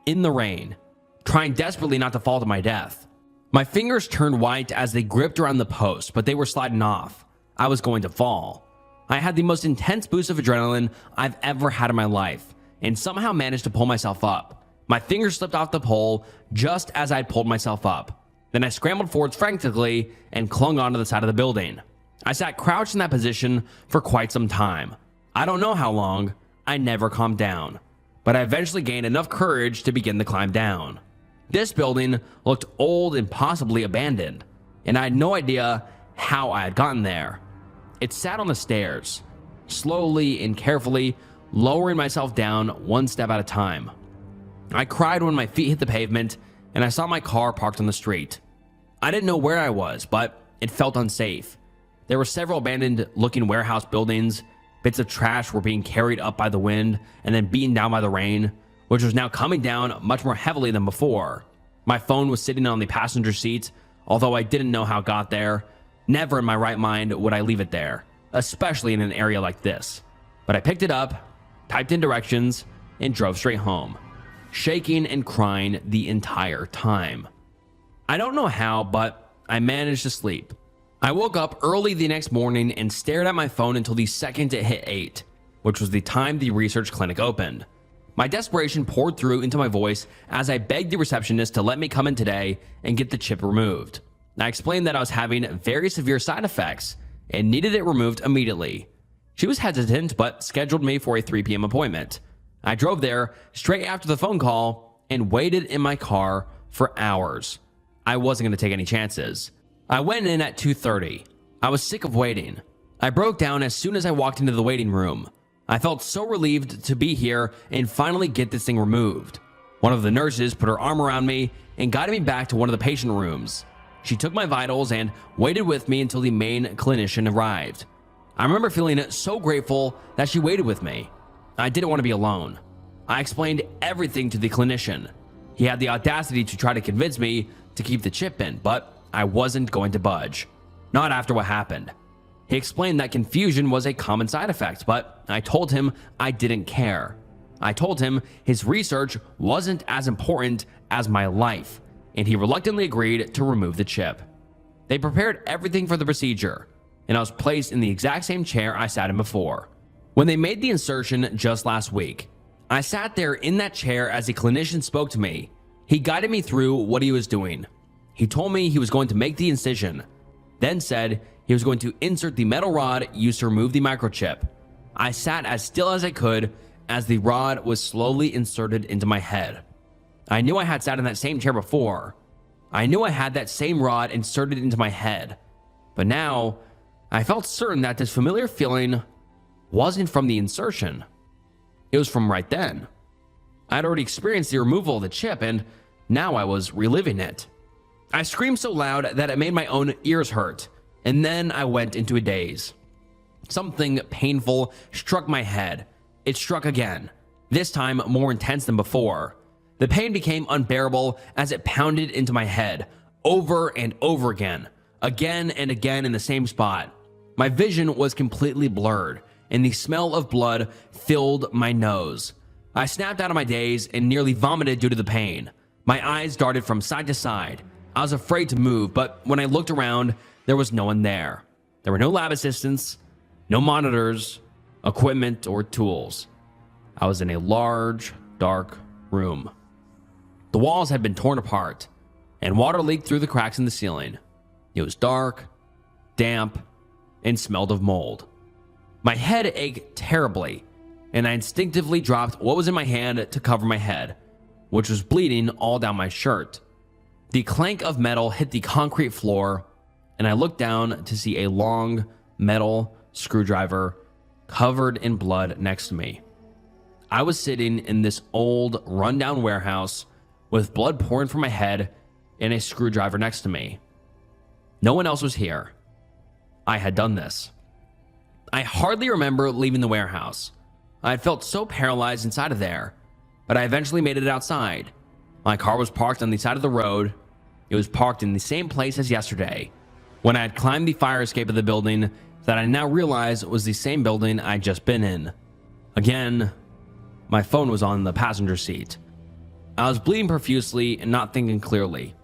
in the rain, trying desperately not to fall to my death. My fingers turned white as they gripped around the post, but they were sliding off. I was going to fall. I had the most intense boost of adrenaline I've ever had in my life, and somehow managed to pull myself up. My fingers slipped off the pole just as I had pulled myself up. Then I scrambled forwards frantically and clung onto the side of the building. I sat crouched in that position for quite some time. I don't know how long. I never calmed down, but I eventually gained enough courage to begin the climb down. This building looked old and possibly abandoned, and I had no idea how I had gotten there. It sat on the stairs, slowly and carefully lowering myself down one step at a time. I cried when my feet hit the pavement and I saw my car parked on the street. I didn't know where I was, but it felt unsafe. There were several abandoned looking warehouse buildings. Bits of trash were being carried up by the wind and then beaten down by the rain, which was now coming down much more heavily than before. My phone was sitting on the passenger seat, although I didn't know how it got there. Never in my right mind would I leave it there, especially in an area like this. But I picked it up, typed in directions, and drove straight home, shaking and crying the entire time. I don't know how, but I managed to sleep. I woke up early the next morning and stared at my phone until the second it hit 8, which was the time the research clinic opened. My desperation poured through into my voice as I begged the receptionist to let me come in today and get the chip removed. I explained that I was having very severe side effects and needed it removed immediately. She was hesitant but scheduled me for a 3 p.m. appointment. I drove there straight after the phone call and waited in my car for hours. I wasn't going to take any chances. I went in at 2:30. I was sick of waiting. I broke down as soon as I walked into the waiting room. I felt so relieved to be here and finally get this thing removed. One of the nurses put her arm around me and guided me back to one of the patient rooms. She took my vitals and waited with me until the main clinician arrived. I remember feeling so grateful that she waited with me. I didn't want to be alone. I explained everything to the clinician. He had the audacity to try to convince me to keep the chip in, but I wasn't going to budge. Not after what happened. He explained that confusion was a common side effect, but I told him I didn't care. I told him his research wasn't as important as my life, and he reluctantly agreed to remove the chip. They prepared everything for the procedure, and I was placed in the exact same chair I sat in before. When they made the insertion just last week, I sat there in that chair as the clinician spoke to me. He guided me through what he was doing. He told me he was going to make the incision, then said he was going to insert the metal rod used to remove the microchip. I sat as still as I could as the rod was slowly inserted into my head. I knew I had sat in that same chair before. I knew I had that same rod inserted into my head. But now, I felt certain that this familiar feeling wasn't from the insertion. It was from right then. I'd already experienced the removal of the chip, and now I was reliving it. I screamed so loud that it made my own ears hurt, and then I went into a daze. Something painful struck my head. It struck again, this time more intense than before. The pain became unbearable as it pounded into my head, over and over again and again in the same spot. My vision was completely blurred, and the smell of blood filled my nose. I snapped out of my daze and nearly vomited due to the pain. My eyes darted from side to side. I was afraid to move, but when I looked around, there was no one there. There were no lab assistants, no monitors, equipment, or tools. I was in a large, dark room. The walls had been torn apart, and water leaked through the cracks in the ceiling. It was dark, damp, and smelled of mold. My head ached terribly, and I instinctively dropped what was in my hand to cover my head, which was bleeding all down my shirt. The clank of metal hit the concrete floor, and I looked down to see a long metal screwdriver covered in blood next to me. I was sitting in this old, rundown warehouse with blood pouring from my head and a screwdriver next to me. No one else was here. I had done this. I hardly remember leaving the warehouse. I had felt so paralyzed inside of there, but I eventually made it outside. My car was parked on the side of the road. It was parked in the same place as yesterday, when I had climbed the fire escape of the building that I now realized was the same building I'd just been in. Again, my phone was on the passenger seat. I was bleeding profusely and not thinking clearly.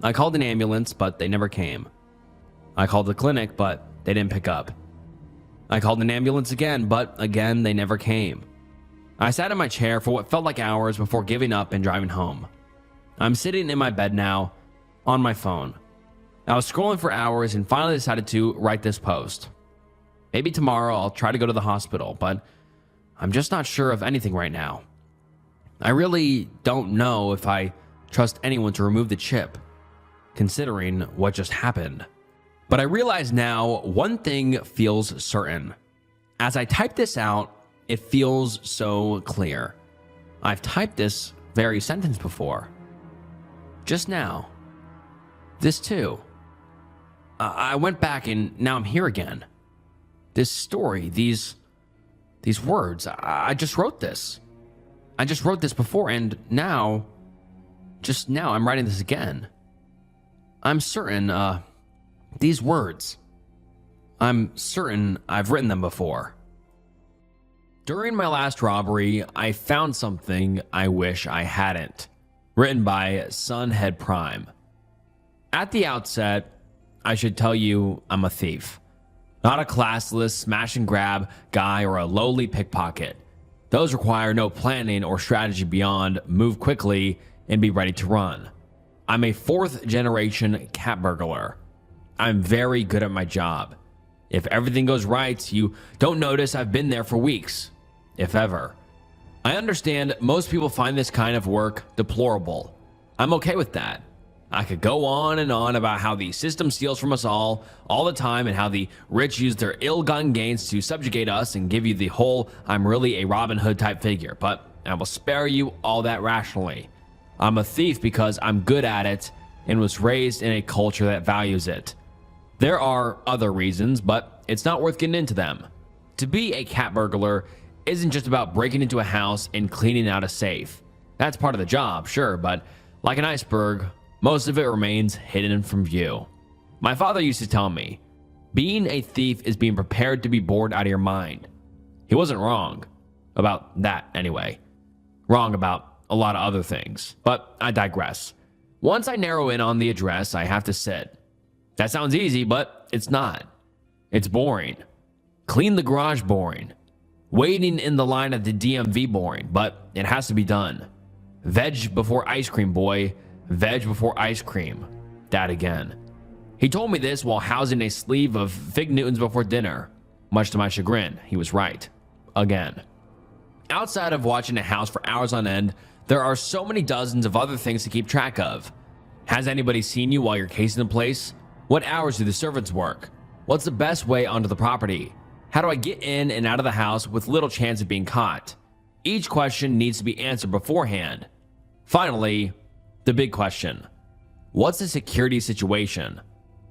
I called an ambulance, but they never came. I called the clinic, but they didn't pick up. I called an ambulance again, but again, they never came. I sat in my chair for what felt like hours before giving up and driving home. I'm sitting in my bed now, on my phone. I was scrolling for hours and finally decided to write this post. Maybe tomorrow I'll try to go to the hospital, but I'm just not sure of anything right now. I really don't know if I trust anyone to remove the chip, considering what just happened. But I realize now one thing feels certain. As I type this out, it feels so clear. I've typed this very sentence before. Just now. This too. I went back and now I'm here again. This story, these words, I just wrote this. I just wrote this before and now, just now I'm writing this again. I'm certain, these words, I'm certain I've written them before. During my last robbery, I found something I wish I hadn't. Written by Sunhead Prime. At the outset, I should tell you I'm a thief. Not a classless smash and grab guy or a lowly pickpocket. Those require no planning or strategy beyond move quickly and be ready to run. I'm a 4th generation cat burglar. I'm very good at my job. If everything goes right, you don't notice I've been there for weeks, if ever. I understand most people find this kind of work deplorable. I'm okay with that. I could go on and on about how the system steals from us all the time and how the rich use their ill-gotten gains to subjugate us and give you the whole I'm really a Robin Hood type figure, but I will spare you all that rationally. I'm a thief because I'm good at it and was raised in a culture that values it. There are other reasons, but it's not worth getting into them. To be a cat burglar isn't just about breaking into a house and cleaning out a safe. That's part of the job, sure, but like an iceberg, most of it remains hidden from view. My father used to tell me, being a thief is being prepared to be bored out of your mind. He wasn't wrong. About that, anyway. Wrong about a lot of other things, but I digress. Once I narrow in on the address, I have to sit. That sounds easy, but it's not. It's boring. Clean the garage boring. Waiting in the line at the DMV boring, but it has to be done. Veg before ice cream, boy. Veg before ice cream. That again. He told me this while housing a sleeve of Fig Newtons before dinner. Much to my chagrin, he was right. Again. Outside of watching a house for hours on end, there are so many dozens of other things to keep track of. Has anybody seen you while you're casing the place? What hours do the servants work? What's the best way onto the property? How do I get in and out of the house with little chance of being caught? Each question needs to be answered beforehand. Finally, the big question. What's the security situation?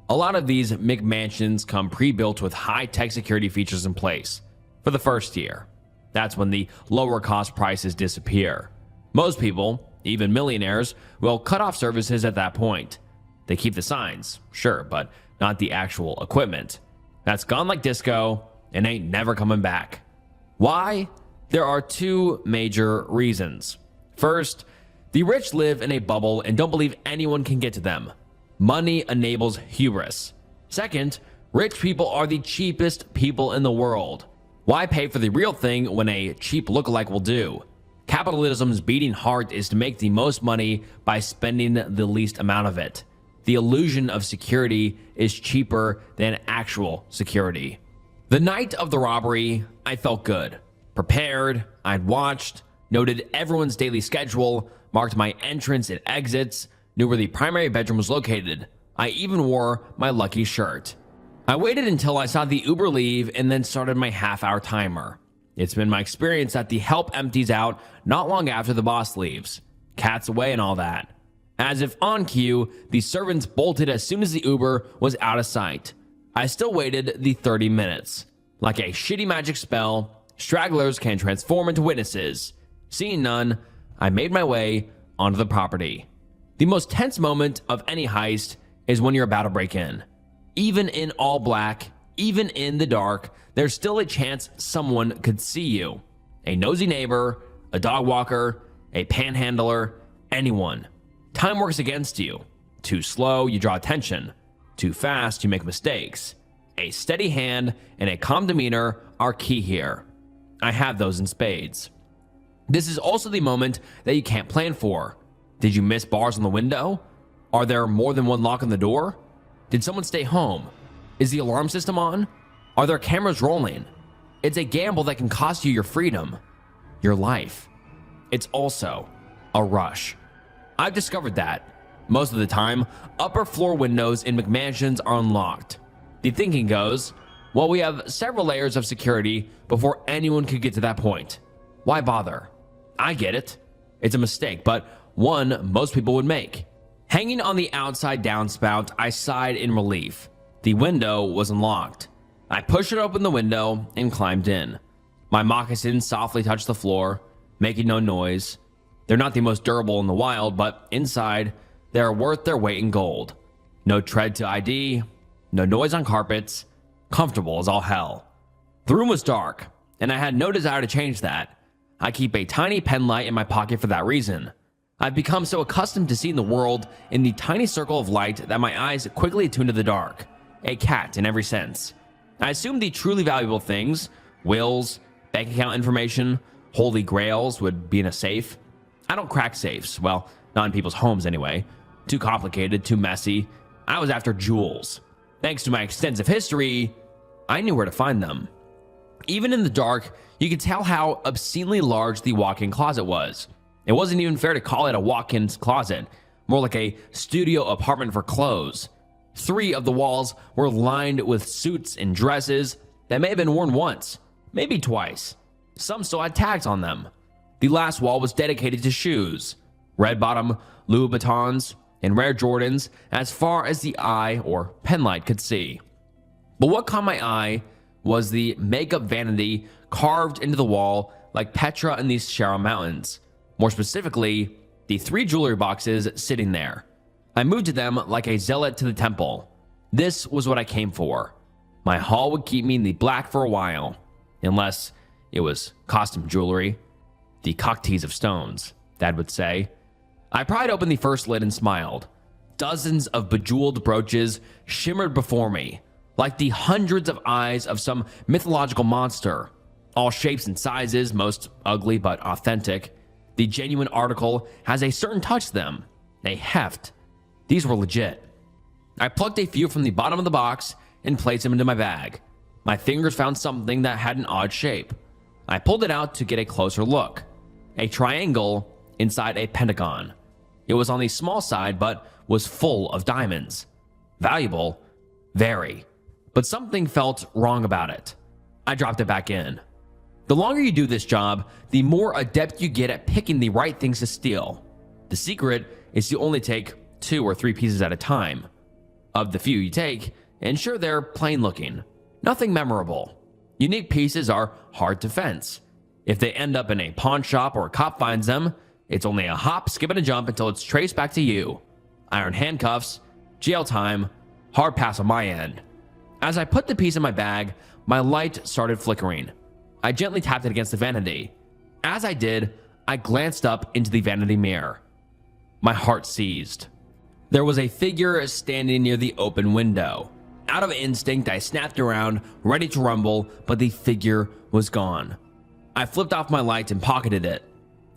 A lot of these McMansions come pre-built with high-tech security features in place for the first year. That's when the lower cost prices disappear. Most people, even millionaires, will cut off services at that point. They keep the signs, sure, but not the actual equipment. That's gone like disco and ain't never coming back. Why? There are two major reasons. First, the rich live in a bubble and don't believe anyone can get to them. Money enables hubris. Second, rich people are the cheapest people in the world. Why pay for the real thing when a cheap lookalike will do? Capitalism's beating heart is to make the most money by spending the least amount of it. The illusion of security is cheaper than actual security. The night of the robbery, I felt good. Prepared, I'd watched, noted everyone's daily schedule, marked my entrance and exits, knew where the primary bedroom was located. I even wore my lucky shirt. I waited until I saw the Uber leave and then started my half-hour timer. It's been my experience that the help empties out not long after the boss leaves. Cat's away and all that. As if on cue, the servants bolted as soon as the Uber was out of sight. I still waited the 30 minutes. Like a shitty magic spell, stragglers can transform into witnesses. Seeing none, I made my way onto the property. The most tense moment of any heist is when you're about to break in. Even in all black, even in the dark, there's still a chance someone could see you. A nosy neighbor, a dog walker, a panhandler, anyone. Time works against you. Too slow, you draw attention. Too fast, you make mistakes. A steady hand and a calm demeanor are key here. I have those in spades. This is also the moment that you can't plan for. Did you miss bars on the window? Are there more than one lock on the door? Did someone stay home? Is the alarm system on? Are there cameras rolling? It's a gamble that can cost you your freedom, your life. It's also a rush. I've discovered that. Most of the time, upper floor windows in McMansions are unlocked. The thinking goes, well, we have several layers of security before anyone could get to that point. Why bother? I get it. It's a mistake, but one most people would make. Hanging on the outside downspout, I sighed in relief. The window was unlocked. I pushed open the window and climbed in. My moccasins softly touched the floor, making no noise. They're not the most durable in the wild, but inside, they are worth their weight in gold. No tread to ID, no noise on carpets, comfortable as all hell. The room was dark, and I had no desire to change that. I keep a tiny pen light in my pocket for that reason. I've become so accustomed to seeing the world in the tiny circle of light that my eyes quickly attune to the dark. A cat in every sense. I assume the truly valuable things, wills, bank account information, holy grails, would be in a safe. I don't crack safes. Well, not in people's homes anyway. Too complicated, too messy. I was after jewels. Thanks to my extensive history, I knew where to find them. Even in the dark, you could tell how obscenely large the walk-in closet was. It wasn't even fair to call it a walk-in closet, more like a studio apartment for clothes. 3 of the walls were lined with suits and dresses that may have been worn once, maybe twice. Some still had tags on them. The last wall was dedicated to shoes, red-bottom Louis Vuittons and rare Jordans as far as the eye or penlight could see. But what caught my eye was the makeup vanity carved into the wall like Petra in these Sharrow Mountains. More specifically, the 3 jewelry boxes sitting there. I moved to them like a zealot to the temple. This was what I came for. My haul would keep me in the black for a while, unless it was costume jewelry. The cocktease of stones, Dad would say. I pried open the first lid and smiled. Dozens of bejeweled brooches shimmered before me, like the hundreds of eyes of some mythological monster. All shapes and sizes, most ugly but authentic. The genuine article has a certain touch to them, a heft. These were legit. I plucked a few from the bottom of the box and placed them into my bag. My fingers found something that had an odd shape. I pulled it out to get a closer look. A triangle inside a pentagon. It was on the small side, but was full of diamonds. Valuable, very. But something felt wrong about it. I dropped it back in. The longer you do this job, the more adept you get at picking the right things to steal. The secret is to only take 2 or 3 pieces at a time. Of the few you take, ensure they're plain looking, nothing memorable. Unique pieces are hard to fence. If they end up in a pawn shop or a cop finds them, it's only a hop, skip, and a jump until it's traced back to you. Iron handcuffs, jail time, hard pass on my end. As I put the piece in my bag, my light started flickering. I gently tapped it against the vanity. As I did, I glanced up into the vanity mirror. My heart seized. There was a figure standing near the open window. Out of instinct, I snapped around, ready to rumble, but the figure was gone. I flipped off my light and pocketed it.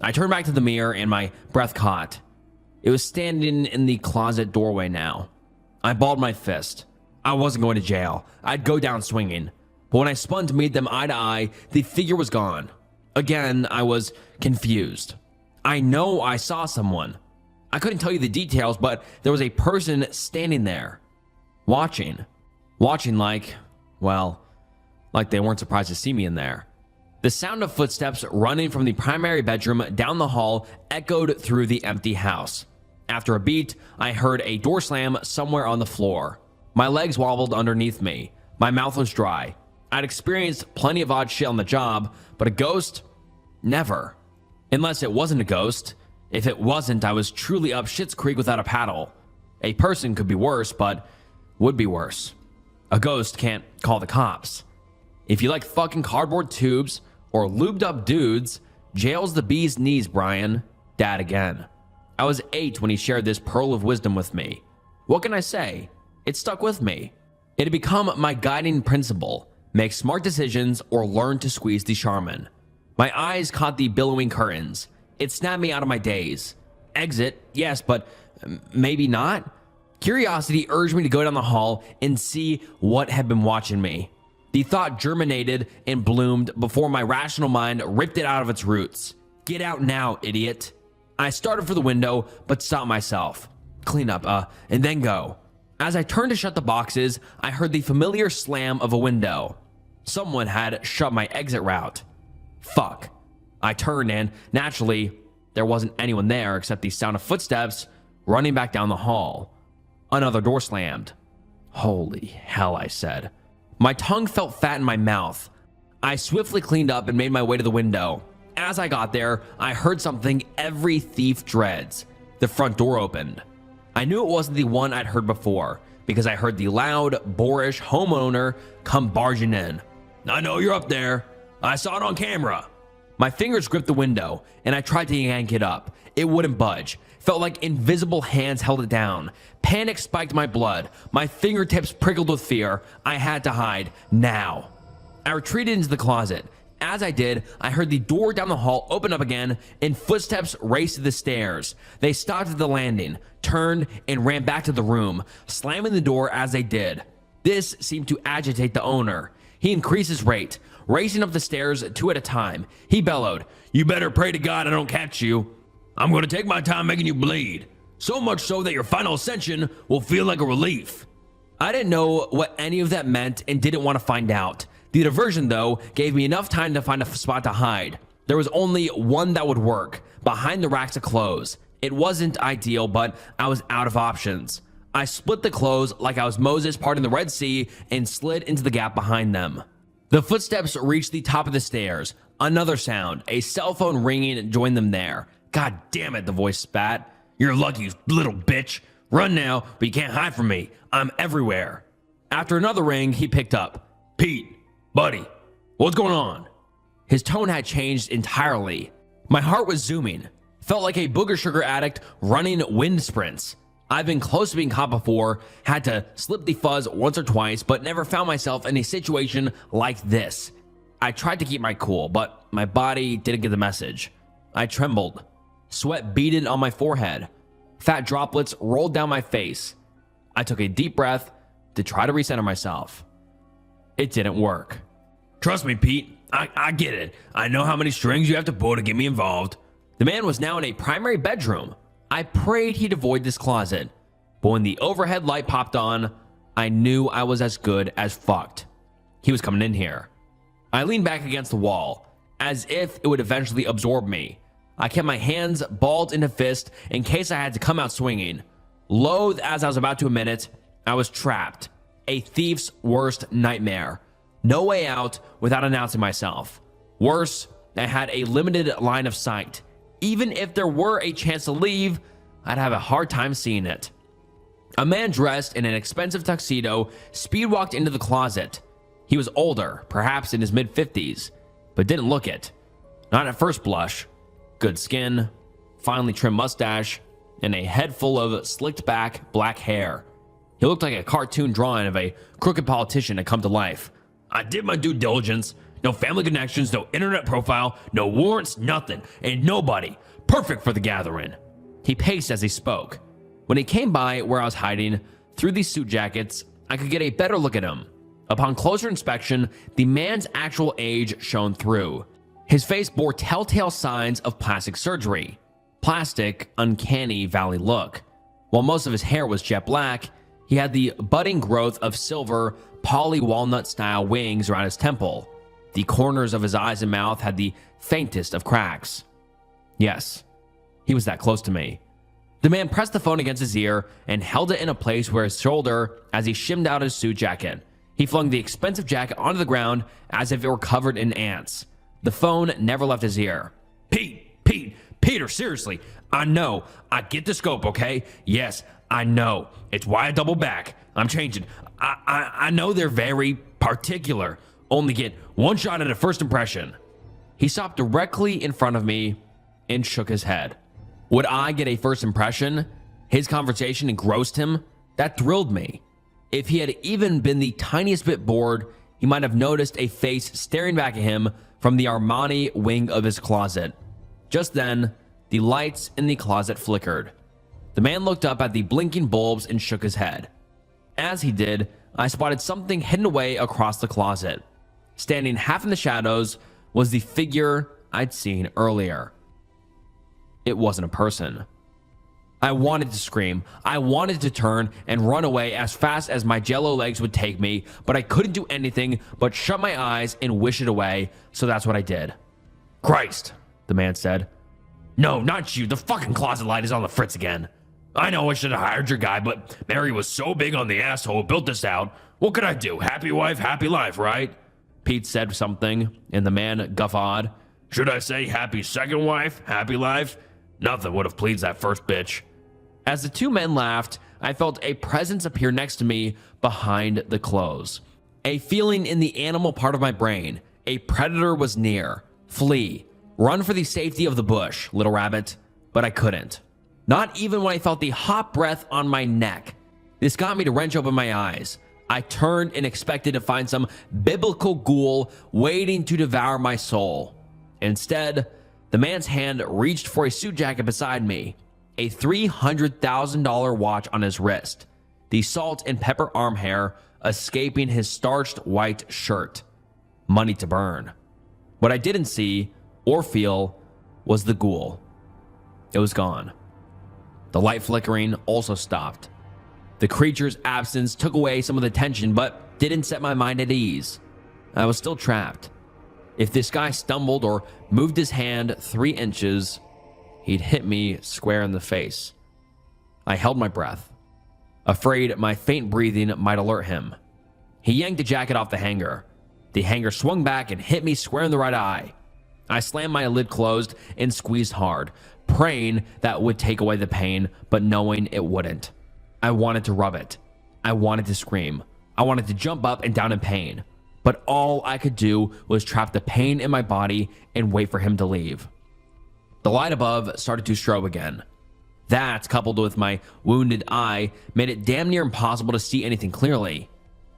I turned back to the mirror and my breath caught. It was standing in the closet doorway now. I balled my fist. I wasn't going to jail. I'd go down swinging. But when I spun to meet them eye to eye, the figure was gone. Again, I was confused. I know I saw someone. I couldn't tell you the details, but there was a person standing there. Watching. Watching like they weren't surprised to see me in there. The sound of footsteps running from the primary bedroom down the hall echoed through the empty house. After a beat, I heard a door slam somewhere on the floor. My legs wobbled underneath me. My mouth was dry. I'd experienced plenty of odd shit on the job, but a ghost? Never. Unless it wasn't a ghost. If it wasn't, I was truly up shit's creek without a paddle. A person could be worse, but would be worse. A ghost can't call the cops. If you like fucking cardboard tubes or lubed up dudes, jail's the bee's knees, Brian. Dad again. I was 8 when he shared this pearl of wisdom with me. What can I say? It stuck with me. It had become my guiding principle. Make smart decisions or learn to squeeze the Charmin. My eyes caught the billowing curtains. It snapped me out of my daze. Exit, yes, but maybe not. Curiosity urged me to go down the hall and see what had been watching me. The thought germinated and bloomed before my rational mind ripped it out of its roots. Get out now, idiot. I started for the window, but stopped myself. Clean up, and then go. As I turned to shut the boxes, I heard the familiar slam of a window. Someone had shut my exit route. Fuck. I turned and, naturally, there wasn't anyone there except the sound of footsteps running back down the hall. Another door slammed. Holy hell, I said. My tongue felt fat in my mouth. I swiftly cleaned up and made my way to the window. As I got there, I heard something every thief dreads. The front door opened. I knew it wasn't the one I'd heard before because I heard the loud, boorish homeowner come barging in. I know you're up there. I saw it on camera. My fingers gripped the window and I tried to yank it up. It wouldn't budge. Felt like invisible hands held it down. Panic spiked my blood. My fingertips prickled with fear. I had to hide now. I retreated into the closet. As I did, I heard the door down the hall open up again and footsteps raced to the stairs. They stopped at the landing, turned, and ran back to the room, slamming the door as they did. This seemed to agitate the owner. He increased his rate, racing up the stairs 2 at a time. He bellowed, "You better pray to God I don't catch you. I'm going to take my time making you bleed. So much so that your final ascension will feel like a relief." I didn't know what any of that meant and didn't want to find out. The diversion, though, gave me enough time to find a spot to hide. There was only one that would work, behind the racks of clothes. It wasn't ideal, but I was out of options. I split the clothes like I was Moses parting the Red Sea and slid into the gap behind them. The footsteps reached the top of the stairs. Another sound, a cell phone ringing, joined them there. God damn it, the voice spat. "You're lucky, you little bitch. Run now, but you can't hide from me. I'm everywhere." After another ring, he picked up. "Pete, buddy, what's going on?" His tone had changed entirely. My heart was zooming. Felt like a booger sugar addict running wind sprints. I've been close to being caught before, had to slip the fuzz once or twice, but never found myself in a situation like this. I tried to keep my cool, but my body didn't get the message. I trembled. Sweat beaded on my forehead. Fat droplets rolled down my face. I took a deep breath to try to recenter myself. It didn't work. "Trust me, Pete. I get it. I know how many strings you have to pull to get me involved." The man was now in a primary bedroom. I prayed he'd avoid this closet. But when the overhead light popped on, I knew I was as good as fucked. He was coming in here. I leaned back against the wall, as if it would eventually absorb me. I kept my hands balled into fist in case I had to come out swinging. Loath as I was about to admit it, I was trapped. A thief's worst nightmare. No way out without announcing myself. Worse, I had a limited line of sight. Even if there were a chance to leave, I'd have a hard time seeing it. A man dressed in an expensive tuxedo speed walked into the closet. He was older, perhaps in his mid-50s, but didn't look it. Not at first blush. Good skin, finely trimmed mustache, and a head full of slicked back black hair. He looked like a cartoon drawing of a crooked politician had come to life. "I did my due diligence. No family connections, no internet profile, no warrants, nothing. Ain't nobody. Perfect for the gathering." He paced as he spoke. When he came by where I was hiding, through these suit jackets, I could get a better look at him. Upon closer inspection, the man's actual age shone through. His face bore telltale signs of plastic surgery. Plastic, uncanny valley look. While most of his hair was jet black, he had the budding growth of silver, poly walnut style wings around his temple. The corners of his eyes and mouth had the faintest of cracks. Yes, he was that close to me. The man pressed the phone against his ear and held it in a place where his shoulder as he shimmed out his suit jacket. He flung the expensive jacket onto the ground as if it were covered in ants. The phone never left his ear. Peter, seriously, I know. I get the scope, okay? Yes, I know. It's why I double back. I'm changing. I know they're very particular. Only get one shot at a first impression." He stopped directly in front of me and shook his head. Would I get a first impression? His conversation engrossed him. That thrilled me. If he had even been the tiniest bit bored, he might have noticed a face staring back at him from the Armani wing of his closet. Just then, the lights in the closet flickered. The man looked up at the blinking bulbs and shook his head. As he did, I spotted something hidden away across the closet. Standing half in the shadows was the figure I'd seen earlier. It wasn't a person. I wanted to scream. I wanted to turn and run away as fast as my jello legs would take me, but I couldn't do anything but shut my eyes and wish it away, so that's what I did. "Christ," the man said. "No, not you. The fucking closet light is on the fritz again. I know I should have hired your guy, but Mary was so big on the asshole who built this out. What could I do? Happy wife, happy life, right?" Pete said something, and the man guffawed. "Should I say happy second wife, happy life? Nothing would have pleased that first bitch." As the two men laughed, I felt a presence appear next to me behind the clothes. A feeling in the animal part of my brain. A predator was near. Flee. Run for the safety of the bush, little rabbit. But I couldn't. Not even when I felt the hot breath on my neck. This got me to wrench open my eyes. I turned and expected to find some biblical ghoul waiting to devour my soul. Instead, the man's hand reached for a suit jacket beside me, a $300,000 watch on his wrist, the salt and pepper arm hair escaping his starched white shirt. Money to burn. What I didn't see or feel was the ghoul. It was gone. The light flickering also stopped. The creature's absence took away some of the tension, but didn't set my mind at ease. I was still trapped. If this guy stumbled or moved his hand 3 inches, he'd hit me square in the face. I held my breath, afraid my faint breathing might alert him. He yanked the jacket off the hanger. The hanger swung back and hit me square in the right eye. I slammed my lid closed and squeezed hard, praying that would take away the pain, but knowing it wouldn't. I wanted to rub it. I wanted to scream. I wanted to jump up and down in pain. But all I could do was trap the pain in my body and wait for him to leave. The light above started to strobe again. That, coupled with my wounded eye, made it damn near impossible to see anything clearly.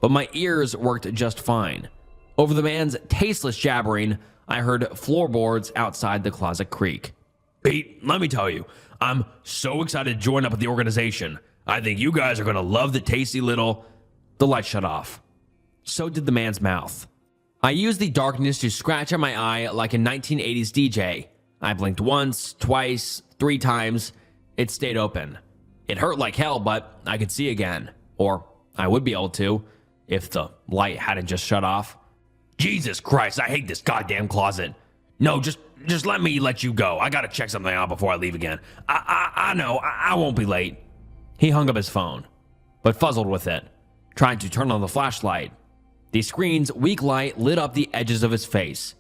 But my ears worked just fine. Over the man's tasteless jabbering, I heard floorboards outside the closet creak. "Pete, let me tell you, I'm so excited to join up with the organization. I think you guys are going to love the tasty little..." The light shut off. So did the man's mouth. I used the darkness to scratch at my eye like a 1980s DJ. I blinked once, twice, 3 times. It stayed open. It hurt like hell, but I could see again. Or I would be able to, if the light hadn't just shut off. "Jesus Christ, I hate this goddamn closet. No, just let me let you go. I gotta check something out before I leave again. I know, I won't be late." He hung up his phone, but fuzzled with it, trying to turn on the flashlight. The screen's weak light lit up the edges of his face.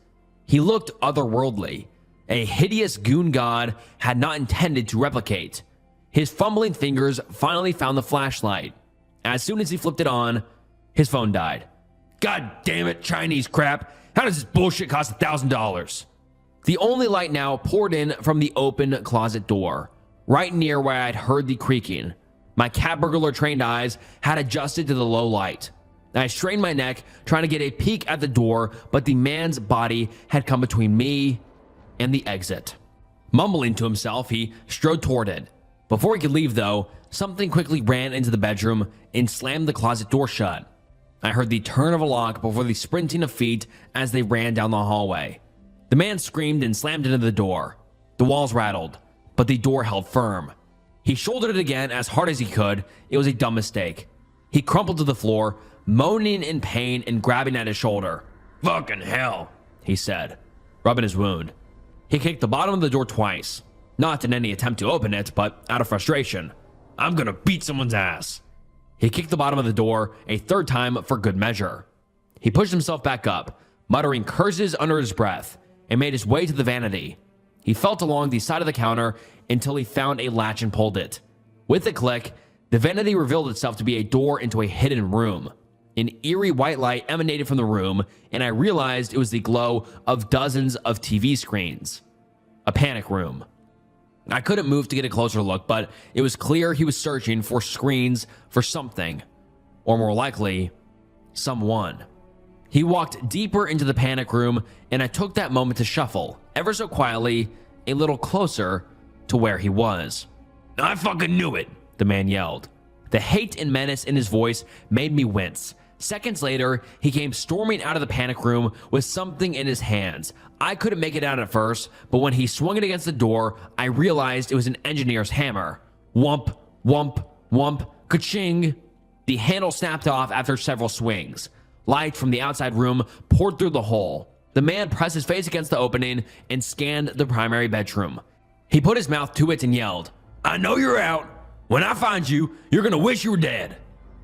He looked otherworldly. A hideous goon god had not intended to replicate. His fumbling fingers finally found the flashlight. As soon as he flipped it on, his phone died. "God damn it, Chinese crap. How does this bullshit cost $1,000? The only light now poured in from the open closet door, right near where I'd heard the creaking. My cat burglar trained eyes had adjusted to the low light. I strained my neck, trying to get a peek at the door, but the man's body had come between me and the exit. Mumbling to himself, he strode toward it. Before he could leave, though, something quickly ran into the bedroom and slammed the closet door shut. I heard the turn of a lock before the sprinting of feet as they ran down the hallway. The man screamed and slammed into the door. The walls rattled, but the door held firm. He shouldered it again as hard as he could. It was a dumb mistake. He crumpled to the floor, moaning in pain and grabbing at his shoulder. "Fucking hell," he said, rubbing his wound. He kicked the bottom of the door twice, not in any attempt to open it, but out of frustration. "I'm gonna beat someone's ass." He kicked the bottom of the door a 3rd time for good measure. He pushed himself back up, muttering curses under his breath, and made his way to the vanity. He felt along the side of the counter until he found a latch and pulled it. With a click, the vanity revealed itself to be a door into a hidden room. An eerie white light emanated from the room, and I realized it was the glow of dozens of TV screens. A panic room. I couldn't move to get a closer look, but it was clear he was searching for screens for something, or more likely, someone. He walked deeper into the panic room, and I took that moment to shuffle, ever so quietly, a little closer to where he was. "I fucking knew it," the man yelled. The hate and menace in his voice made me wince. Seconds later, he came storming out of the panic room with something in his hands. I couldn't make it out at first, but when he swung it against the door, I realized it was an engineer's hammer. Whump, whump, whump, ka-ching. The handle snapped off after several swings. Light from the outside room poured through the hole. The man pressed his face against the opening and scanned the primary bedroom. He put his mouth to it and yelled, "I know you're out. When I find you, you're gonna wish you were dead."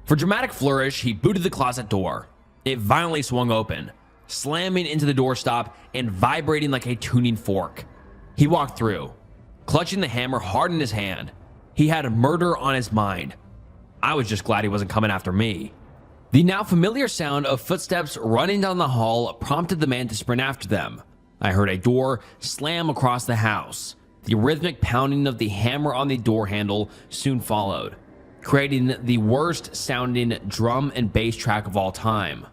For dramatic flourish, he booted the closet door. It violently swung open, slamming into the doorstop and vibrating like a tuning fork. He walked through, clutching the hammer hard in his hand. He had murder on his mind. I was just glad he wasn't coming after me. The now familiar sound of footsteps running down the hall prompted the man to sprint after them. I heard a door slam across the house. The rhythmic pounding of the hammer on the door handle soon followed, creating the worst sounding drum and bass track of all time.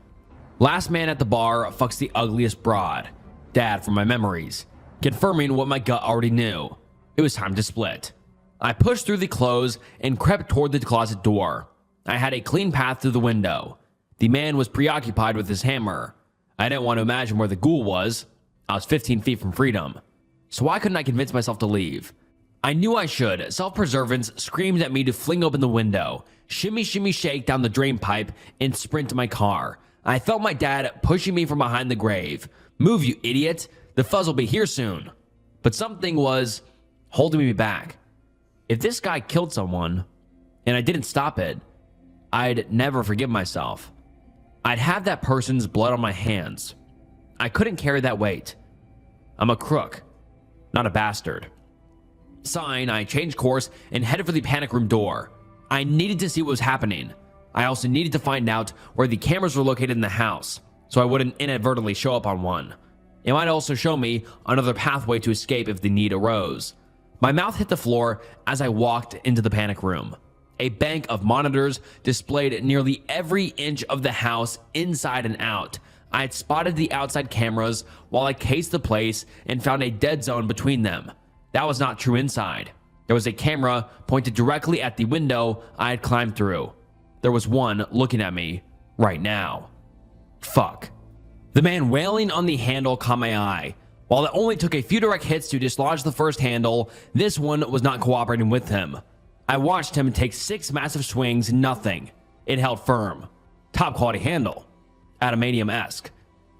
Last man at the bar fucks the ugliest broad. Dad from my memories, confirming what my gut already knew. It was time to split. I pushed through the clothes and crept toward the closet door. I had a clean path through the window. The man was preoccupied with his hammer. I didn't want to imagine where the ghoul was. I was 15 feet from freedom. So why couldn't I convince myself to leave? I knew I should. Self-preservance screamed at me to fling open the window, shimmy shimmy shake down the drain pipe, and sprint to my car. I felt my dad pushing me from behind the grave. "Move, you idiot. The fuzz will be here soon." But something was holding me back. If this guy killed someone, and I didn't stop it, I'd never forgive myself. I'd have that person's blood on my hands. I couldn't carry that weight. I'm a crook, not a bastard. Sighing, I changed course and headed for the panic room door. I needed to see what was happening. I also needed to find out where the cameras were located in the house, so I wouldn't inadvertently show up on one. It might also show me another pathway to escape if the need arose. My mouth hit the floor as I walked into the panic room. A bank of monitors displayed nearly every inch of the house inside and out. I had spotted the outside cameras while I cased the place and found a dead zone between them. That was not true inside. There was a camera pointed directly at the window I had climbed through. There was one looking at me right now. Fuck. The man wailing on the handle caught my eye. While it only took a few direct hits to dislodge the first handle, this one was not cooperating with him. I watched him take 6 massive swings, nothing. It held firm. Top quality handle. Adamantium-esque.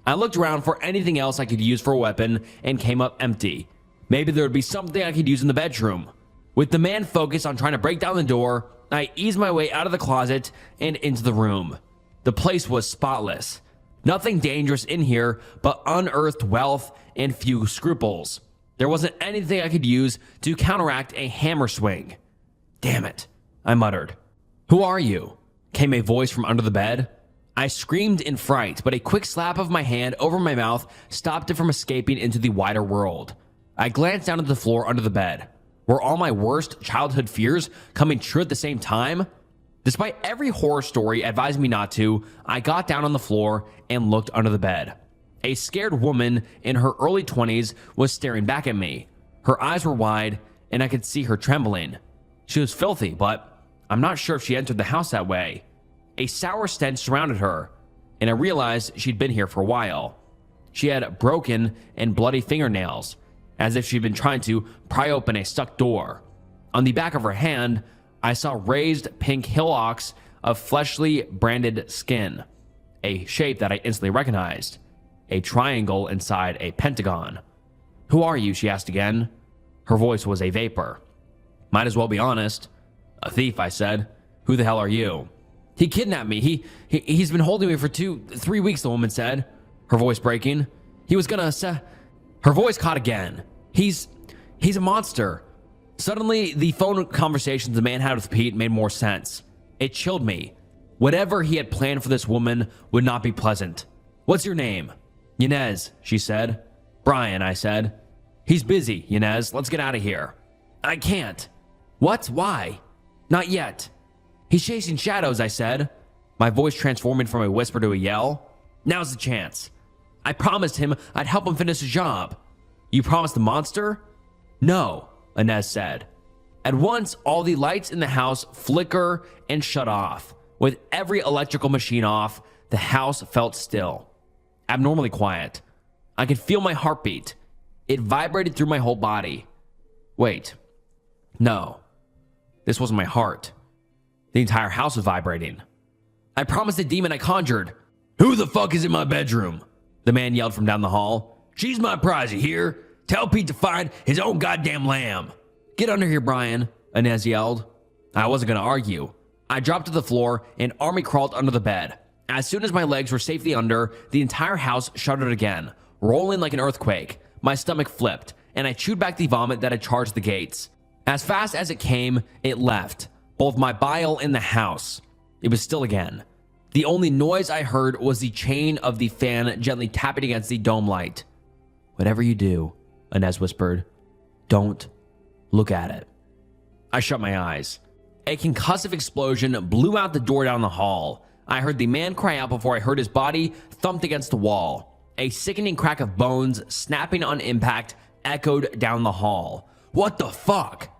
I looked around for anything else I could use for a weapon and came up empty. Maybe there would be something I could use in the bedroom. With the man focused on trying to break down the door, I eased my way out of the closet and into the room. The place was spotless. Nothing dangerous in here but unearthed wealth and few scruples. There wasn't anything I could use to counteract a hammer swing. "Damn it," I muttered. "Who are you?" came a voice from under the bed. I screamed in fright, but a quick slap of my hand over my mouth stopped it from escaping into the wider world. I glanced down at the floor under the bed. Were all my worst childhood fears coming true at the same time? Despite every horror story advising me not to, I got down on the floor and looked under the bed. A scared woman in her early 20s was staring back at me. Her eyes were wide, and I could see her trembling. She was filthy, but I'm not sure if she entered the house that way. A sour stench surrounded her, and I realized she'd been here for a while. She had broken and bloody fingernails, as if she'd been trying to pry open a stuck door. On the back of her hand, I saw raised pink hillocks of fleshly branded skin, a shape that I instantly recognized, a triangle inside a pentagon. "Who are you?" she asked again. Her voice was a vapor. "Might as well be honest." "A thief," I said. "Who the hell are you?" "He kidnapped me. He's been holding me for 3 weeks," the woman said, her voice breaking. "He was gonna Her voice caught again. He's a monster." Suddenly, the phone conversations the man had with Pete made more sense. It chilled me. Whatever he had planned for this woman would not be pleasant. "What's your name?" "Yanez," she said. "Brian," I said. "He's busy, Yanez. Let's get out of here." I can't. What? Why? Not yet. He's chasing shadows, I said, my voice transforming from a whisper to a yell. Now's the chance. I promised him I'd help him finish the job. You promised the monster? No, Inez said. At once, all the lights in the house flicker and shut off. With every electrical machine off, the house felt still, abnormally quiet. I could feel my heartbeat. It vibrated through my whole body. Wait, no, this wasn't my heart. The entire house was vibrating. I promised the demon I conjured. Who the fuck is in my bedroom? The man yelled from down the hall. She's my prize, you hear? Tell Pete to find his own goddamn lamb. Get under here, Brian, Inez yelled. I wasn't going to argue. I dropped to the floor and army crawled under the bed. As soon as my legs were safely under, the entire house shuddered again, rolling like an earthquake. My stomach flipped, and I chewed back the vomit that had charged the gates. As fast as it came, it left, both my bile and the house. It was still again. The only noise I heard was the chain of the fan gently tapping against the dome light. Whatever you do, Inez whispered, don't look at it. I shut my eyes. A concussive explosion blew out the door down the hall. I heard the man cry out before I heard his body thumped against the wall. A sickening crack of bones snapping on impact echoed down the hall. What the fuck?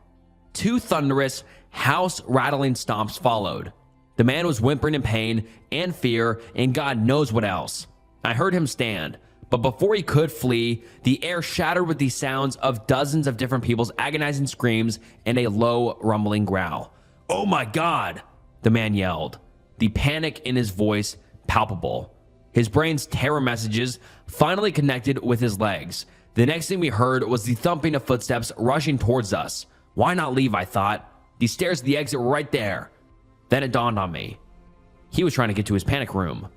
Two thunderous, house-rattling stomps followed. The man was whimpering in pain and fear and God knows what else. I heard him stand, but before he could flee, the air shattered with the sounds of dozens of different people's agonizing screams and a low, rumbling growl. Oh my God, the man yelled, the panic in his voice palpable. His brain's terror messages finally connected with his legs. The next thing we heard was the thumping of footsteps rushing towards us. Why not leave, I thought. The stairs to the exit were right there. Then it dawned on me. He was trying to get to his panic room.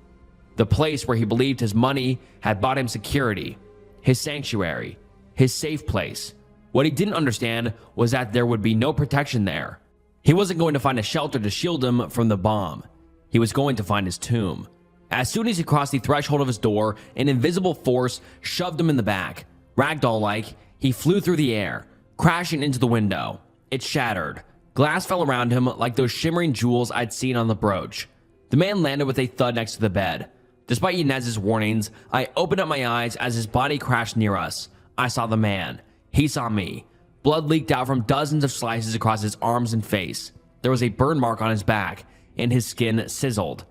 The place where he believed his money had bought him security. His sanctuary. His safe place. What he didn't understand was that there would be no protection there. He wasn't going to find a shelter to shield him from the bomb. He was going to find his tomb. As soon as he crossed the threshold of his door, an invisible force shoved him in the back. Ragdoll-like, he flew through the air, crashing into the window. It shattered. Glass fell around him like those shimmering jewels I'd seen on the brooch. The man landed with a thud next to the bed. Despite Inez's warnings, I opened up my eyes as his body crashed near us. I saw the man. He saw me. Blood leaked out from dozens of slices across his arms and face. There was a burn mark on his back, and his skin sizzled.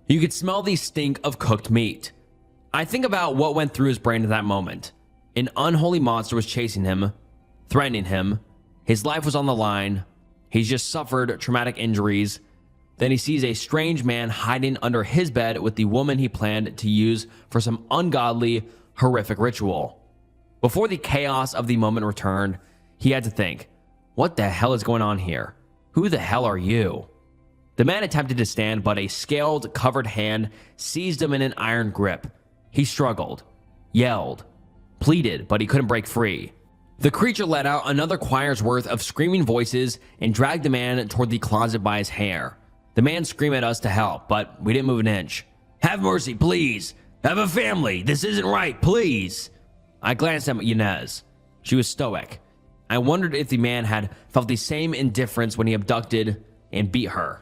You could smell the stink of cooked meat. I think about what went through his brain at that moment. An unholy monster was chasing him, threatening him. His life was on the line. He's just suffered traumatic injuries. Then he sees a strange man hiding under his bed with the woman he planned to use for some ungodly, horrific ritual. Before the chaos of the moment returned, he had to think, what the hell is going on here? Who the hell are you? The man attempted to stand, but a scaled, covered hand seized him in an iron grip. He struggled, yelled, pleaded, but he couldn't break free. The creature let out another choir's worth of screaming voices and dragged the man toward the closet by his hair. The man screamed at us to help, but we didn't move an inch. Have mercy, please. Have a family. This isn't right, please. I glanced at Inez. She was stoic. I wondered if the man had felt the same indifference when he abducted and beat her.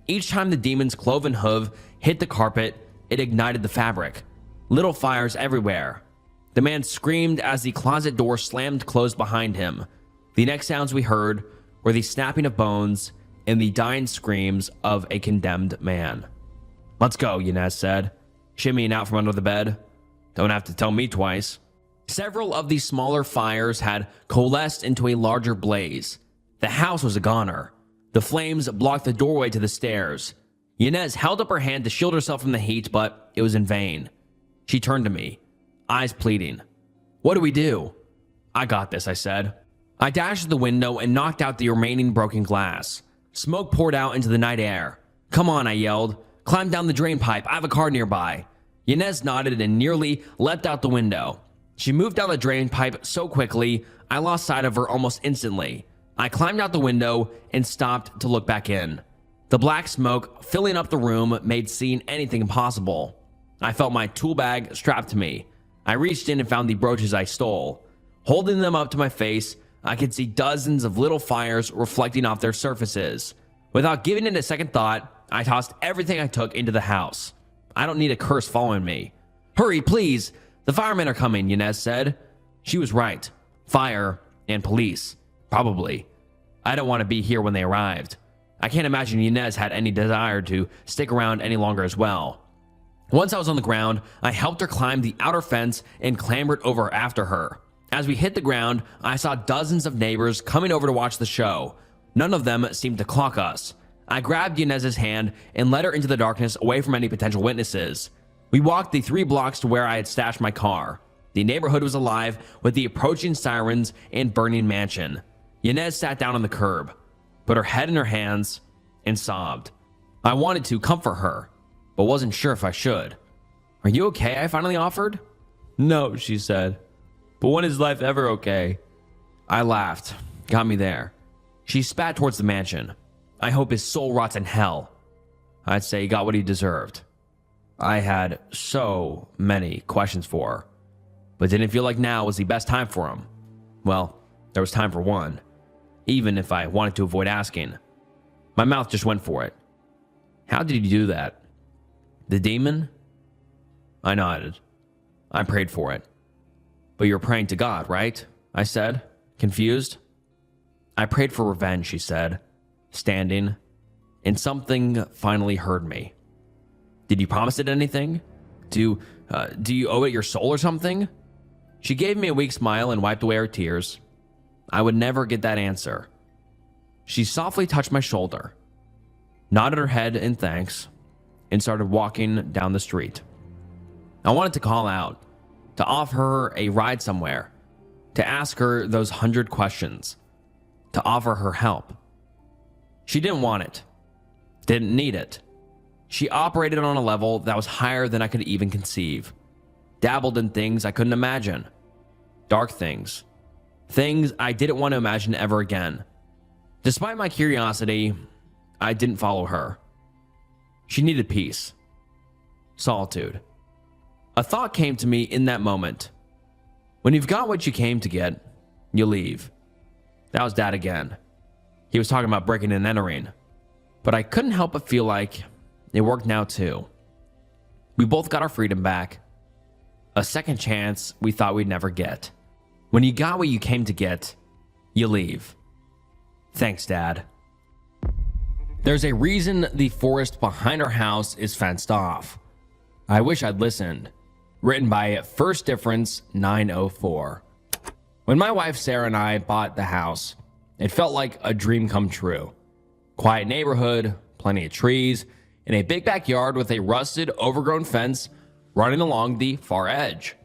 Each time the demon's cloven hoof hit the carpet, it ignited the fabric. Little fires everywhere. The man screamed as the closet door slammed closed behind him. The next sounds we heard were the snapping of bones and the dying screams of a condemned man. Let's go, Inez said, shimmying out from under the bed. Don't have to tell me twice. Several of the smaller fires had coalesced into a larger blaze. The house was a goner. The flames blocked the doorway to the stairs. Inez held up her hand to shield herself from the heat, but it was in vain. She turned to me, eyes pleading. What do we do? I got this, I said. I dashed to the window and knocked out the remaining broken glass. Smoke poured out into the night air. Come on, I yelled. Climb down the drain pipe. I have a car nearby. Inez nodded and nearly leapt out the window. She moved down the drain pipe so quickly, I lost sight of her almost instantly. I climbed out the window and stopped to look back in. The black smoke filling up the room made seeing anything impossible. I felt my tool bag strapped to me. I reached in and found the brooches I stole. Holding them up to my face, I could see dozens of little fires reflecting off their surfaces. Without giving it a second thought, I tossed everything I took into the house. I don't need a curse following me. Hurry, please. The firemen are coming, Yanez said. She was right. Fire and police. Probably. I don't want to be here when they arrived. I can't imagine Yanez had any desire to stick around any longer as well. Once I was on the ground, I helped her climb the outer fence and clambered over after her. As we hit the ground, I saw dozens of neighbors coming over to watch the show. None of them seemed to clock us. I grabbed Yanez's hand and led her into the darkness away from any potential witnesses. We walked the 3 blocks to where I had stashed my car. The neighborhood was alive with the approaching sirens and burning mansion. Yanez sat down on the curb, put her head in her hands, and sobbed. I wanted to comfort her, but wasn't sure if I should. Are you okay? I finally offered. No, she said. But when is life ever okay? I laughed. Got me there. She spat towards the mansion. I hope his soul rots in hell. I'd say he got what he deserved. I had so many questions for her, but didn't feel like now was the best time for him. Well, there was time for one, even if I wanted to avoid asking. My mouth just went for it. How did you do that? The demon? I nodded. I prayed for it. But you're praying to God, right? I said, confused. I prayed for revenge, she said, standing, and something finally heard me. Did you promise it anything? Do you owe it your soul or something? She gave me a weak smile and wiped away her tears. I would never get that answer. She softly touched my shoulder, nodded her head in thanks, and started walking down the street. I wanted to call out, to offer her a ride somewhere, to ask her those 100 questions, to offer her help. She didn't want it, didn't need it. She operated on a level that was higher than I could even conceive, dabbled in things I couldn't imagine, dark things, things I didn't want to imagine ever again. Despite my curiosity, I didn't follow her. She needed peace, solitude. A thought came to me in that moment. When you've got what you came to get, you leave. That was Dad again. He was talking about breaking and entering, but I couldn't help but feel like it worked now too. We both got our freedom back. A second chance we thought we'd never get. When you got what you came to get, you leave. Thanks, Dad. There's a reason the forest behind our house is fenced off. I wish I'd listened. Written by First Difference 904. When my wife Sarah and I bought the house, it felt like a dream come true. Quiet neighborhood, plenty of trees, and a big backyard with a rusted, overgrown fence running along the far edge.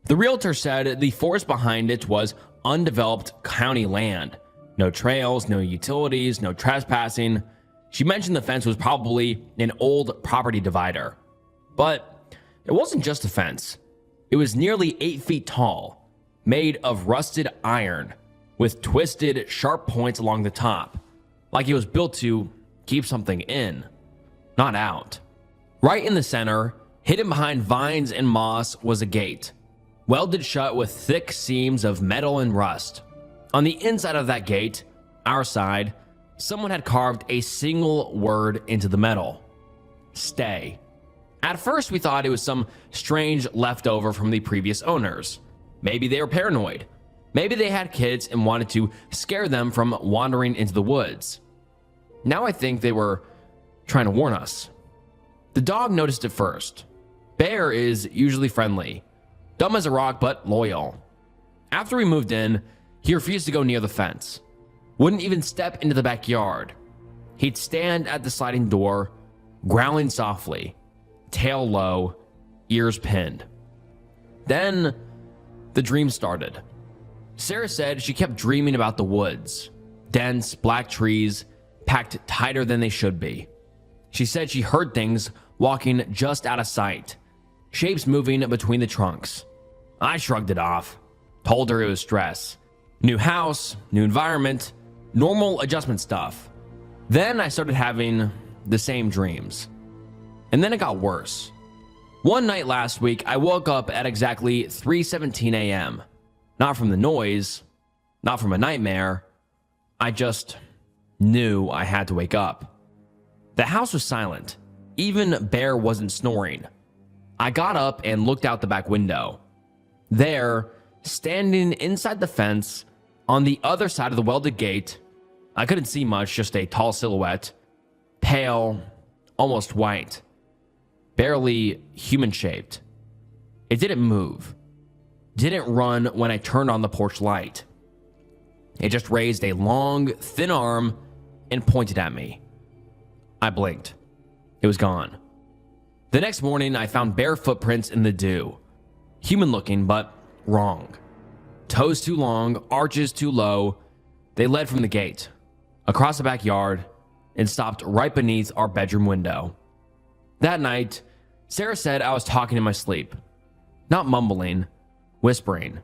The realtor said the forest behind it was undeveloped county land. No trails, no utilities, no trespassing. She mentioned the fence was probably an old property divider. But it wasn't just a fence. It was nearly 8 feet tall, made of rusted iron, with twisted, sharp points along the top, like it was built to keep something in, not out. Right in the center, hidden behind vines and moss, was a gate, welded shut with thick seams of metal and rust. On the inside of that gate, our side, someone had carved a single word into the metal: stay. At first, we thought it was some strange leftover from the previous owners. Maybe they were paranoid. Maybe they had kids and wanted to scare them from wandering into the woods. Now I think they were trying to warn us. The dog noticed it first. Bear is usually friendly, dumb as a rock, but loyal. After we moved in, he refused to go near the fence. Wouldn't even step into the backyard. He'd stand at the sliding door, growling softly, tail low, ears pinned. Then the dream started. Sarah said she kept dreaming about the woods, dense black trees packed tighter than they should be. She said she heard things walking just out of sight, shapes moving between the trunks. I shrugged it off, told her it was stress. New house, new environment, normal adjustment stuff. Then I started having the same dreams. And then it got worse. One night last week, I woke up at exactly 3:17 a.m. Not from the noise, not from a nightmare. I just knew I had to wake up. The house was silent. Even Bear wasn't snoring. I got up and looked out the back window. There, standing inside the fence, on the other side of the welded gate, I couldn't see much, just a tall silhouette, pale, almost white, barely human-shaped. It didn't move, didn't run when I turned on the porch light. It just raised a long, thin arm and pointed at me. I blinked. It was gone. The next morning, I found bare footprints in the dew. Human-looking, but wrong. Toes too long, arches too low. They led from the gate, across the backyard, and stopped right beneath our bedroom window. That night, Sarah said I was talking in my sleep. Not mumbling, whispering.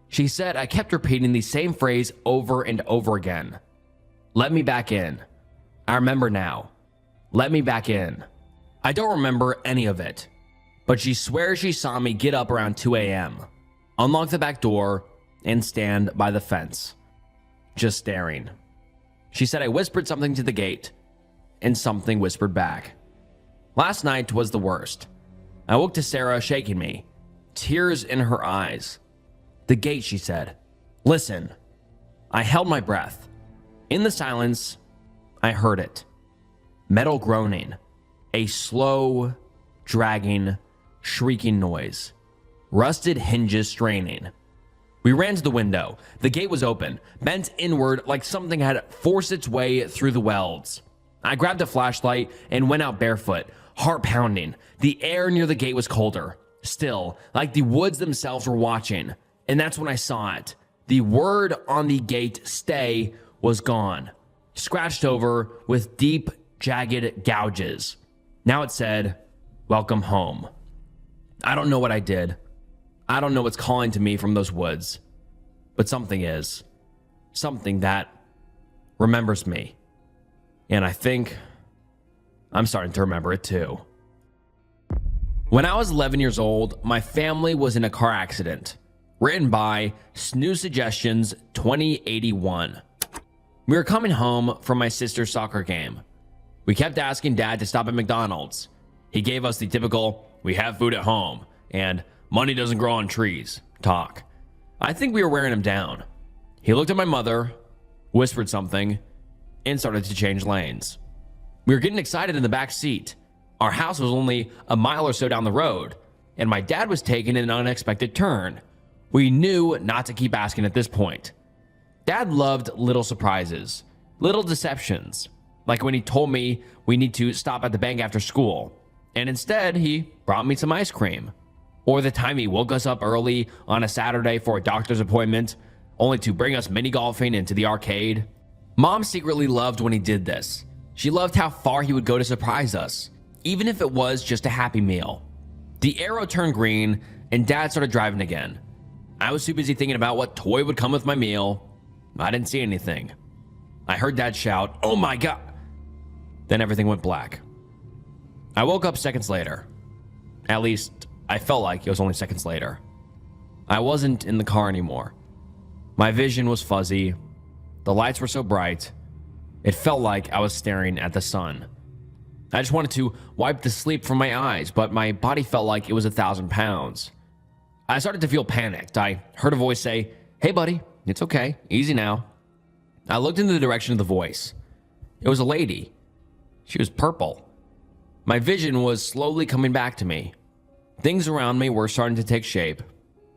She said I kept repeating the same phrase over and over again. Let me back in. I remember now. Let me back in. I don't remember any of it, but she swears she saw me get up around 2 a.m., unlock the back door, and stand by the fence, just staring. She said I whispered something to the gate, and something whispered back. Last night was the worst. I woke to Sarah shaking me, tears in her eyes. The gate, she said. Listen. I held my breath. In the silence, I heard it. Metal groaning. A slow, dragging, shrieking noise. Rusted hinges straining. We ran to the window. The gate was open, bent inward like something had forced its way through the welds. I grabbed a flashlight and went out barefoot, heart pounding. The air near the gate was colder, still, like the woods themselves were watching. And that's when I saw it. The word on the gate, stay, was gone, scratched over with deep, jagged gouges. Now it said, welcome home. I don't know what I did. I don't know what's calling to me from those woods, but something is. Something that remembers me. And I think I'm starting to remember it too. When I was 11 years old, my family was in a car accident. Written by Snooze Suggestions 2081. We were coming home from my sister's soccer game. We kept asking Dad to stop at McDonald's. He gave us the typical, we have food at home, and money doesn't grow on trees talk. I think we were wearing him down. He looked at my mother, whispered something, and started to change lanes. We were getting excited in the back seat. Our house was only a mile or so down the road, and my dad was taking an unexpected turn. We knew not to keep asking at this point. Dad loved little surprises, little deceptions, like when he told me we need to stop at the bank after school, and instead he brought me some ice cream. Or the time he woke us up early on a Saturday for a doctor's appointment, only to bring us mini golfing into the arcade. Mom secretly loved when he did this. She loved how far he would go to surprise us, even if it was just a Happy Meal. The arrow turned green and Dad started driving again. I was too busy thinking about what toy would come with my meal. I didn't see anything. I heard Dad shout, "Oh my God!" Then everything went black. I woke up seconds later. At least, I felt like it was only seconds later. I wasn't in the car anymore. My vision was fuzzy. The lights were so bright. It felt like I was staring at the sun. I just wanted to wipe the sleep from my eyes, but my body felt like it was 1,000 pounds. I started to feel panicked. I heard a voice say, "Hey buddy, it's okay, easy now." I looked in the direction of the voice. It was a lady. She was purple. My vision was slowly coming back to me. Things around me were starting to take shape.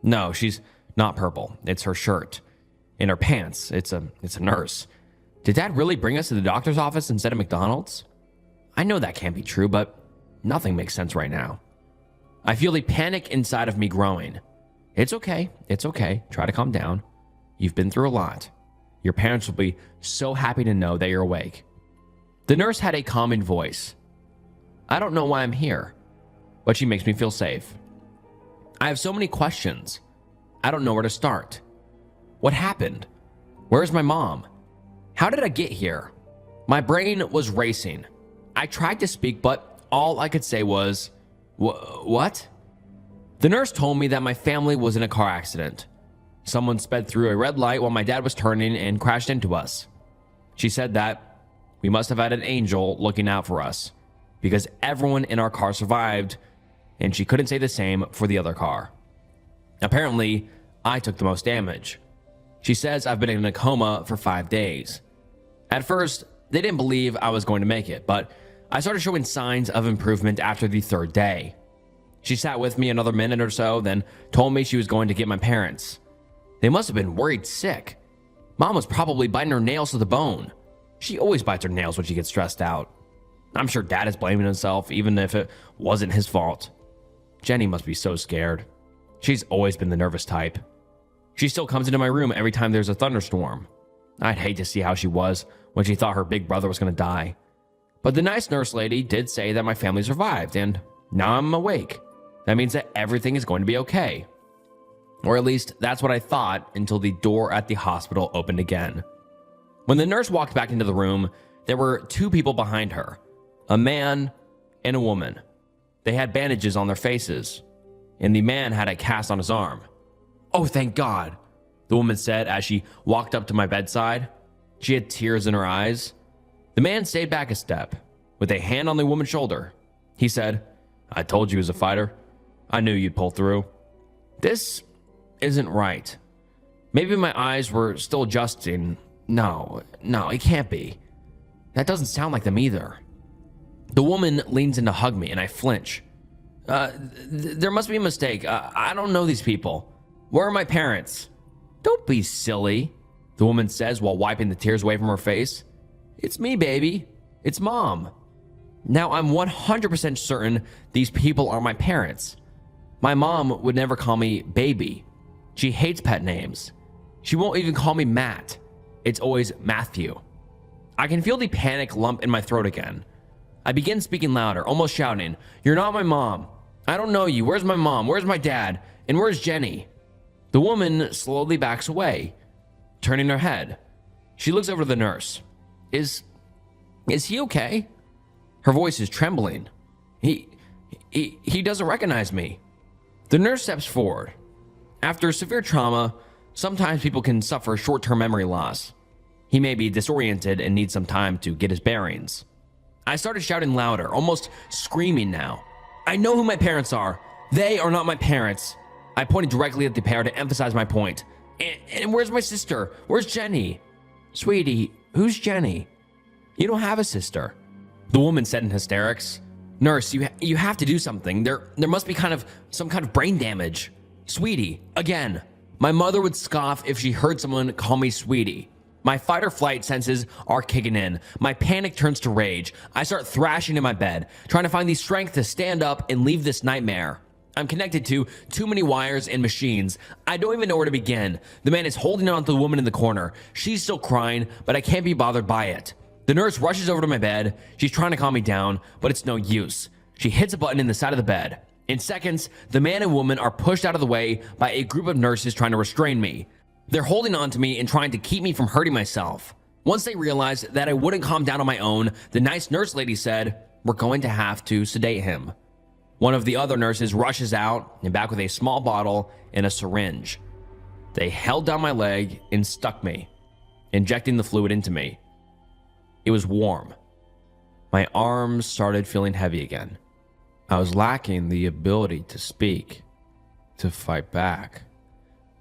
No, she's not purple. It's her shirt. In her pants, it's a nurse. Did Dad really bring us to the doctor's office instead of McDonald's? I know that can't be true, but nothing makes sense right now. I feel the panic inside of me growing. It's okay. Try to calm down. You've been through a lot. Your parents will be so happy to know that you're awake. The nurse had a calming voice. I don't know why I'm here, but she makes me feel safe. I have so many questions. I don't know where to start. What happened? Where's my mom? How did I get here? My brain was racing. I tried to speak, but all I could say was, what? The nurse told me that my family was in a car accident. Someone sped through a red light while my dad was turning and crashed into us. She said that we must have had an angel looking out for us because everyone in our car survived, and she couldn't say the same for the other car. Apparently, I took the most damage. She says I've been in a coma for 5 days. At first, they didn't believe I was going to make it, but I started showing signs of improvement after the 3rd day. She sat with me another minute or so, then told me she was going to get my parents. They must have been worried sick. Mom was probably biting her nails to the bone. She always bites her nails when she gets stressed out. I'm sure Dad is blaming himself, even if it wasn't his fault. Jenny must be so scared. She's always been the nervous type. She still comes into my room every time there's a thunderstorm. I'd hate to see how she was when she thought her big brother was going to die. But the nice nurse lady did say that my family survived, and now I'm awake. That means that everything is going to be okay. Or at least that's what I thought until the door at the hospital opened again. When the nurse walked back into the room, there were 2 people behind her, a man and a woman. They had bandages on their faces, and the man had a cast on his arm. "Oh, thank God," the woman said as she walked up to my bedside. She had tears in her eyes. The man stayed back a step, with a hand on the woman's shoulder. He said, "I told you he was a fighter. I knew you'd pull through." This isn't right. Maybe my eyes were still adjusting. No, it can't be. That doesn't sound like them either. The woman leans in to hug me, and I flinch. There must be a mistake. I don't know these people. Where are my parents?" "Don't be silly," the woman says while wiping the tears away from her face. "It's me, baby. It's Mom." Now, I'm 100% certain these people are my parents. My mom would never call me baby. She hates pet names. She won't even call me Matt. It's always Matthew. I can feel the panic lump in my throat again. I begin speaking louder, almost shouting, "You're not my mom. I don't know you. Where's my mom? Where's my dad? And where's Jenny?" The woman slowly backs away, turning her head. She looks over to the nurse. Is he okay?" Her voice is trembling. He doesn't recognize me." The nurse steps forward. After severe trauma, sometimes people can suffer short-term memory loss. He may be disoriented and need some time to get his bearings. I started shouting louder, almost screaming now. "I know who my parents are. They are not my parents." I pointed directly at the pair to emphasize my point. And where's my sister? Where's Jenny?" "Sweetie, who's Jenny?" "You don't have a sister," the woman said in hysterics. "Nurse, you have to do something. There must be some kind of brain damage." "Sweetie," again. My mother would scoff if she heard someone call me sweetie. My fight or flight senses are kicking in. My panic turns to rage. I start thrashing in my bed, trying to find the strength to stand up and leave this nightmare. I'm connected to too many wires and machines. I don't even know where to begin. The man is holding on to the woman in the corner. She's still crying, but I can't be bothered by it. The nurse rushes over to my bed. She's trying to calm me down, but it's no use. She hits a button in the side of the bed. In seconds, the man and woman are pushed out of the way by a group of nurses trying to restrain me. They're holding on to me and trying to keep me from hurting myself. Once they realized that I wouldn't calm down on my own, the nice nurse lady said, "We're going to have to sedate him." One of the other nurses rushes out and back with a small bottle and a syringe. They held down my leg and stuck me, injecting the fluid into me. It was warm. My arms started feeling heavy again. I was lacking the ability to speak, to fight back.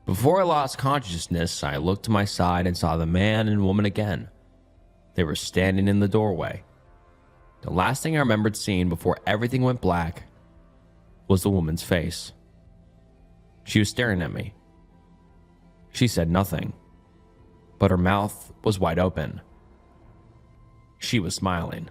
Before I lost consciousness, I looked to my side and saw the man and woman again. They were standing in the doorway. The last thing I remembered seeing before everything went black was the woman's face. She was staring at me. She said nothing, but her mouth was wide open. She was smiling.